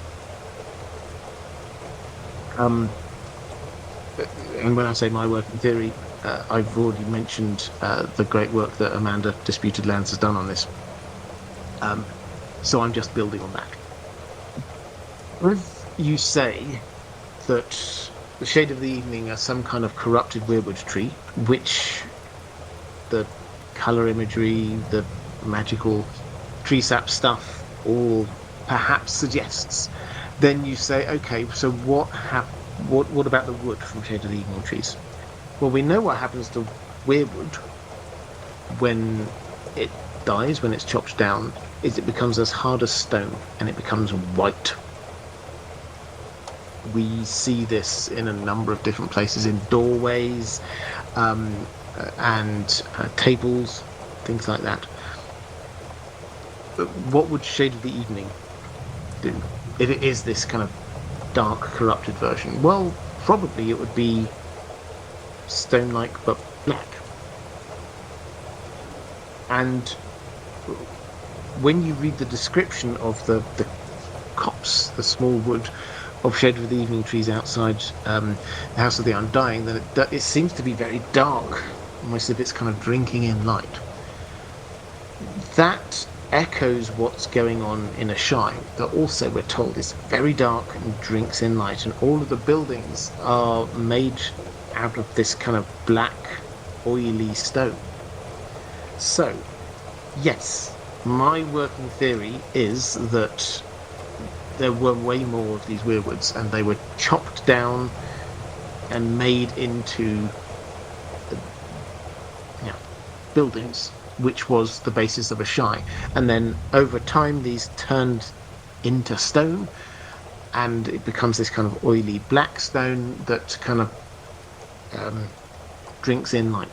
And when I say my working theory, I've already mentioned the great work that Amanda Disputed Lands has done on this. So I'm just building on that. If you say that the Shade of the Evening are some kind of corrupted weirwood tree, which the colour imagery, the magical tree sap stuff all perhaps suggests, then you say, okay, so what about the wood from Shade of the Evening trees? Well, we know what happens to weirwood when it dies, when it's chopped down, is it becomes as hard as stone and it becomes white. We see this in a number of different places, in doorways and tables, things like that. But what would Shade of the Evening do if it is this kind of dark, corrupted version? Well, probably it would be stone-like but black. And when you read the description of the copse, the small wood of Shade of the Evening trees outside the House of the Undying, then it seems to be very dark, almost as if it's kind of drinking in light. That echoes what's going on in a shrine that also, we're told, is very dark and drinks in light, and all of the buildings are made out of this kind of black, oily stone. So, yes, my working theory is that there were way more of these weirwoods, and they were chopped down and made into buildings, which was the basis of a shy. And then over time these turned into stone, and it becomes this kind of oily black stone that kind of drinks in light.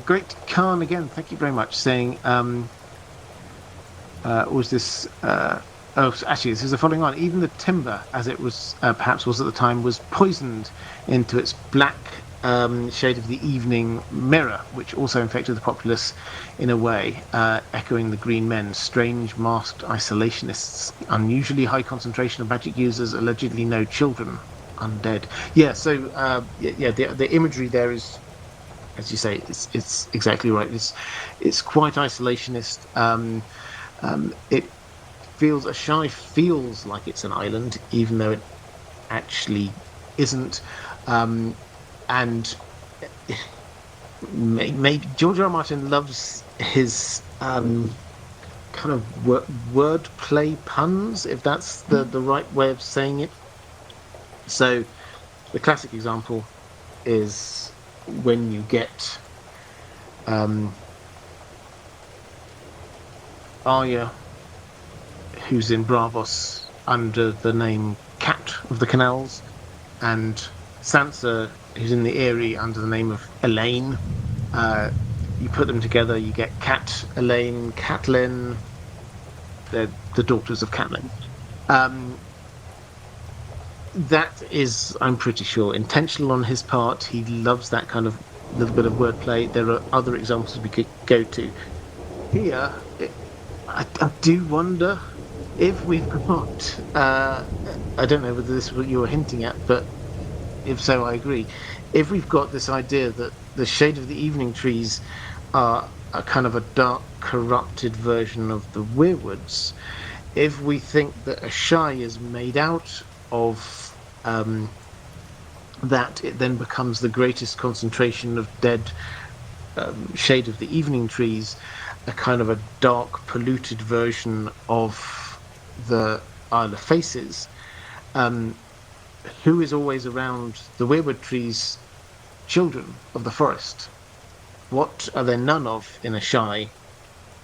Great Khan again, thank you very much, saying was this Oh, so actually, this is the following on. Even the timber, as it was perhaps was at the time, was poisoned into its black shade of the evening mirror, which also infected the populace in a way, echoing the Green Men, strange masked isolationists, unusually high concentration of magic users, allegedly no children, undead. Yeah, so the imagery there is, as you say, it's exactly right. It's quite isolationist. It feels feels like it's an island, even though it actually isn't. And maybe George R. R. Martin loves his kind of wordplay puns, if that's the right way of saying it. So the classic example is when you get Arya, who's in Bravos under the name Cat of the Canals, and Sansa, who's in the Eyrie under the name of Elaine. You put them together, you get Cat, Elaine, Catelyn. They're the daughters of Catelyn. That is, I'm pretty sure, intentional on his part. He loves that kind of little bit of wordplay. There are other examples we could go to. Here, I do wonder if we've got, I don't know whether this is what you were hinting at, but if so, I agree. If we've got this idea that the shade of the evening trees are a kind of a dark, corrupted version of the weirwoods, if we think that a shy is made out of that, it then becomes the greatest concentration of dead shade of the evening trees, a kind of a dark, polluted version of the Isle of Faces. Who is always around the weirwood trees? Children of the forest. What are there none of in a shy?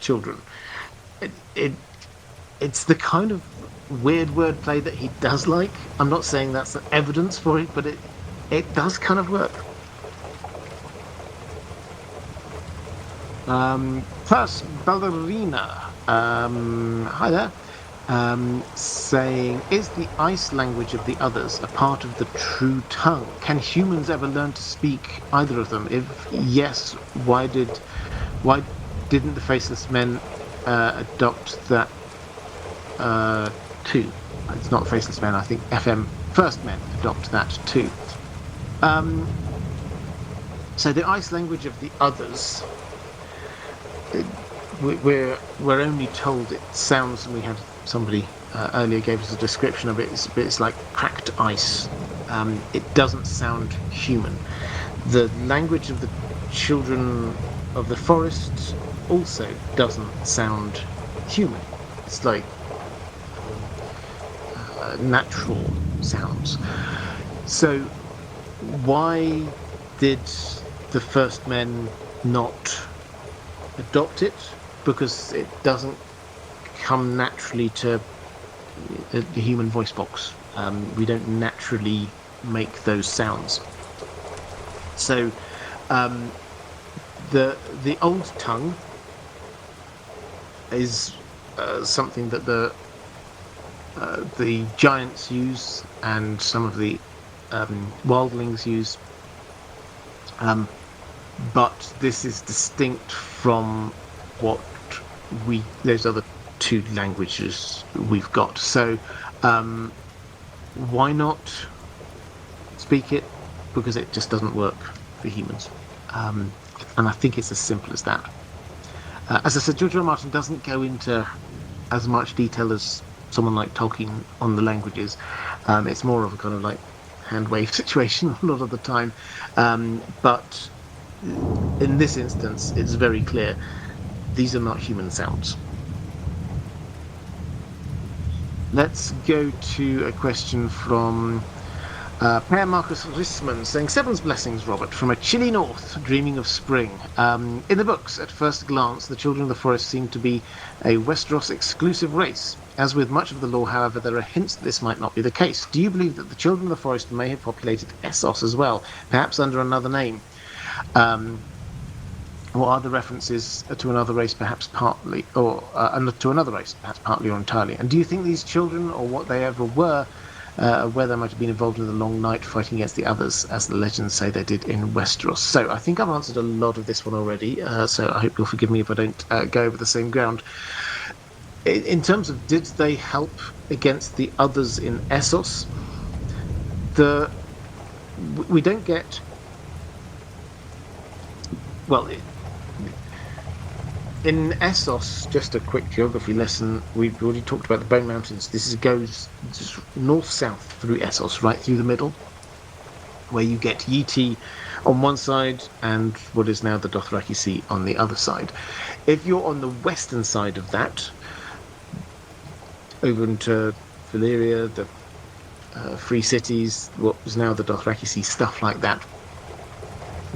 Children. It's the kind of weird wordplay that he does like. I'm not saying that's the evidence for it, but it does kind of work. Plus, Ballerina, hi there, saying, is the ice language of the others a part of the true tongue? Can humans ever learn to speak either of them? If yes, why didn't the Faceless Men adopt that too? It's not Faceless Men, I think FM First Men adopt that too. So the ice language of the others, we're only told it sounds, and we had somebody earlier gave us a description of it, it's like cracked ice. It doesn't sound human. The language of the children of the forest also doesn't sound human. It's like natural sounds. So why did the First Men not adopt it? Because it doesn't come naturally to the human voice box. We don't naturally make those sounds. So the old tongue is something that the giants use and some of the wildlings use. But this is distinct from what those other two languages we've got. So why not speak it? Because it just doesn't work for humans. And I think it's as simple as that. As I said, George R. R. Martin doesn't go into as much detail as someone like Tolkien on the languages. It's more of a kind of like hand wave situation a lot of the time. But in this instance, it's very clear these are not human sounds. Let's go to a question from Per Marcus Rissman saying, Seven's blessings, Robert, from a chilly north, dreaming of spring. In the books, at first glance, the children of the forest seem to be a Westeros exclusive race. As with much of the lore, however, there are hints that this might not be the case. Do you believe that the children of the forest may have populated Essos as well, perhaps under another name? Or are the references to another race perhaps partly, or to another race perhaps partly or entirely? And do you think these children, or what they ever were, where they might have been involved in the long night fighting against the others, as the legends say they did in Westeros? So I think I've answered a lot of this one already, so I hope you'll forgive me if I don't go over the same ground. In terms of did they help against the others in Essos, we don't get... Well, in Essos, just a quick geography lesson, we've already talked about the Bone Mountains. This goes just north-south through Essos, right through the middle, where you get Yiti on one side and what is now the Dothraki Sea on the other side. If you're on the western side of that, over into Valyria, the Free Cities, what is now the Dothraki Sea, stuff like that,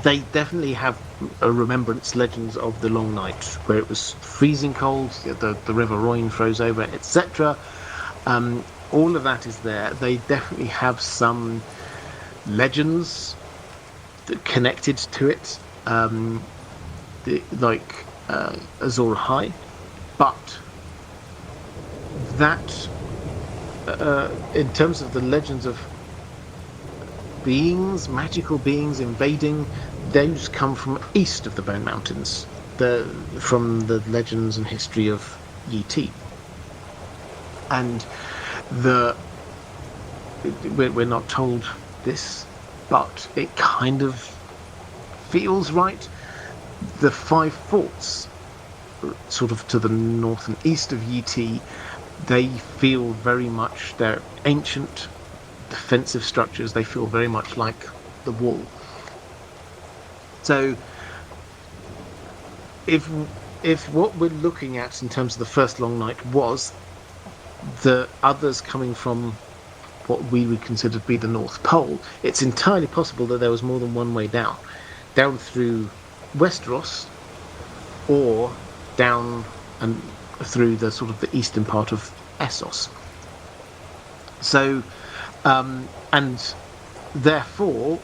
they definitely have a remembrance, legends of the long night, where it was freezing cold, the River Royne froze over, etc. All of that is there. They definitely have some legends that connected to it, like Azor Ahai, but that, in terms of the legends of beings, magical beings invading, those come from east of the Bone Mountains, from the legends and history of Yi. And we're not told this, but it kind of feels right. The five forts, sort of to the north and east of Yi, they feel very much, they're ancient defensive structures. They feel very much like the wall. So if what we're looking at in terms of the first long night was the others coming from what we would consider to be the North Pole, it's entirely possible that there was more than one way down through Westeros, or down and through the sort of the eastern part of Essos. So and therefore,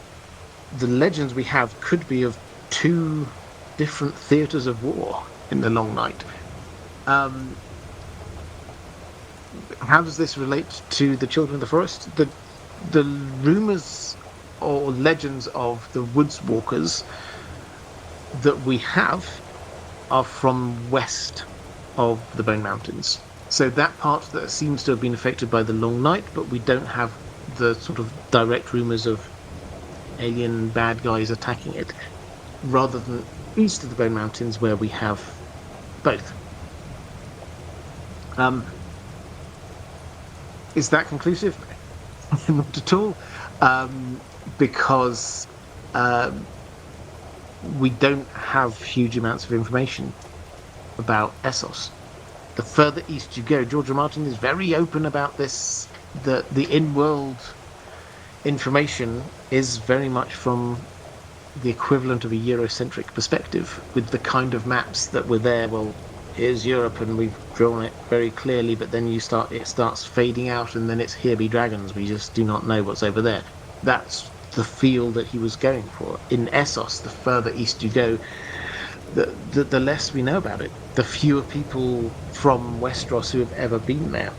the legends we have could be of two different theatres of war in the Long Night. How does this relate to the Children of the Forest? The rumours or legends of the Woods Walkers that we have are from west of the Bone Mountains. So that part that seems to have been affected by the Long Night, but we don't have the sort of direct rumours of alien bad guys attacking it, rather than east of the Bone Mountains where we have both. Is that conclusive? Not at all, because we don't have huge amounts of information about Essos. The further east you go, George R. Martin is very open about this. The in-world information is very much from the equivalent of a Eurocentric perspective, with the kind of maps that were there. Well, here's Europe, and we've drawn it very clearly, but then it starts fading out, and then it's here be dragons. We just do not know what's over there. That's the feel that he was going for. In Essos, the further east you go, the less we know about it. The fewer people from Westeros who have ever been there.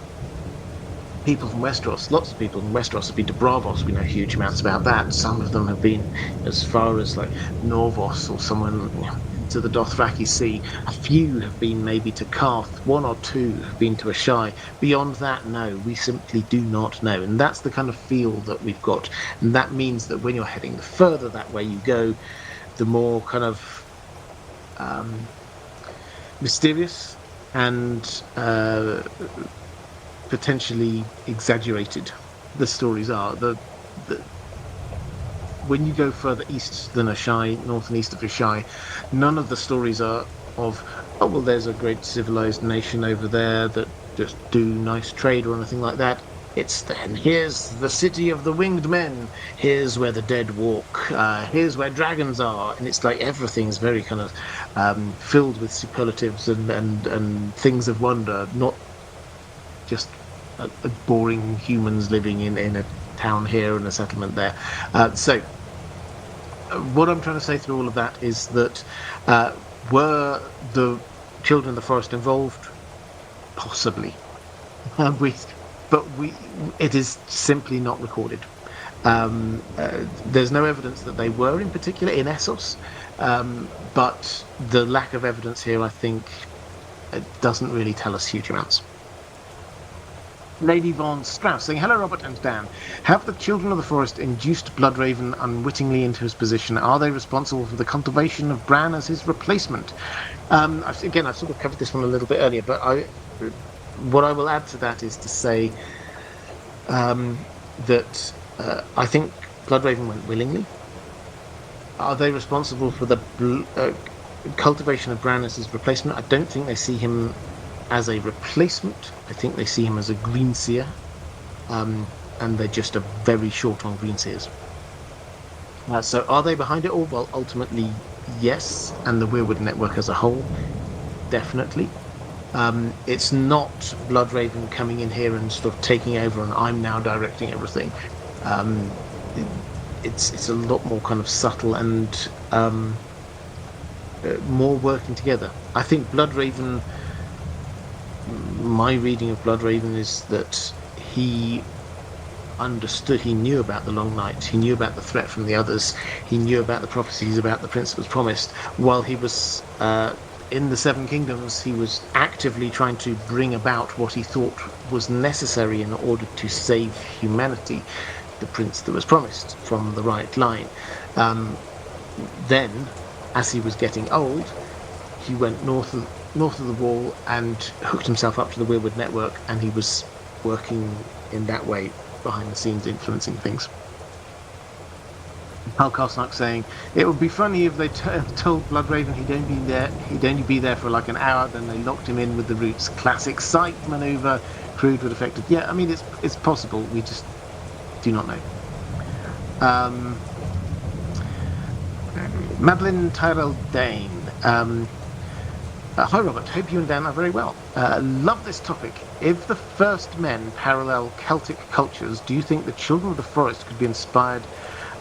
People from Westeros, lots of people from Westeros have been to Braavos. We know huge amounts about that. Some of them have been as far as like Norvos or someone to the Dothraki Sea. A few have been maybe to Karth. One or two have been to Ashai. Beyond that, no, we simply do not know. And that's the kind of feel that we've got. And that means that when you're heading the further that way you go, the more kind of mysterious and potentially exaggerated the stories are. When you go further east than Ashai, north and east of Ashai, none of the stories are of, oh, well, there's a great civilized nation over there that just do nice trade or anything like that. It's then, here's the city of the winged men, here's where the dead walk, here's where dragons are, and it's like everything's very kind of filled with superlatives and things of wonder, not just a boring humans living in a town here and a settlement there. So what I'm trying to say through all of that is that were the children of the forest involved? Possibly. we, but it is simply not recorded. There's no evidence that they were in particular in Essos, but the lack of evidence here, I think, doesn't really tell us huge amounts. Lady Von Strauss saying, hello Robert and Dan. Have the children of the forest induced Bloodraven unwittingly into his position? Are they responsible for the cultivation of Bran as his replacement? I've sort of covered this one a little bit earlier, but what I will add to that is to say that I think Bloodraven went willingly. Are they responsible for the cultivation of Bran as his replacement? I don't think they see him as a replacement. I think they see him as a green seer, and they're just very short on green seers. So are they behind it all? Well, ultimately, yes, and the Weirwood network as a whole, definitely. It's not Bloodraven coming in here and sort of taking over and I'm now directing everything. It's a lot more kind of subtle and more working together. I think Bloodraven, my reading of Bloodraven is that he understood, he knew about the Long Night, he knew about the threat from the others, he knew about the prophecies about the Prince that was promised. While he was in the Seven Kingdoms, he was actively trying to bring about what he thought was necessary in order to save humanity, the Prince that was promised from the right line. Then, as he was getting old, he went north of the wall and hooked himself up to the Weirwood network, and he was working in that way behind the scenes, influencing things. Hal Kosnak saying, it would be funny if they told Bloodraven he'd only be there for like an hour, then they locked him in with the roots. Classic psych maneuver, crude but effective. Yeah, I mean, it's possible, we just do not know. Madeline Tyrell Dane. Hi Robert, hope you and Dan are very well. Love this topic. If the first men parallel Celtic cultures, do you think the children of the forest could be inspired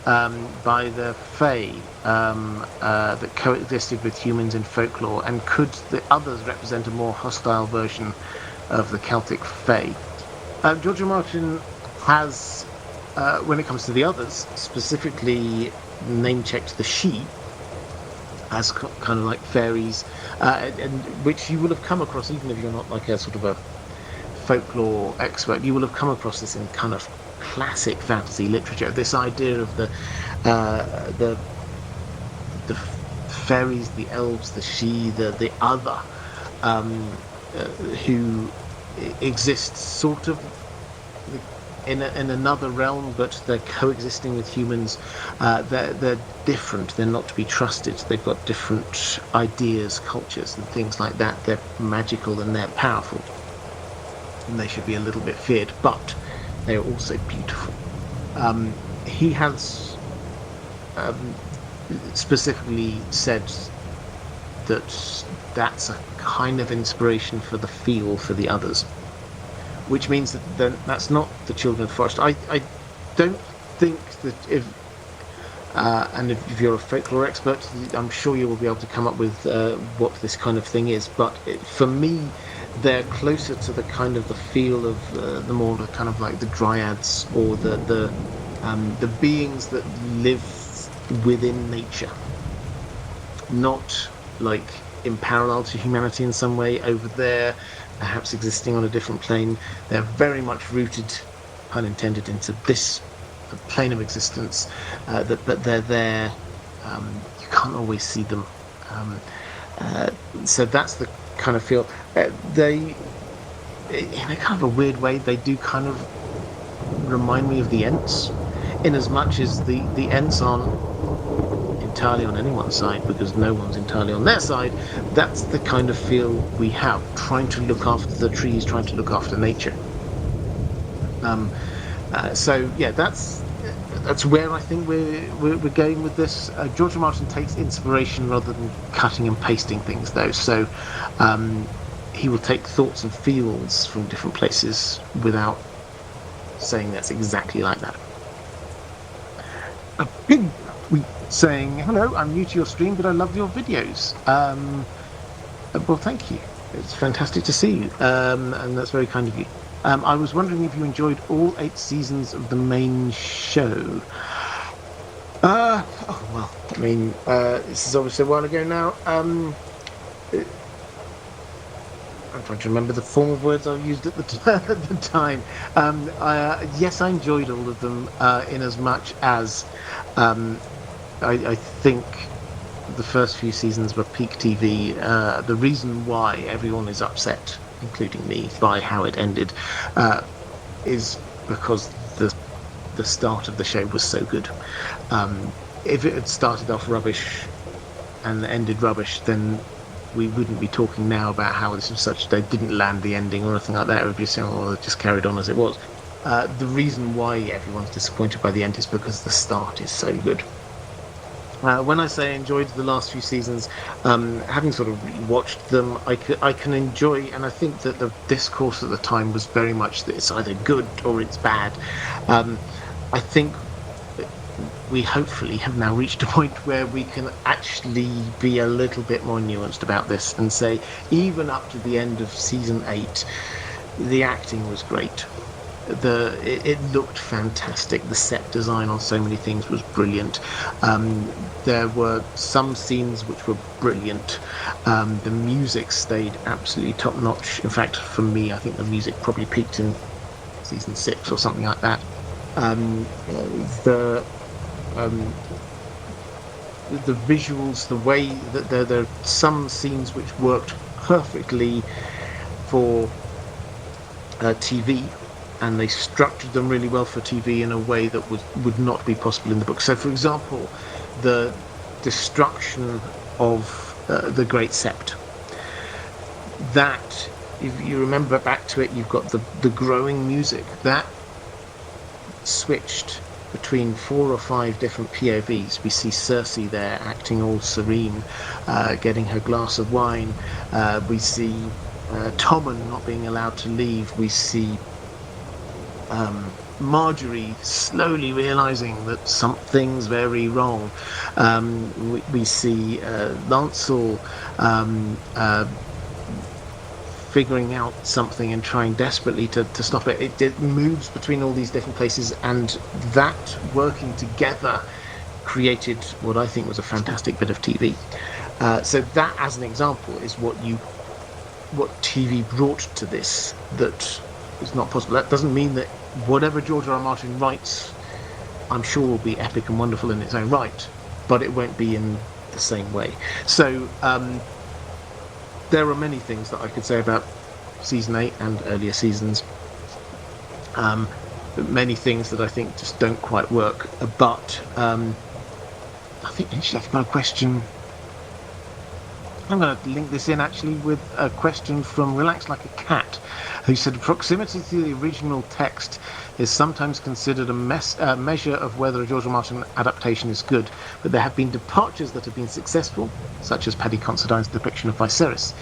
by the Fae that coexisted with humans in folklore, and could the others represent a more hostile version of the Celtic Fae? George R. Martin has, when it comes to the others, specifically name-checked the Sidhe as kind of like fairies, and which you will have come across, even if you're not like a sort of a folklore expert, you will have come across this in kind of classic fantasy literature. This idea of the fairies, the elves, the Sidhe, the other, who exist sort of in another realm, but they're coexisting with humans. They're different. They're not to be trusted. They've got different ideas, cultures, and things like that. They're magical and they're powerful, and they should be a little bit feared, but they are also beautiful. He has specifically said that that's a kind of inspiration for the feel for the others, which means that that's not the children of the forest. I don't think that if you're a folklore expert, I'm sure you will be able to come up with what this kind of thing is. But for me, they're closer to the kind of the feel of the more the kind of like the dryads, or the beings that live within nature, not like in parallel to humanity in some way over there, perhaps existing on a different plane. They're very much rooted, pun intended, into this plane of existence, but they're there. You can't always see them. So that's the kind of feel. They, in a kind of a weird way, they do kind of remind me of the Ents, in as much as the Ents aren't entirely on anyone's side, because no one's entirely on their side. That's the kind of feel we have, trying to look after the trees, trying to look after nature. So yeah, that's where I think we're going with this. George R. Martin takes inspiration rather than cutting and pasting things, though. So he will take thoughts and feels from different places without saying that's exactly like that. A big tweet saying, hello, I'm new to your stream, but I love your videos. Well, thank you. It's fantastic to see you, and that's very kind of you. I was wondering if you enjoyed all 8 seasons of the main show. This is obviously a while ago now. I'm trying to remember the form of words I used at the time. Yes, I enjoyed all of them in as much as I think the first few seasons were peak TV. The reason why everyone is upset, including me, by how it ended is because the start of the show was so good. If it had started off rubbish and ended rubbish, then we wouldn't be talking now about how this was such. They didn't land the ending or anything like that. It would be saying, "Oh, it just carried on as it was." The reason why everyone's disappointed by the end is because the start is so good. When I say enjoyed the last few seasons, having sort of rewatched them, I can enjoy, and I think that the discourse at the time was very much that it's either good or it's bad. I think we hopefully have now reached a point where we can actually be a little bit more nuanced about this and say, even up to the end of season 8, the acting was great. It looked fantastic. The set design on so many things was brilliant. There were some scenes which were brilliant. The music stayed absolutely top notch. In fact, for me, I think the music probably peaked in season 6 or something like that. The visuals, the way that there are some scenes which worked perfectly for TV, and they structured them really well for TV in a way that would not be possible in the book. So, for example, the destruction of the Great Sept. That, if you remember back to it, you've got the growing music. That switched between 4 or 5 different POVs. We see Cersei there acting all serene, getting her glass of wine. We see Tommen not being allowed to leave. We see Marjorie slowly realizing that something's very wrong. We see Lancel figuring out something and trying desperately to stop it. It moves between all these different places, and that working together created what I think was a fantastic bit of TV. So that, as an example, is what TV brought to this that is not possible. That doesn't mean that whatever George R. R. Martin writes, I'm sure, will be epic and wonderful in its own right, but it won't be in the same way. So there are many things that I could say about season 8 and earlier seasons. Many things that I think just don't quite work. But I think actually I've got a question. I'm going to link this in actually with a question from Relax Like a Cat, who said proximity to the original text is sometimes considered a measure of whether a George R. R. Martin adaptation is good, but there have been departures that have been successful, such as Paddy Considine's depiction of Viserys.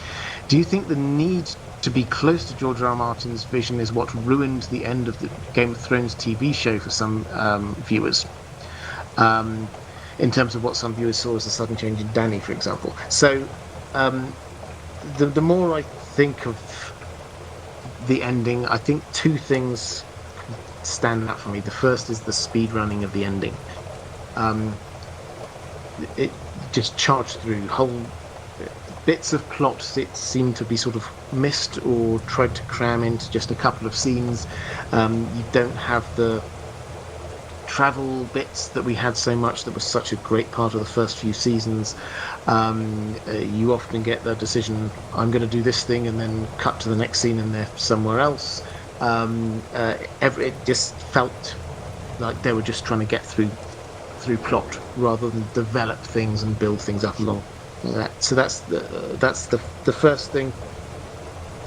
Do you think the need to be close to George R. R. Martin's vision is what ruined the end of the Game of Thrones TV show for some viewers? In terms of what some viewers saw as a sudden change in Dany, for example. So the more I think of the ending, I think 2 things stand out for me. The first is the speed running of the ending. It just charged through whole bits of plot that seemed to be sort of missed or tried to cram into just a couple of scenes. You don't have the travel bits that we had so much, that was such a great part of the first few seasons. You often get the decision, I'm going to do this thing, and then cut to the next scene and they're somewhere else. It just felt like they were just trying to get through plot rather than develop things and build things up along that. So that's the first thing.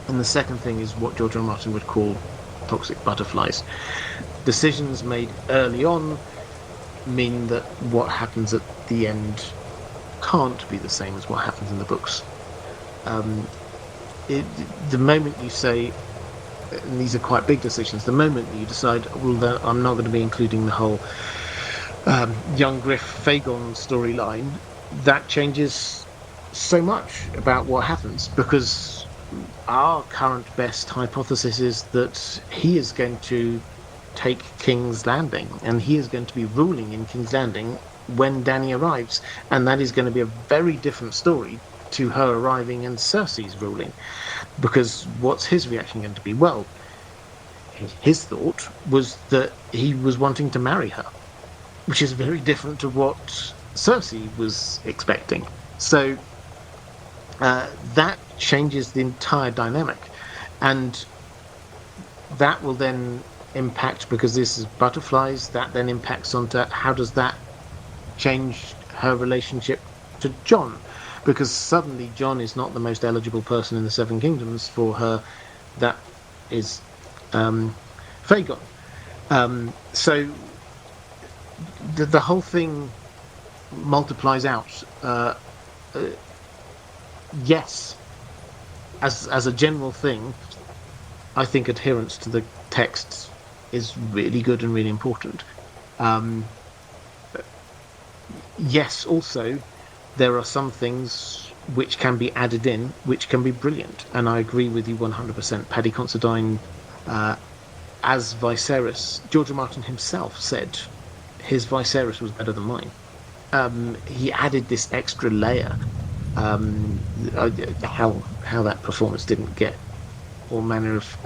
And the second thing is what George R. R. Martin would call toxic butterflies. Decisions made early on mean that what happens at the end can't be the same as what happens in the books. The moment you say, and these are quite big decisions, the moment that you decide, well, I'm not going to be including the whole young Griff Fagon storyline, that changes so much about what happens, because our current best hypothesis is that he is going to take King's Landing, and he is going to be ruling in King's Landing when Dany arrives, and that is going to be a very different story to her arriving and Cersei's ruling, because what's his reaction going to be? Well, his thought was that he was wanting to marry her, which is very different to what Cersei was expecting. So that changes the entire dynamic, and that will then impact, because this is butterflies, that then impacts onto how does that change her relationship to Jon, because suddenly Jon is not the most eligible person in the Seven Kingdoms for her. That is Fagon. So the whole thing multiplies out. Yes, as a general thing, I think adherence to the texts is really good and really important. Yes, also, there are some things which can be added in, which can be brilliant, and I agree with you 100%. Paddy Considine, as Viserys, George R. Martin himself said his Viserys was better than mine. He added this extra layer. How that performance didn't get all manner of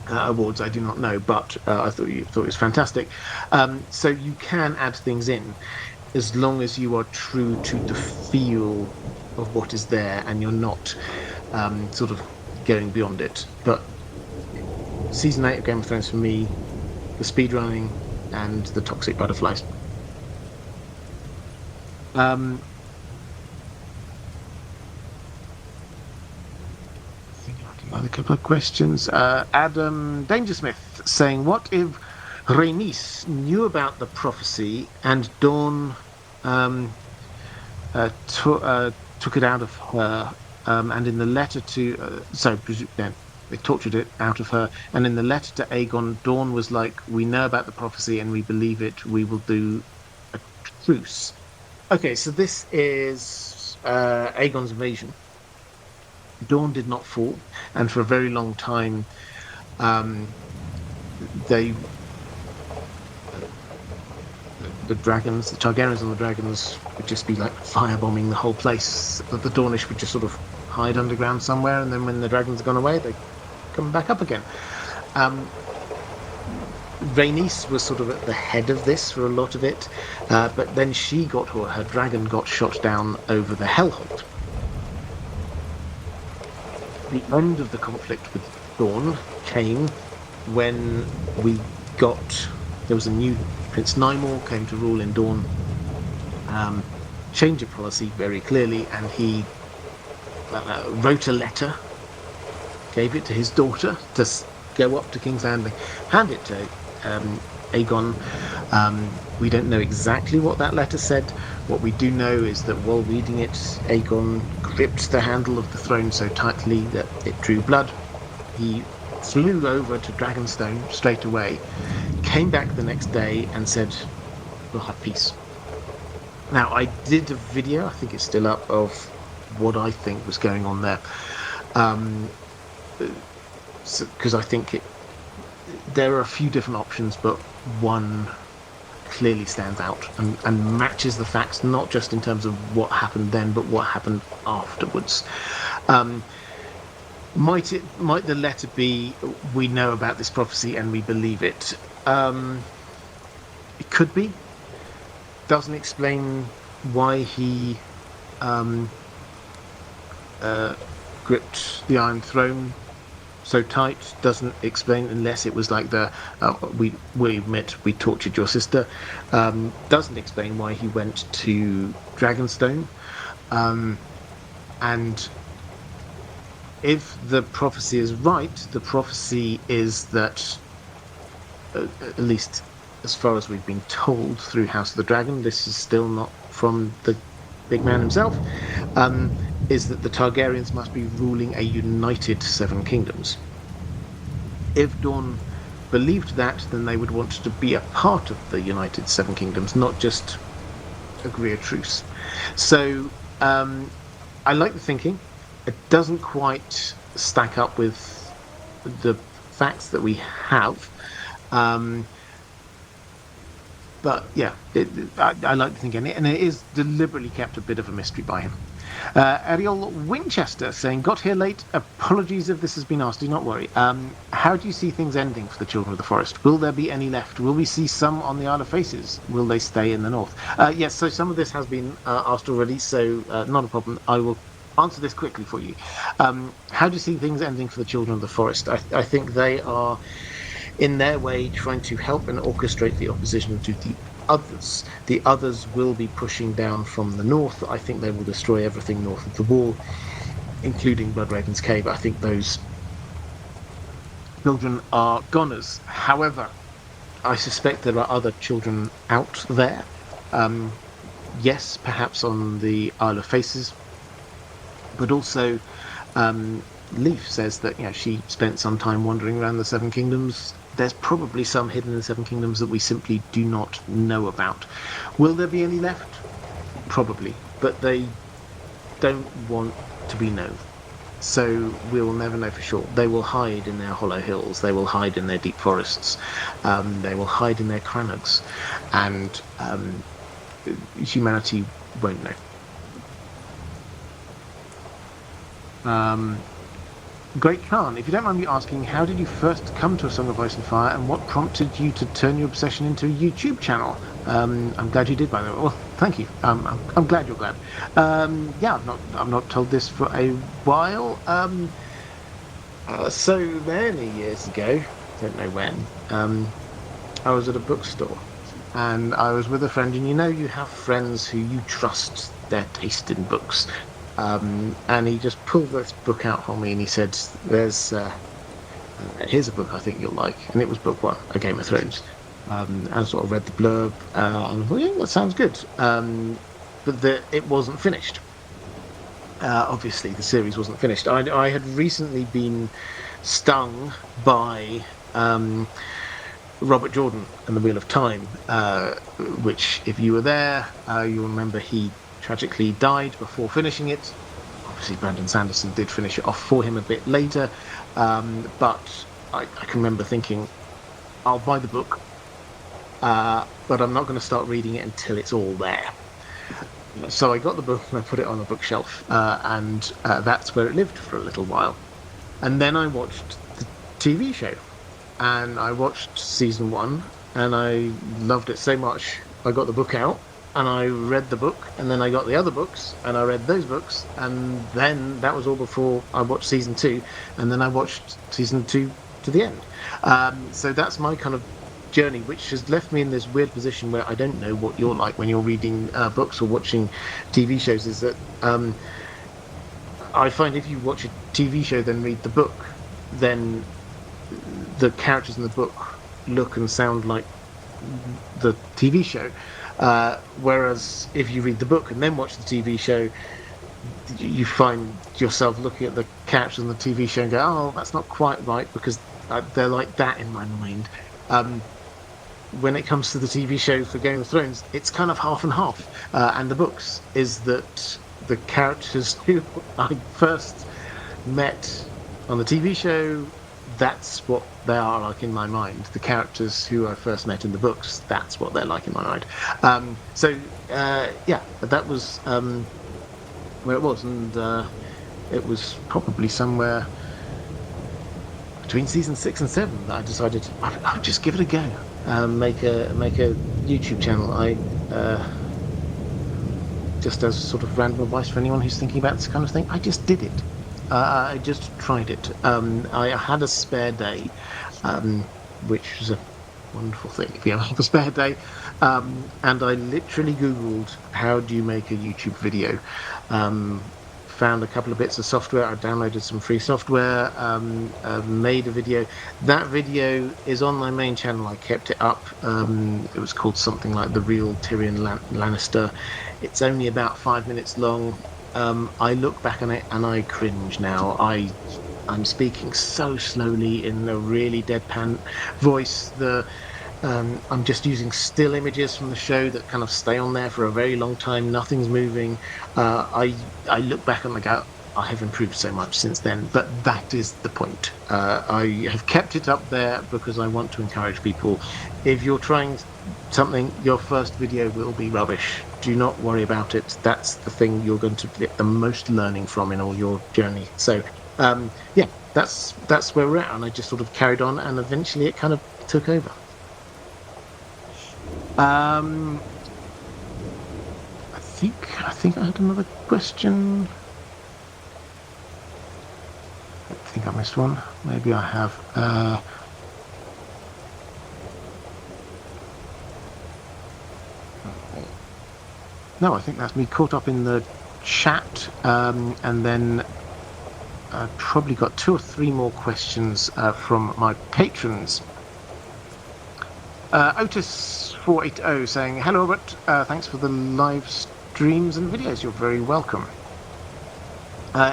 awards, I do not know, but I thought it was fantastic. So you can add things in, as long as you are true to the feel of what is there, and you're not sort of going beyond it. But season 8 of Game of Thrones for me, the speedrunning and the toxic butterflies. Another couple of questions. Adam Dangersmith saying, what if Rhaenys knew about the prophecy and Dawn took it out of her, and in the letter to they tortured it out of her, and in the letter to Aegon, Dawn was like, we know about the prophecy and we believe it, we will do a truce. Okay, so this is Aegon's invasion. Dawn did not fall, and for a very long time the dragons, the Targaryens and the dragons, would just be like firebombing the whole place. The Dornish would just sort of hide underground somewhere, and then when the dragons had gone away, they come back up again. Rhaenys was sort of at the head of this for a lot of it, but then her dragon got shot down over the Hellholt. The end of the conflict with Dawn came when there was a new Prince Nymor came to rule in Dawn, changed of policy very clearly, and he wrote a letter, gave it to his daughter to go up to King's Landing, hand it to Aegon. We don't know exactly what that letter said. What we do know is that while reading it, Aegon gripped the handle of the throne so tightly that it drew blood. He flew over to Dragonstone straight away, came back the next day and said, we'll have peace. Now, I did a video, I think it's still up, of what I think was going on there. Because I think there are a few different options, but one clearly stands out and matches the facts, not just in terms of what happened then, but what happened afterwards. Might the letter be, we know about this prophecy and we believe it? It could be. Doesn't explain why he gripped the Iron Throne so tight. Doesn't explain, unless it was like we admit we tortured your sister. Doesn't explain why he went to Dragonstone. And if the prophecy is right, the prophecy is that, at least as far as we've been told through House of the Dragon, this is still not from the big man himself, is that the Targaryens must be ruling a united Seven Kingdoms. If Dawn believed that, then they would want to be a part of the United Seven Kingdoms, not just agree a truce. So I like the thinking. It doesn't quite stack up with the facts that we have. But yeah, I like the thinking, and it is deliberately kept a bit of a mystery by him. Ariel Winchester saying, got here late. Apologies if this has been asked. Do not worry. How do you see things ending for the Children of the Forest? Will there be any left? Will we see some on the Isle of Faces? Will they stay in the north? Yes, so some of this has been asked already, so not a problem. I will answer this quickly for you. How do you see things ending for the Children of the Forest? I think they are, in their way, trying to help and orchestrate the opposition to the others. The others will be pushing down from the north. I think they will destroy everything north of the wall, including Bloodraven's Cave. I think those children are goners. However, I suspect there are other children out there. Yes, perhaps on the Isle of Faces, but also Leaf says that she spent some time wandering around the Seven Kingdoms. There's probably some hidden in the Seven Kingdoms that we simply do not know about. Will there be any left? Probably, but they don't want to be known. So we will never know for sure. They will hide in their hollow hills. They will hide in their deep forests. They will hide in their crannogs. And humanity won't know. Great Khan, if you don't mind me asking, how did you first come to A Song of Ice and Fire, and what prompted you to turn your obsession into a YouTube channel? I'm glad you did, by the way. Well, thank you. I'm glad you're glad. Yeah, I've not told this for a while. So many years ago, don't know when, I was at a bookstore, and I was with a friend, and you have friends who you trust their taste in books. And he just pulled this book out for me, and he said, here's a book I think you'll like. And it was book one, A Game of Thrones. And I sort of read the blurb, and I thought, yeah, that sounds good. But it wasn't finished. Obviously, the series wasn't finished. I had recently been stung by Robert Jordan and the Wheel of Time, which, if you were there, you'll remember he tragically died before finishing it. Obviously, Brandon Sanderson did finish it off for him a bit later, but I can remember thinking, I'll buy the book, but I'm not going to start reading it until it's all there. So I got the book and I put it on a bookshelf, and that's where it lived for a little while. And then I watched the TV show, and I watched season 1, and I loved it so much, I got the book out, and I read the book, and then I got the other books, and I read those books, and then that was all before I watched season 2, and then I watched season 2 to the end. So that's my kind of journey, which has left me in this weird position where I don't know what you're like when you're reading books or watching TV shows, is that I find if you watch a TV show then read the book, then the characters in the book look and sound like the TV show. Whereas if you read the book and then watch the TV show, you find yourself looking at the characters on the TV show and go, oh, that's not quite right, because they're like that in my mind. When it comes to the TV show for Game of Thrones, it's kind of half and half. And the books is that the characters who I first met on the TV show, that's what they are like in my mind. The characters who I first met in the books, that's what they're like in my mind. Yeah, that was where it was, and it was probably somewhere between season 6 and 7 that I decided I'll just give it a go. Make a YouTube channel. I just as sort of random advice for anyone who's thinking about this kind of thing, I just did it. I just tried it. I had a spare day, which was a wonderful thing if you have a spare day, and I literally Googled, how do you make a YouTube video? Found a couple of bits of software. I downloaded some free software, made a video. That video is on my main channel. I kept it up. It was called something like The Real Tyrion Lannister. It's only about 5 minutes long. I look back on it and I cringe now. I I'm speaking so slowly in a really deadpan voice. I'm just using still images from the show that kind of stay on there for a very long time. Nothing's moving. I look back and I go, I have improved so much since then. But that is the point. I have kept it up there because I want to encourage people. If you're trying something, your first video will be rubbish. Do not worry about it. That's the thing you're going to get the most learning from in all your journey. So, yeah, that's where we're at. And I just sort of carried on, and eventually it kind of took over. I think I had another question. I think I missed one. Maybe I have. No, I think that's me caught up in the chat, and then I've probably got 2 or 3 more questions from my patrons. Otis480 saying, hello Robert, thanks for the live streams and videos, you're very welcome.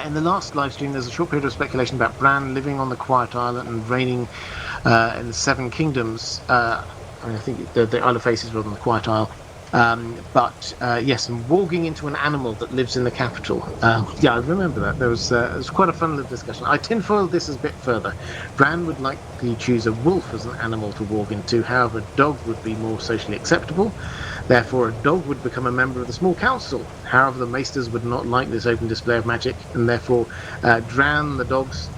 In the last live stream there's a short period of speculation about Bran living on the Quiet Island and reigning in the Seven Kingdoms. I think the Isle of Faces rather than the Quiet Isle. Yes, and warging into an animal that lives in the capital. Yeah, I remember that. There was it was quite a fun little discussion. I tinfoiled this a bit further. Bran would likely choose a wolf as an animal to warg into. However, a dog would be more socially acceptable. Therefore, a dog would become a member of the small council. However, the maesters would not like this open display of magic, and therefore, Dran, the dogs.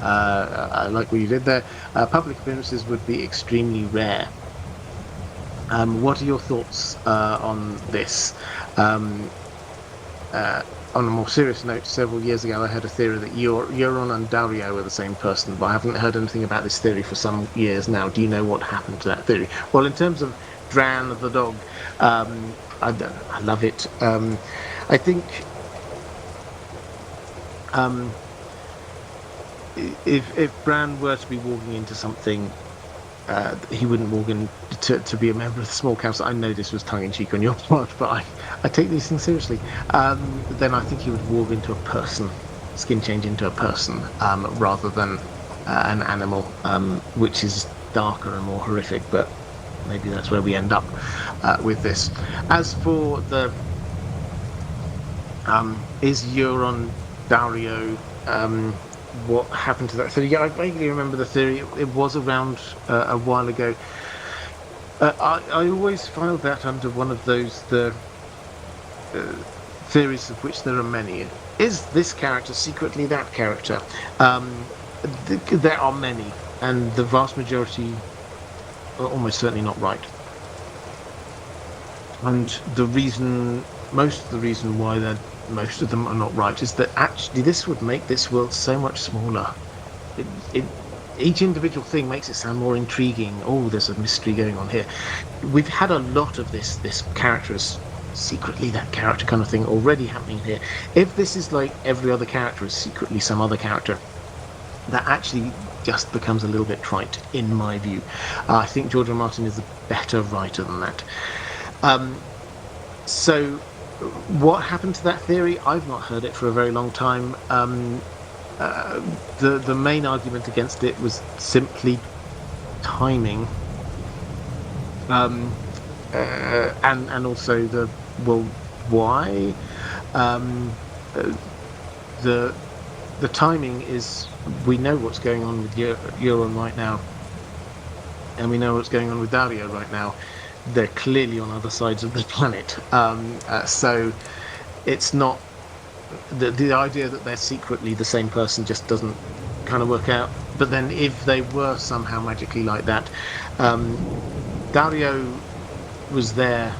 I like what you did there. Public appearances would be extremely rare. What are your thoughts on this? On a more serious note, several years ago I heard a theory that Euron and Dario are the same person, but I haven't heard anything about this theory for some years now. Do you know what happened to that theory? Well, in terms of Dran the dog, I love it. I think if Bran were to be walking into something, he wouldn't walk in to be a member of the small council. I know this was tongue-in-cheek on your part, but I take these things seriously. Then I think he would walk into a person, skin change into a person, rather than an animal, which is darker and more horrific, but maybe that's where we end up with this. As for the is Euron Dario what happened to that theory? Yeah, I vaguely remember the theory. It was around a while ago. I always filed that under one of those theories of which there are many. Is this character secretly that character? There are many, and the vast majority are almost certainly not right. And most of the reason why most of them are not right is that actually this would make this world so much smaller. Each individual thing makes it sound more intriguing. Oh, there's a mystery going on here. We've had a lot of this character is secretly that character kind of thing already happening here. If this is like every other character is secretly some other character, that actually just becomes a little bit trite, in my view. I think George R. R. Martin is a better writer than that. So what happened to that theory? I've not heard it for a very long time. The main argument against it was simply timing, and also why. The timing is, we know what's going on with Euron right now, and we know what's going on with Dario right now. They're clearly on other sides of the planet, so it's not the idea that they're secretly the same person just doesn't kind of work out. But then if they were somehow magically like that, Dario was there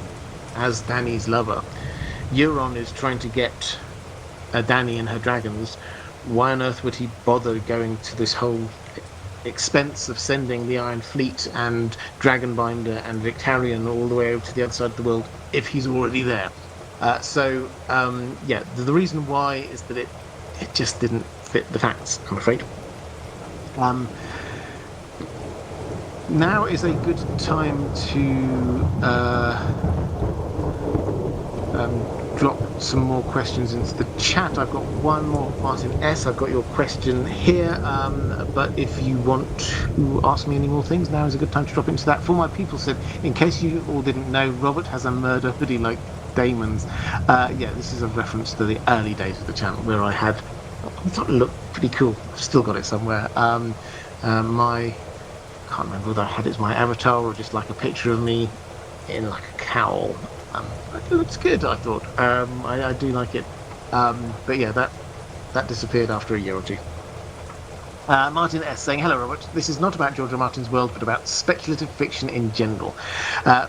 as Dany's lover. Euron is trying to get Dany and her dragons. Why on earth would he bother going to this whole expense of sending the Iron Fleet and Dragonbinder and Victarion all the way over to the other side of the world if he's already there? The reason why is that it just didn't fit the facts, I'm afraid. Now is a good time to drop some more questions into the chat. I've got one more, Martin S. I've got your question here, but if you want to ask me any more things, now is a good time to drop into that. For My People said, in case you all didn't know, Robert has a murder hoodie like Damon's. Yeah, this is a reference to the early days of the channel where I thought it looked pretty cool. I've still got it somewhere. I can't remember whether I had it as my avatar or just like a picture of me in like a cowl. It looks good, I thought. I do like it. But yeah, that disappeared after a year or two. Martin S. saying, hello, Robert. This is not about George R. Martin's world, but about speculative fiction in general.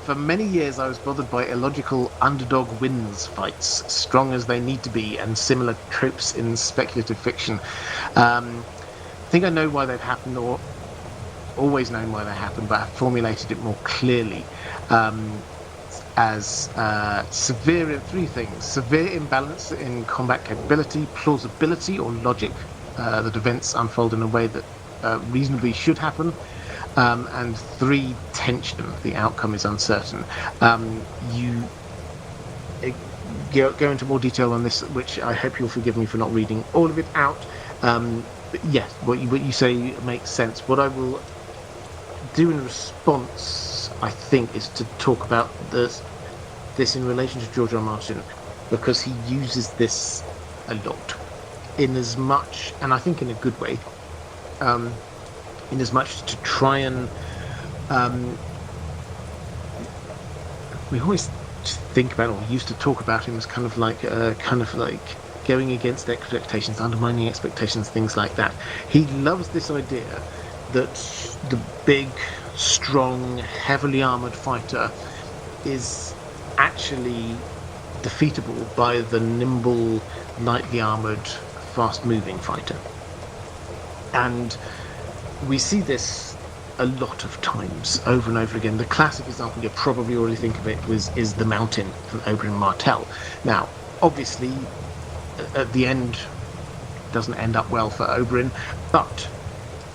For many years, I was bothered by illogical underdog wins fights, strong as they need to be, and similar tropes in speculative fiction. I think I know why they've happened, or always known why they happened, but I've formulated it more clearly. As three things: severe imbalance in combat capability, plausibility or logic, that events unfold in a way that reasonably should happen, and 3, tension, the outcome is uncertain. You go into more detail on this, which I hope you'll forgive me for not reading all of it out. But yes, what you say makes sense. What I will do in response, I think, is to talk about this in relation to George R. Martin, because he uses this a lot, in as much, and I think in a good way, in as much to try and we always think about, or used to talk about him as kind of like going against expectations, undermining expectations, things like that. He loves this idea that the big, strong, heavily armored fighter is actually defeatable by the nimble, lightly armored, fast-moving fighter. And we see this a lot of times, over and over again. The classic example, you probably already think of it, is the Mountain from Oberyn Martell. Now, obviously, at the end, doesn't end up well for Oberyn, but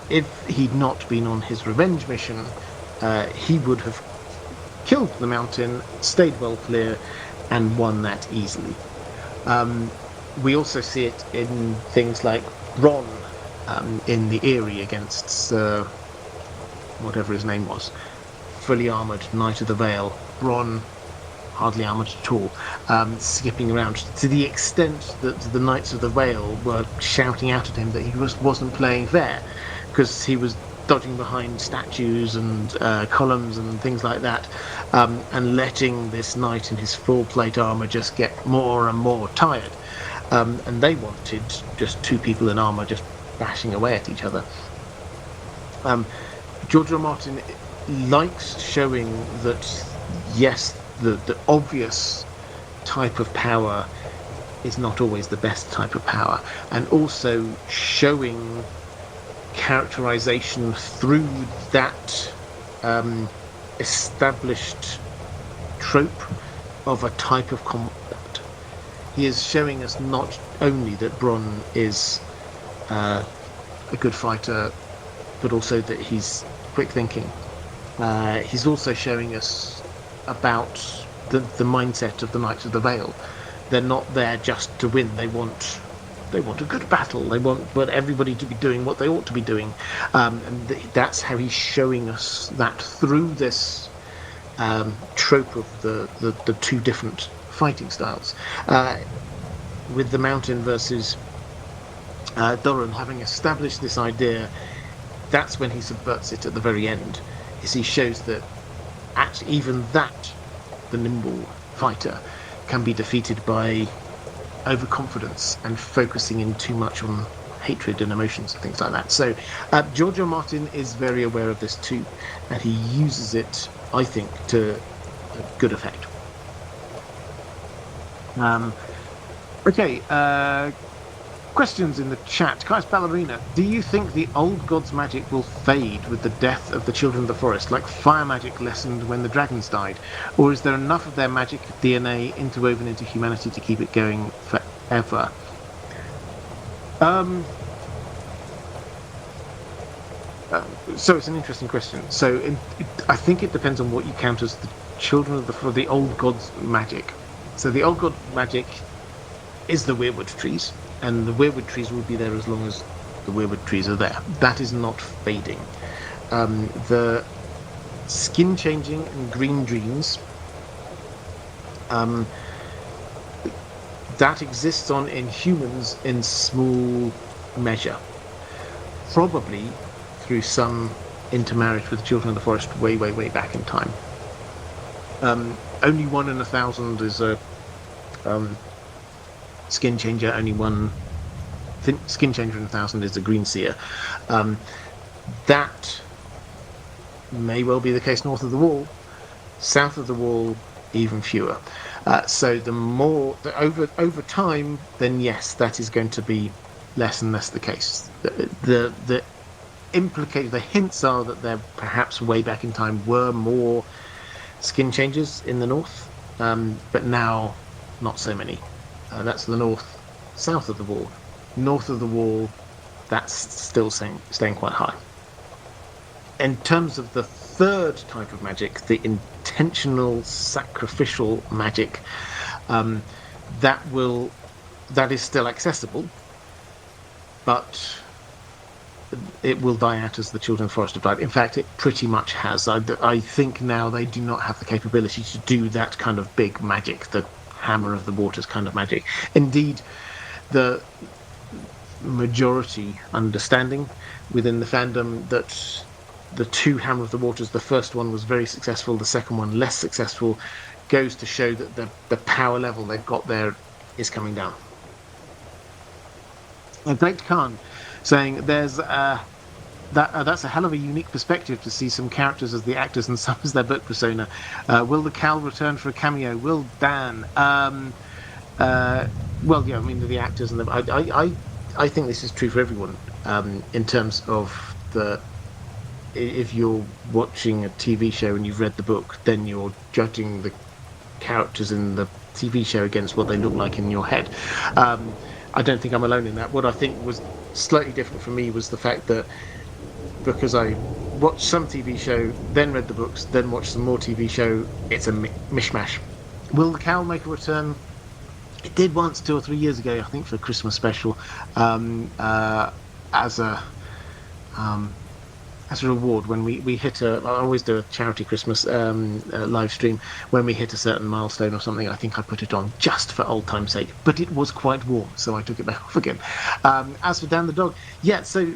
if he'd not been on his revenge mission, he would have killed the Mountain, stayed well clear, and won that easily. We also see it in things like Bronn in the Eyrie against whatever his name was, fully armoured Knight of the Vale. Bronn, hardly armoured at all, skipping around to the extent that the Knights of the Vale were shouting out at him that he wasn't playing fair, because he was dodging behind statues and columns and things like that, and letting this knight in his full plate armour just get more and more tired. And they wanted just 2 people in armour just bashing away at each other. George R. Martin likes showing that, yes, the obvious type of power is not always the best type of power, and also showing characterization through that established trope of a type of combat. He is showing us not only that Bronn is a good fighter, but also that he's quick thinking. He's also showing us about the mindset of the Knights of the Vale. They're not there just to win. They want a good battle. They want everybody to be doing what they ought to be doing, and that's how he's showing us that through this trope of the 2 different fighting styles. With the Mountain versus Doran, having established this idea, that's when he subverts it at the very end. Is he shows that actually even that, the nimble fighter, can be defeated by overconfidence and focusing in too much on hatred and emotions and things like that. So George R. Martin is very aware of this too, and he uses it, I think, to good effect. Questions in the chat. Kai's Ballerina, do you think the old god's magic will fade with the death of the children of the forest, like fire magic lessened when the dragons died? Or is there enough of their magic DNA interwoven into humanity to keep it going forever? So it's an interesting question. So I think it depends on what you count as the children of the old god's magic. So the old god magic is the weirwood trees, and the weirwood trees will be there as long as the weirwood trees are there. That is not fading. The skin changing and green dreams, that exists in humans in small measure, probably through some intermarriage with children of the forest way back in time. Only 1 in 1,000 is a skin changer. Only one skin changer in 1,000 is a green seer. That may well be the case north of the wall. South of the wall, even fewer. So the more over time, then yes, that is going to be less and less the case. The hints are that there perhaps way back in time were more skin changes in the north, but now not so many. That's the north. South of the wall. North of the wall, that's still staying quite high. In terms of the third type of magic, the intentional sacrificial magic, that is still accessible, but it will die out as the children of the forest have died. In fact, it pretty much has. I think now they do not have the capability to do that kind of big magic, the Hammer of the Waters kind of magic. Indeed, the majority understanding within the fandom that the 2 Hammer of the Waters, the first one was very successful, the second one less successful, goes to show that the power level they've got there is coming down. Great Khan saying that's a hell of a unique perspective to see some characters as the actors and some as their book persona. Will the Cal return for a cameo? Will Dan? Well, yeah, I mean the actors and I think this is true for everyone in terms of if you're watching a TV show and you've read the book, then you're judging the characters in the TV show against what they look like in your head. I don't think I'm alone in that. What I think was slightly different for me was the fact that because I watched some TV show, then read the books, then watched some more TV show, it's a mishmash. Will the cow make a return? It did once 2 or 3 years ago, I think, for a Christmas special, as a reward when we hit I always do a charity Christmas live stream. When we hit a certain milestone or something, I think I put it on just for old time's sake, but it was quite warm, so I took it back off again. As for Dan the dog, yeah, so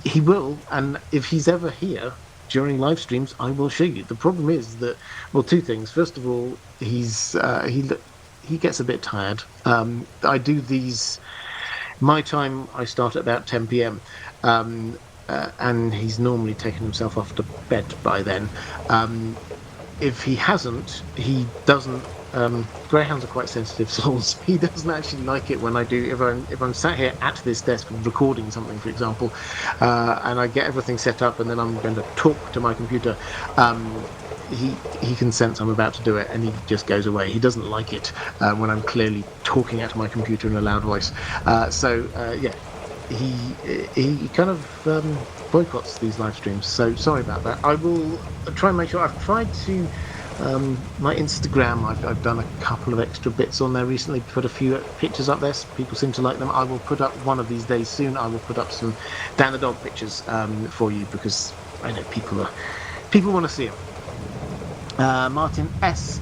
he will, and if he's ever here during live streams, I will show you. The problem is that, well, 2 things. First of all, he gets a bit tired. I do these, my time, I start at about 10 p.m. And he's normally taken himself off to bed by then. If he hasn't, he doesn't. Greyhounds are quite sensitive souls. He doesn't actually like it when I do. If I'm sat here at this desk recording something, for example, and I get everything set up, and then I'm going to talk to my computer, he can sense I'm about to do it, and he just goes away. He doesn't like it when I'm clearly talking at my computer in a loud voice. Yeah. He kind of boycotts these live streams, so sorry about that. I will try and make sure. I've tried to my Instagram, I've done a couple of extra bits on there recently, put a few pictures up there, so people seem to like them. I will put up one of these days soon, I will put up some Dan the Dog pictures for you, because I know people want to see them. Martin S.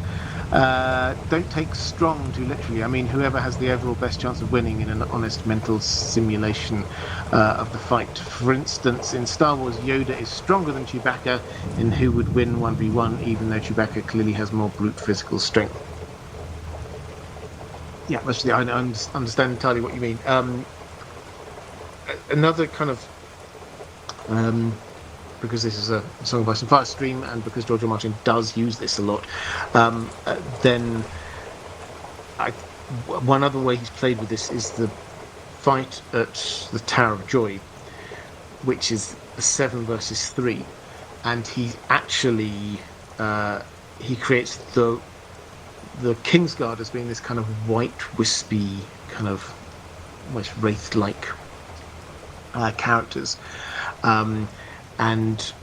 Don't take strong too literally. I mean, whoever has the overall best chance of winning in an honest mental simulation of the fight. For instance, in Star Wars, Yoda is stronger than Chewbacca in who would win 1v1, even though Chewbacca clearly has more brute physical strength. Yeah, actually, I understand entirely what you mean. Another kind of... because this is a Song of Ice and Fire stream, and because George R. Martin does use this a lot, then one other way he's played with this is the fight at the Tower of Joy, which is a 7 versus 3, and he actually he creates the Kingsguard as being this kind of white, wispy, kind of almost wraith-like characters. And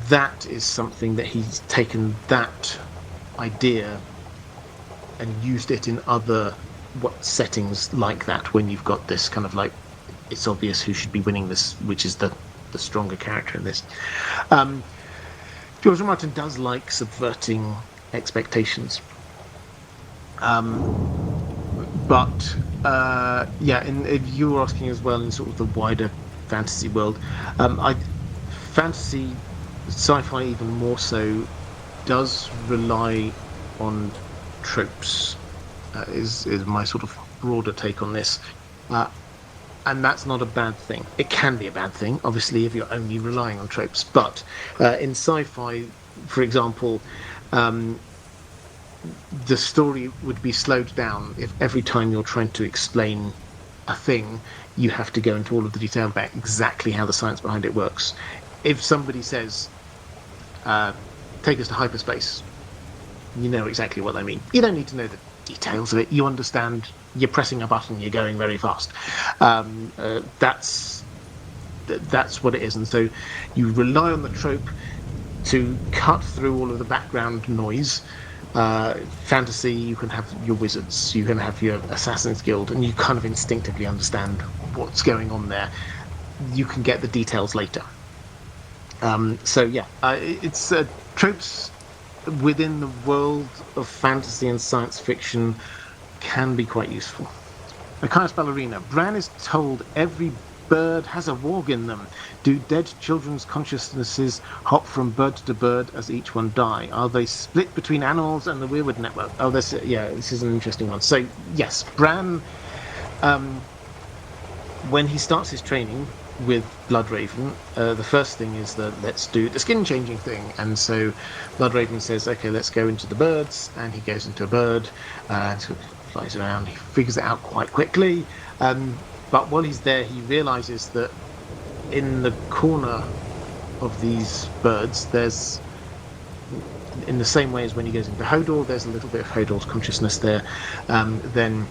that is something that he's taken that idea and used it in other settings like that, when you've got this kind of like, it's obvious who should be winning this, which is the stronger character in this. George R. Martin does like subverting expectations. But if you were asking as well in sort of the wider fantasy world, fantasy, sci-fi even more so, does rely on tropes. Is my sort of broader take on this, and that's not a bad thing. It can be a bad thing, obviously, if you're only relying on tropes. But in sci-fi, for example, the story would be slowed down if every time you're trying to explain a thing, you have to go into all of the detail about exactly how the science behind it works. If somebody says, take us to hyperspace, you know exactly what they mean. You don't need to know the details of it. You understand you're pressing a button, you're going very fast. That's what it is. And so you rely on the trope to cut through all of the background noise. Fantasy, you can have your wizards, you can have your Assassin's Guild, and you kind of instinctively understand what's going on there. You can get the details later. It's tropes within the world of fantasy and science fiction can be quite useful. Caius Ballerina, Bran is told every bird has a warg in them. Do dead children's consciousnesses hop from bird to bird as each one die? Are they split between animals and the Weirwood network? Oh, this is an interesting one. So, yes, Bran, when he starts his training with Bloodraven, the first thing is that let's do the skin changing thing. And so Bloodraven says, okay, let's go into the birds, and he goes into a bird, and sort of flies around. He figures it out quite quickly. But while he's there, he realizes that in the corner of these birds, there's, in the same way as when he goes into Hodor, there's a little bit of Hodor's consciousness there. Then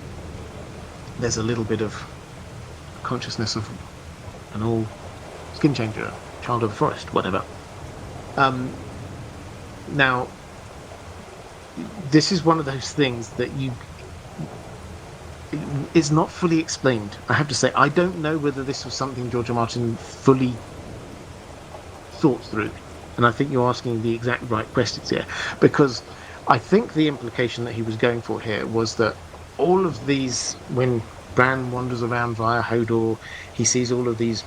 there's a little bit of consciousness of an old skin changer, child of the forest, whatever. Now, this is one of those things that is not fully explained. I have to say, I don't know whether this was something George R. Martin fully thought through. And I think you're asking the exact right questions here, because I think the implication that he was going for here was that all of these, when Bran wanders around via Hodor, he sees all of these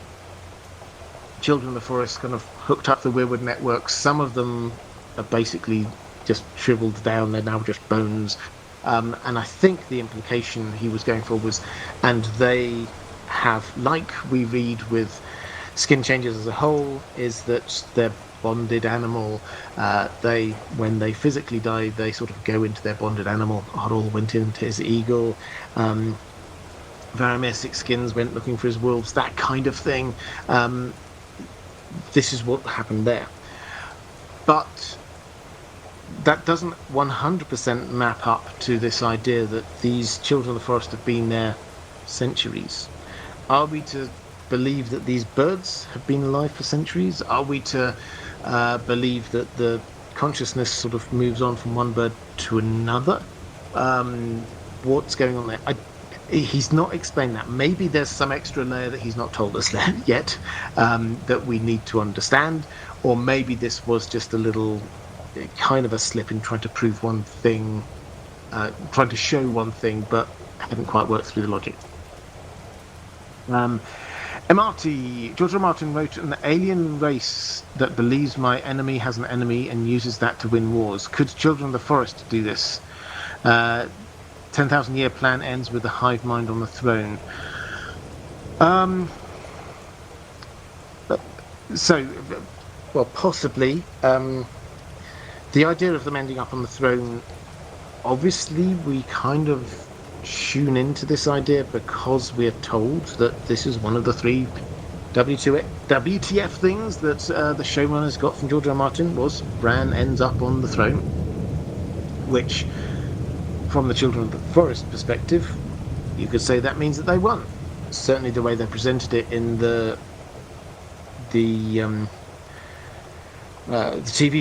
children of the forest kind of hooked up the Weirwood network. Some of them are basically just shriveled down, they're now just bones. And I think the implication he was going for was, and they have, like we read with skin changers as a whole, is that they're bonded animal. When they physically die, they sort of go into their bonded animal. Harol went into his eagle. Varamir Sixskins went looking for his wolves, that kind of thing. This is what happened there. But that doesn't 100% map up to this idea that these children of the forest have been there centuries. Are we to believe that these birds have been alive for centuries? Are we to believe that the consciousness sort of moves on from one bird to another? What's going on there? He's not explained that. Maybe there's some extra layer that he's not told us yet that we need to understand, or maybe this was just a little kind of a slip in trying to prove one thing, trying to show one thing, but hadn't quite worked through the logic. MRT, George R. Martin wrote, an alien race that believes my enemy has an enemy and uses that to win wars. Could Children of the Forest do this? 10,000 year plan ends with the hive mind on the throne. Possibly. The idea of them ending up on the throne, obviously we kind of tune into this idea because we're told that this is one of the three WTF things that the showrunners got from George R. Martin, was Bran ends up on the throne, which, from the Children of the Forest perspective, you could say that means that they won. Certainly the way they presented it in the TV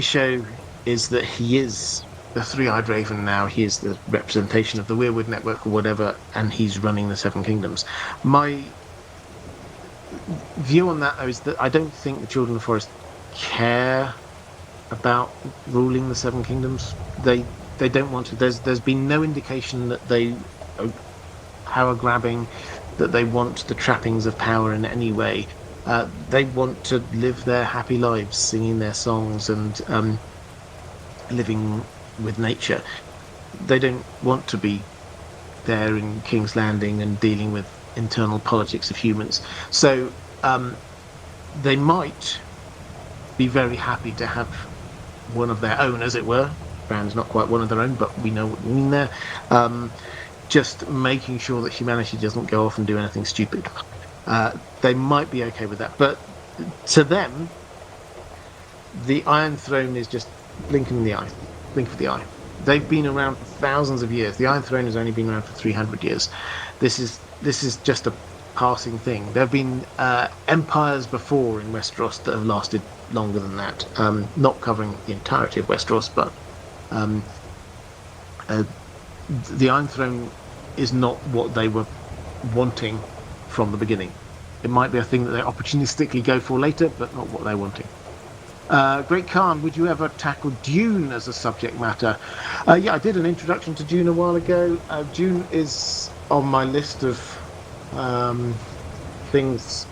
show is that he is the Three-Eyed Raven now. He is the representation of the Weirwood Network or whatever, and he's running the Seven Kingdoms. My view on that, though, is that I don't think the Children of the Forest care about ruling the Seven Kingdoms. They don't want to. There's been no indication that they are power grabbing, that they want the trappings of power in any way. They want to live their happy lives, singing their songs and living with nature. They don't want to be there in King's Landing and dealing with internal politics of humans. So they might be very happy to have one of their own, as it were. Bran's not quite one of their own, but we know what we mean there. Just making sure that humanity doesn't go off and do anything stupid. They might be okay with that, but to them, the Iron Throne is just blink of the eye. They've been around for thousands of years. The Iron Throne has only been around for 300 years. This is just a passing thing. There have been empires before in Westeros that have lasted longer than that. Not covering the entirety of Westeros, but the Iron Throne is not what they were wanting from the beginning. It might be a thing that they opportunistically go for later, but not what they're wanting. Great Khan, would you ever tackle Dune as a subject matter? Yeah, I did an introduction to Dune a while ago. Dune is on my list of things.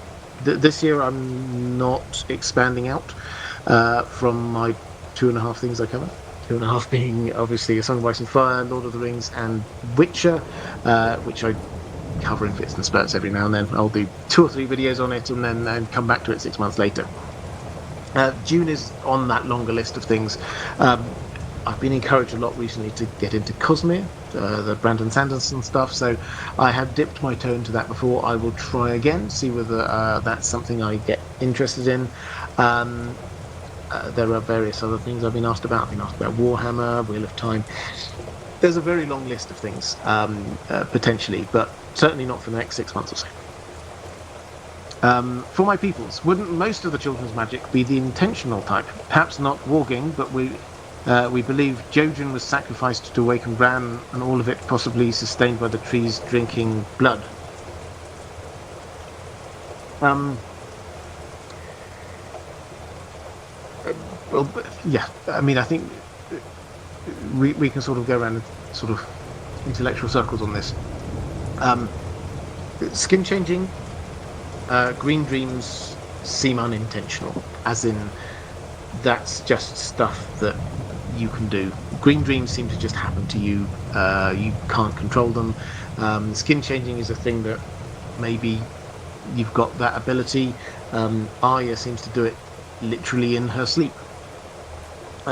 This year I'm not expanding out from my 2.5 things I cover. 2.5 being obviously A Song of Ice and Fire, Lord of the Rings, and Witcher, which I cover in fits and spurts every now and then. I'll do 2 or 3 videos on it and then come back to it 6 months later. Dune is on that longer list of things. I've been encouraged a lot recently to get into Cosmere, the Brandon Sanderson stuff, so I have dipped my toe into that before. I will try again, see whether that's something I get interested in. There are various other things I've been asked about. I've been asked about Warhammer, Wheel of Time. There's a very long list of things, potentially, but certainly not for the next 6 months or so. For my peoples, wouldn't most of the children's magic be the intentional type? Perhaps not warging, but we believe Jojen was sacrificed to awaken Bran, and all of it possibly sustained by the trees drinking blood. Well, yeah, I mean, I think we can sort of go around in sort of intellectual circles on this. Skin changing, green dreams seem unintentional, as in that's just stuff that you can do. Green dreams seem to just happen to you. You can't control them. Skin changing is a thing that maybe you've got that ability. Arya seems to do it literally in her sleep.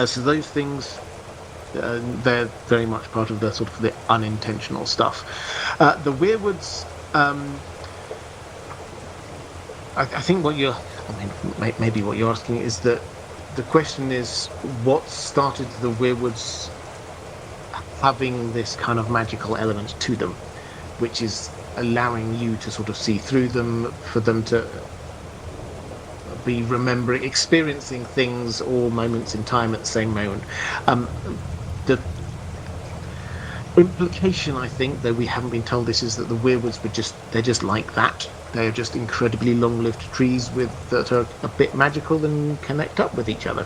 So those things, they're very much part of the sort of the unintentional stuff. The Weirwoods, I think maybe what you're asking is that the question is what started the Weirwoods having this kind of magical element to them, which is allowing you to sort of see through them, for them to be experiencing things or moments in time at the same moment. The implication, I think, though we haven't been told this, is that the Weirwoods they're just like that. They're just incredibly long-lived trees that are a bit magical and connect up with each other.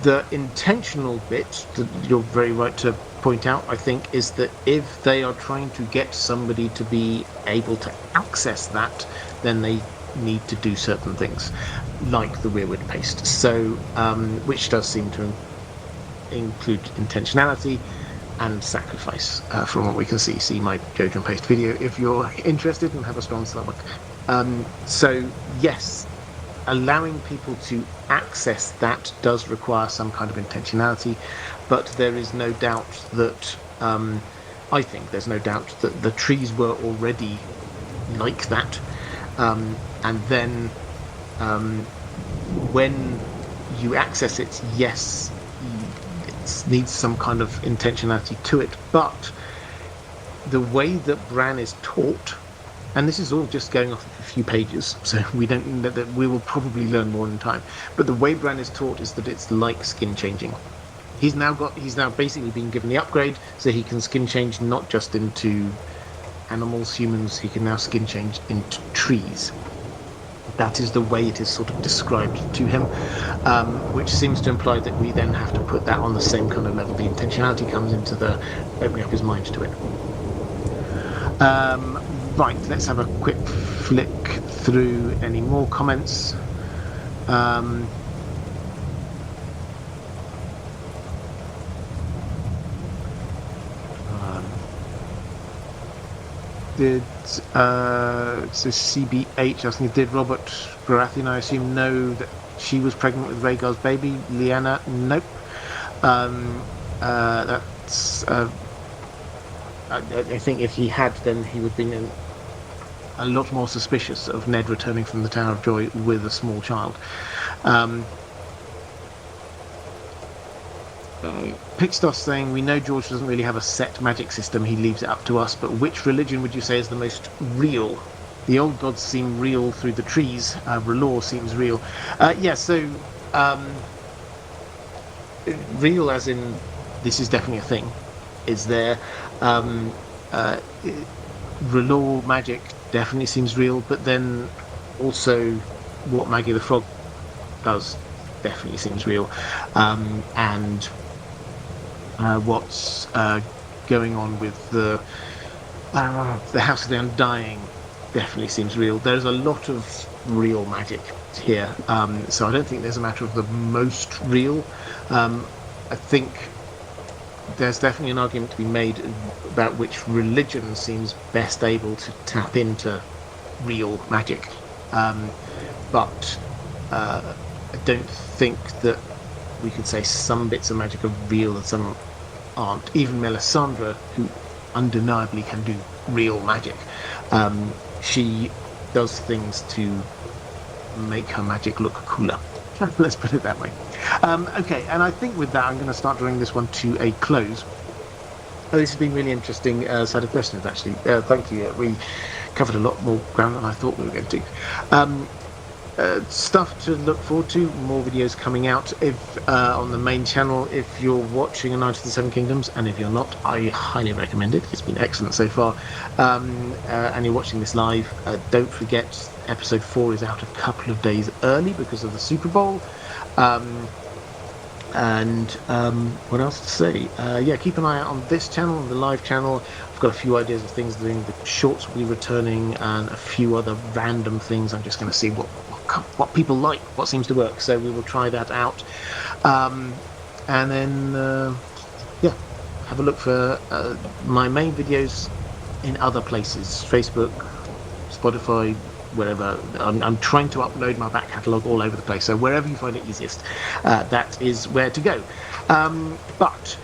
The intentional bit that you're very right to point out, I think, is that if they are trying to get somebody to be able to access that, then they need to do certain things, like the Weirwood paste. So, which does seem to include intentionality and sacrifice, from what we can see. See my Jojen paste video if you're interested and have a strong stomach. So yes, allowing people to access that does require some kind of intentionality, but there is no doubt that I think there's no doubt that the trees were already like that, and then when you access it, yes, it needs some kind of intentionality to it, but the way that Bran is taught and this is all just going off of a few pages, so we don't that we will probably learn more in time. But the way Bran is taught is that it's like skin changing. He's now basically been given the upgrade, so he can skin change not just into animals, humans. He can now skin change into trees. That is the way it is sort of described to him, which seems to imply that we then have to put that on the same kind of level. The intentionality comes into the opening up his mind to it. Right, let's have a quick flick through any more comments. So CBH asking, did Robert Baratheon, I assume, know that she was pregnant with Rhaegar's baby? Lyanna, nope. I think if he had, then he would have been a lot more suspicious of Ned returning from the Tower of Joy with a small child. Pixtos saying, we know George doesn't really have a set magic system, he leaves it up to us, but which religion would you say is the most real? The old gods seem real through the trees, R'hllor seems real. Real as in this is definitely a thing, is there. R'hllor magic definitely seems real, but then also what Maggie the Frog does definitely seems real, and what's going on with the House of the Undying definitely seems real. There's a lot of real magic here, so I don't think there's a matter of the most real. I think there's definitely an argument to be made about which religion seems best able to tap into real magic, but I don't think that we could say some bits of magic are real and some aren't. Even Melisandre, who undeniably can do real magic, she does things to make her magic look cooler. Let's put it that way. Okay, and I think with that I'm going to start drawing this one to a close. This has been really interesting set of questions, actually. Thank you. We covered a lot more ground than I thought we were going to. Stuff to look forward to, more videos coming out on the main channel. If you're watching A Knight of the Seven Kingdoms, and if you're not, I highly recommend it. It's been excellent so far. And you're watching this live, don't forget episode 4 is out a couple of days early because of the Super Bowl. What else to say? Keep an eye out on this channel, on the live channel. I've got a few ideas of things doing. The shorts will be returning, and a few other random things. I'm just going to see what people like, what seems to work. So we will try that out, and then have a look for my main videos in other places: Facebook, Spotify, wherever. I'm trying to upload my back catalogue all over the place, so wherever you find it easiest, that is where to go. But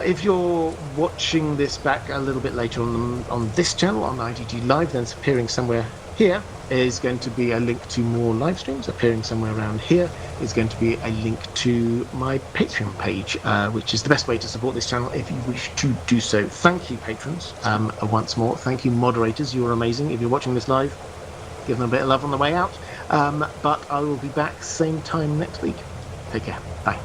if you're watching this back a little bit later on this channel, on IGG Live, then it's appearing somewhere here is going to be a link to more live streams. Appearing somewhere around here is going to be a link to my Patreon page, which is the best way to support this channel if you wish to do so. Thank you, patrons, once more. Thank you, moderators. You are amazing. If you're watching this live, give them a bit of love on the way out. But I will be back same time next week. Take care. Bye.